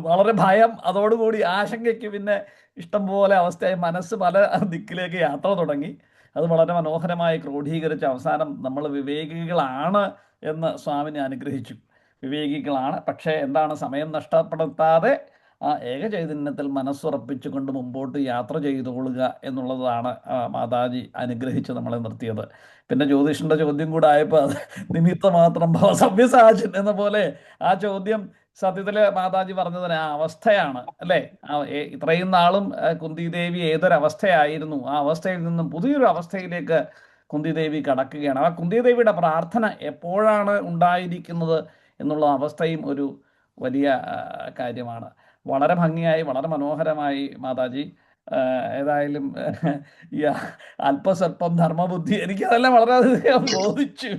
വളരെ ഭയം, അതോടുകൂടി ആശങ്കയ്ക്ക് പിന്നെ ഇഷ്ടംപോലെ അവസ്ഥയായി, മനസ്സ് പല ദിക്കിലേക്ക് യാത്ര തുടങ്ങി. അത് വളരെ മനോഹരമായി ക്രോഡീകരിച്ച അവസാനം നമ്മൾ വിവേകികളാണ് എന്ന് സ്വാമിനെ അനുഗ്രഹിച്ചു. വിവേകികളാണ്, പക്ഷേ എന്താണ്, സമയം നഷ്ടപ്പെടുത്താതെ ആ ഏകചൈതന്യത്തിൽ മനസ്സുറപ്പിച്ചുകൊണ്ട് മുമ്പോട്ട് യാത്ര ചെയ്തുകൊള്ളുക എന്നുള്ളതാണ് മാതാജി അനുഗ്രഹിച്ച് നമ്മളെ നിർത്തിയത്. പിന്നെ ജ്യോതിഷന്റെ ചോദ്യം കൂടെ ആയപ്പോൾ അത് നിമിത്തമാത്രം ഭവ സവ്യസാചൻ എന്ന പോലെ ആ ചോദ്യം സത്യത്തില് മാതാജി പറഞ്ഞതിന് ആ അവസ്ഥയാണ് അല്ലേ. ഇത്രയും നാളും കുന്തിദേവി ഏതൊരവസ്ഥയായിരുന്നു, ആ അവസ്ഥയിൽ നിന്നും പുതിയൊരു അവസ്ഥയിലേക്ക് കുന്തിദേവി കടക്കുകയാണ്. ആ കുന്തിദേവിയുടെ പ്രാർത്ഥന എപ്പോഴാണ് ഉണ്ടായിരിക്കുന്നത് എന്നുള്ള അവസ്ഥയും ഒരു വലിയ കാര്യമാണ്. വളരെ ഭംഗിയായി, വളരെ മനോഹരമായി മാതാജി. ഏതായാലും ഈ അല്പസ്വല്പം ധർമ്മബുദ്ധി എനിക്കതെല്ലാം വളരെയധികം ബോധിച്ചു.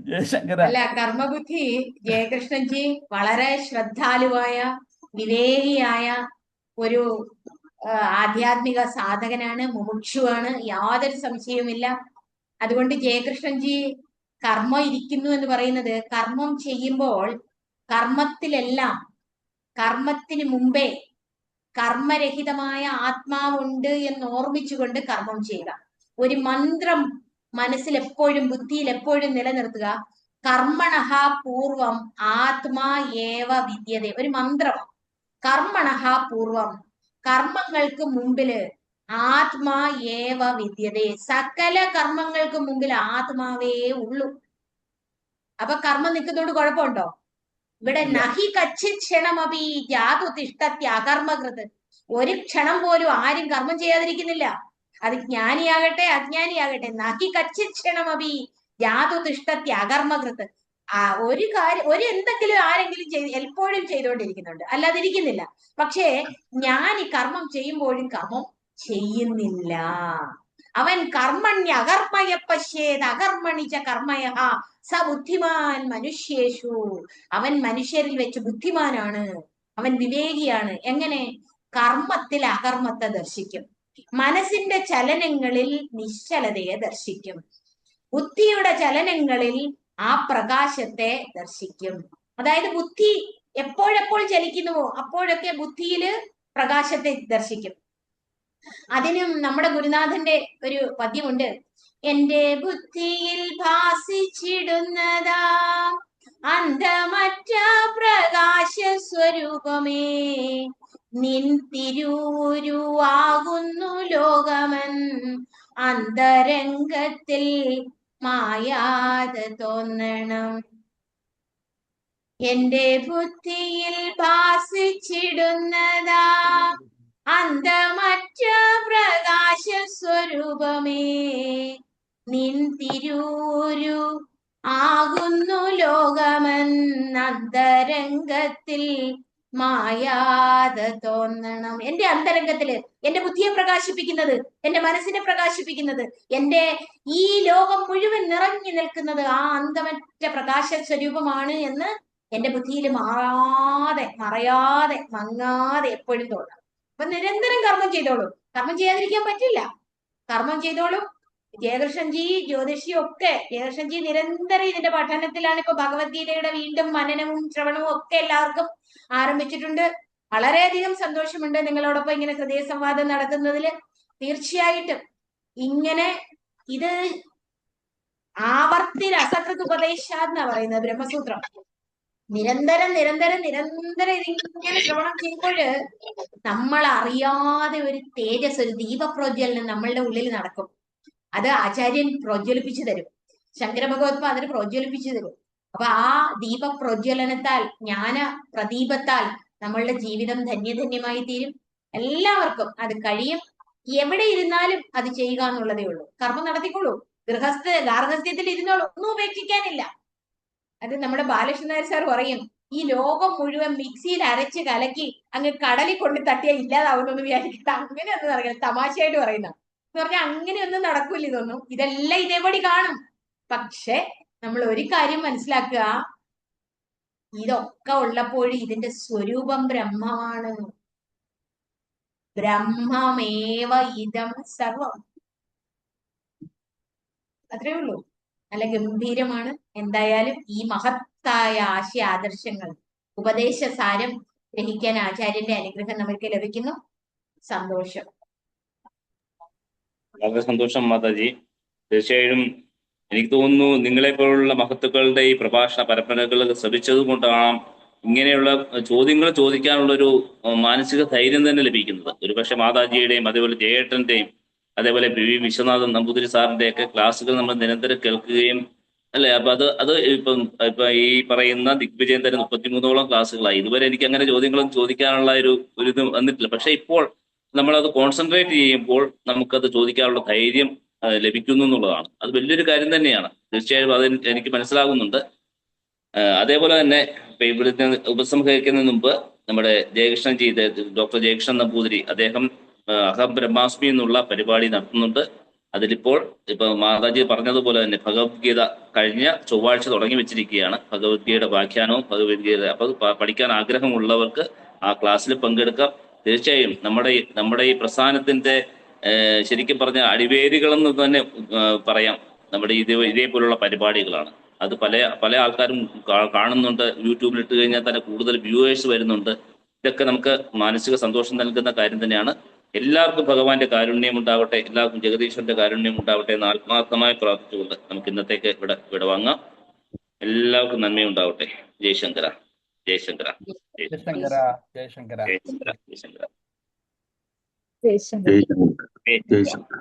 ജയശങ്കര. അല്ല, കർമ്മബുദ്ധി ജയകൃഷ്ണൻജി വളരെ ശ്രദ്ധാലുവായ വിവേകിയായ ഒരു ആധ്യാത്മിക സാധകനാണ്, മുമുക്ഷുവാണ്, യാതൊരു സംശയവുമില്ല. അതുകൊണ്ട് ജയകൃഷ്ണൻജി കർമ്മം ഇരിക്കുന്നു എന്ന് പറയുന്നത്, കർമ്മം ചെയ്യുമ്പോൾ കർമ്മത്തിലെല്ലാം കർമ്മത്തിന് മുമ്പേ കർമ്മരഹിതമായ ആത്മാവുണ്ട് എന്ന് ഓർമ്മിച്ചുകൊണ്ട് കർമ്മം ചെയ്യുക. ഒരു മന്ത്രം മനസ്സിൽ എപ്പോഴും, ബുദ്ധിയിൽ എപ്പോഴും നിലനിർത്തുക. കർമ്മണഃ പൂർവം ആത്മാ ഏവ വിദ്യതേ. ഒരു മന്ത്രം. കർമ്മണഃ പൂർവം, കർമ്മങ്ങൾക്ക് മുമ്പില് ആത്മാ ഏവ വിദ്യതേ. സകല കർമ്മങ്ങൾക്ക് മുമ്പിൽ ആത്മാവേ ഉള്ളൂ. അപ്പൊ കർമ്മം നിൽക്കുന്നതുകൊണ്ട് കുഴപ്പമുണ്ടോ? ഇവിടെ നഹി കച്ചിത് ക്ഷണമപി ജാതു തിഷ്ഠത്യ അകർമ്മകൃത്. ഒരു ക്ഷണം പോലും ആരും കർമ്മം ചെയ്യാതിരിക്കുന്നില്ല. അത് ജ്ഞാനിയാകട്ടെ അജ്ഞാനിയാകട്ടെ. നഹി കച്ചിത് ക്ഷണമപി ജാതു തിഷ്ഠത്യ അകർമ്മകൃത്. ഒരു കാര്യം, എന്തെങ്കിലും ആരെങ്കിലും എപ്പോഴും ചെയ്തുകൊണ്ടിരിക്കുന്നുണ്ട്, അല്ലാതിരിക്കുന്നില്ല. പക്ഷേ ഞാൻ ഈ കർമ്മം ചെയ്യുമ്പോഴും കർമ്മം ചെയ്യുന്നില്ല. അവൻ കർമ്മണ്യ അകർമ്മയ പശ്യേത് അകർമ്മണിച്ച കർമ്മയ സ ബുദ്ധിമാൻ മനുഷ്യേഷു. അവൻ മനുഷ്യരിൽ വെച്ച് ബുദ്ധിമാനാണ്, അവൻ വിവേകിയാണ്. എങ്ങനെ? കർമ്മത്തിൽ അകർമ്മത്തെ ദർശിക്കും, മനസ്സിന്റെ ചലനങ്ങളിൽ നിശ്ചലതയെ ദർശിക്കും, ബുദ്ധിയുടെ ചലനങ്ങളിൽ ആ പ്രകാശത്തെ ദർശിക്കും. അതായത് ബുദ്ധി എപ്പോഴെപ്പോൾ ചലിക്കുന്നുവോ അപ്പോഴൊക്കെ ബുദ്ധിയില് പ്രകാശത്തെ ദർശിക്കും. അതിനും നമ്മുടെ ഗുരുനാഥന്റെ ഒരു പദ്യമുണ്ട്. എന്റെ ബുദ്ധിയിൽ ഭാസിച്ചിടുന്നതാ അന്ധമറ്റ പ്രകാശ സ്വരൂപമേ, നിൻ തിരൂരുവാകുന്നു ലോകമൻ അന്തരംഗത്തിൽ മായാതെ തോന്നണം. എന്റെ ബുദ്ധിയിൽ ഭാസിച്ചിടുന്നതാ അന്തമറ്റ പ്രകാശ സ്വരൂപമേ, നിൻ തിരൂരു ആകുന്നു ലോകമെന്നന്തരംഗത്തിൽ മായാതെ തോന്നണം. എന്റെ അന്തരംഗത്തില് എന്റെ ബുദ്ധിയെ പ്രകാശിപ്പിക്കുന്നത്, എന്റെ മനസ്സിനെ പ്രകാശിപ്പിക്കുന്നത്, എന്റെ ഈ ലോകം മുഴുവൻ നിറഞ്ഞു നിൽക്കുന്നത് ആ അന്തമറ്റ പ്രകാശ സ്വരൂപമാണ് എന്ന് എന്റെ ബുദ്ധിയിൽ മറയാതെ മങ്ങാതെ എപ്പോഴും തോന്നാം. അപ്പൊ നിരന്തരം കർമ്മം ചെയ്തോളൂ. കർമ്മം ചെയ്യാതിരിക്കാൻ പറ്റില്ല. കർമ്മം ചെയ്തോളും. ജയകൃഷ്ണൻജി, ജ്യോതിഷി ഒക്കെ, ജയകൃഷ്ണൻജി നിരന്തരം ഇതിന്റെ പഠനത്തിലാണ്. ഇപ്പൊ ഭഗവത്ഗീതയുടെ വീണ്ടും മനനവും ശ്രവണവും ഒക്കെ എല്ലാവർക്കും ആരംഭിച്ചിട്ടുണ്ട്. വളരെയധികം സന്തോഷമുണ്ട് നിങ്ങളോടൊപ്പം ഇങ്ങനെ ഹൃദയ സംവാദം നടത്തുന്നതില്. തീർച്ചയായിട്ടും ഇങ്ങനെ ഇത് ആവർത്തി രസകൃത് ഉപദേശാന്നാ പറയുന്നത് ബ്രഹ്മസൂത്രം. നിരന്തരം ഇതിങ്ങനെ ശ്രവണം ചെയ്യുമ്പോൾ നമ്മൾ അറിയാതെ ഒരു തേജസ്, ഒരു ദീപപ്രോജ്വലനം നമ്മളുടെ ഉള്ളിൽ നടക്കും. അത് ആചാര്യൻ പ്രോജ്വലിപ്പിച്ചു തരും, ശങ്കര ഭഗവത്പാദര് പ്രോജ്വലിപ്പിച്ചു തരും. അപ്പൊ ആ ദീപപ്രോജ്വലനത്താൽ, ജ്ഞാന പ്രദീപത്താൽ നമ്മളുടെ ജീവിതം ധന്യധന്യമായി തീരും. എല്ലാവർക്കും അത് കഴിയും. എവിടെ ഇരുന്നാലും അത് ചെയ്യുക എന്നുള്ളതേ ഉള്ളൂ. കർമ്മം നടത്തിക്കൊള്ളൂ. ഗാർഹസ്ഥ്യത്തിൽ ഇരുന്നോളൂ, ഒന്നും ഉപേക്ഷിക്കാനില്ല. അത് നമ്മുടെ ബാലകൃഷ്ണൻ നായർ സാർ പറയും, ഈ ലോകം മുഴുവൻ മിക്സിയിൽ അരച്ച് കലക്കി അങ്ങ് കടലിൽ കൊണ്ട് തട്ടിയാൽ ഇല്ലാതാവുന്നു വിചാരിക്കട്ടെ. അങ്ങനെയൊന്നും നടക്കില്ല. തമാശയായിട്ട് പറയുന്ന എന്ന് പറഞ്ഞാൽ അങ്ങനെയൊന്നും നടക്കൂല. ഇതെല്ലാം ഇതേപടി കാണും. പക്ഷെ നമ്മൾ ഒരു കാര്യം മനസ്സിലാക്കുക, ഇതൊക്കെ ഉള്ളപ്പോഴും ഇതിന്റെ സ്വരൂപം ബ്രഹ്മമാണ്. ബ്രഹ്മമേവ ഇതം സർവം. അത്രേ ഉള്ളൂ. നല്ല ഗംഭീരമാണ്. എന്തായാലും ഈ മഹത്തായ ആശയ ആദർശങ്ങൾ, ഉപദേശ സാരം ഗ്രഹിക്കാൻ ആചാര്യന്റെ അനുഗ്രഹം നമുക്ക് ലഭിക്കുന്നു. സന്തോഷം. വളരെ സന്തോഷം മാതാജി. തീർച്ചയായും എനിക്ക് തോന്നുന്നു നിങ്ങളെ പോലുള്ള മഹത്തുക്കളുടെ ഈ പ്രഭാഷണ പരമ്പരകൾ ശ്രമിച്ചത് കൊണ്ടാണ് ഇങ്ങനെയുള്ള ചോദ്യങ്ങൾ ചോദിക്കാനുള്ള ഒരു മാനസിക ധൈര്യം തന്നെ ലഭിക്കുന്നത്. ഒരുപക്ഷെ മാതാജിയുടെയും അതേപോലെ ജയേട്ടന്റെയും അതേപോലെ വി വിശ്വനാഥൻ നമ്പൂതിരി സാറിന്റെ ഒക്കെ ക്ലാസ്സുകൾ നമ്മൾ നിരന്തരം കേൾക്കുകയും അല്ലെ. അപ്പൊ അത് ഇപ്പൊ ഈ പറയുന്ന ദിഗ്വിജയന്റെ 33ഓളം ക്ലാസ്സുകളായി. ഇതുവരെ എനിക്ക് അങ്ങനെ ചോദ്യങ്ങളൊന്നും ചോദിക്കാനുള്ള ഒരു ഇത് വന്നിട്ടില്ല. പക്ഷെ ഇപ്പോൾ നമ്മളത് കോൺസെൻട്രേറ്റ് ചെയ്യുമ്പോൾ നമുക്കത് ചോദിക്കാനുള്ള ധൈര്യം ലഭിക്കുന്നു എന്നുള്ളതാണ്. അത് വലിയൊരു കാര്യം തന്നെയാണ്. തീർച്ചയായും അത് എനിക്ക് മനസ്സിലാകുന്നുണ്ട്. അതേപോലെ തന്നെ ഇപ്പൊ ഇവിടുത്തെ ഉപസംഹരിക്കുന്നതിന് മുമ്പ് നമ്മുടെ ഡോക്ടർ ജയകൃഷ്ണൻ നമ്പൂതിരി അദ്ദേഹം അഹം ബ്രഹ്മാസ്മി എന്നുള്ള പരിപാടി നടത്തുന്നുണ്ട്. അതിലിപ്പോൾ ഇപ്പൊ മാതാജി പറഞ്ഞതുപോലെ തന്നെ ഭഗവത്ഗീത കഴിഞ്ഞ ചൊവ്വാഴ്ച തുടങ്ങി വെച്ചിരിക്കുകയാണ്. ഭഗവത്ഗീതയുടെ വ്യാഖ്യാനവും ഭഗവത്ഗീത അപ്പൊ പഠിക്കാൻ ആഗ്രഹമുള്ളവർക്ക് ആ ക്ലാസ്സിൽ പങ്കെടുക്കാം. തീർച്ചയായും നമ്മുടെ ഈ പ്രസ്ഥാനത്തിന്റെ ശരിക്കും പറഞ്ഞ അടിവേരുകളെന്ന് തന്നെ പറയാം നമ്മുടെ ഇതേപോലുള്ള പരിപാടികളാണ്. അത് പല ആൾക്കാരും കാണുന്നുണ്ട്. യൂട്യൂബിൽ ഇട്ട് കഴിഞ്ഞാൽ തന്നെ കൂടുതൽ വ്യൂവേഴ്സ് വരുന്നുണ്ട്. ഇതൊക്കെ നമുക്ക് മാനസിക സന്തോഷം നൽകുന്ന കാര്യം തന്നെയാണ്. എല്ലാവർക്കും ഭഗവാന്റെ കാരുണ്യം ഉണ്ടാവട്ടെ, എല്ലാവർക്കും ജഗദീശ്വരന്റെ കാരുണ്യം ഉണ്ടാവട്ടെ എന്ന് ആത്മാർത്ഥമായി പ്രാർത്ഥിച്ചുകൊണ്ട് നമുക്ക് ഇന്നത്തേക്ക് ഇവിടെ വാങ്ങാം. എല്ലാവർക്കും നന്മയുണ്ടാവട്ടെ. ജയശങ്കര ജയശങ്കര ജയശങ്കര ജയശങ്കര ജയശങ്കര ജയശങ്കര ജയശങ്കർ. ജയശങ്കര.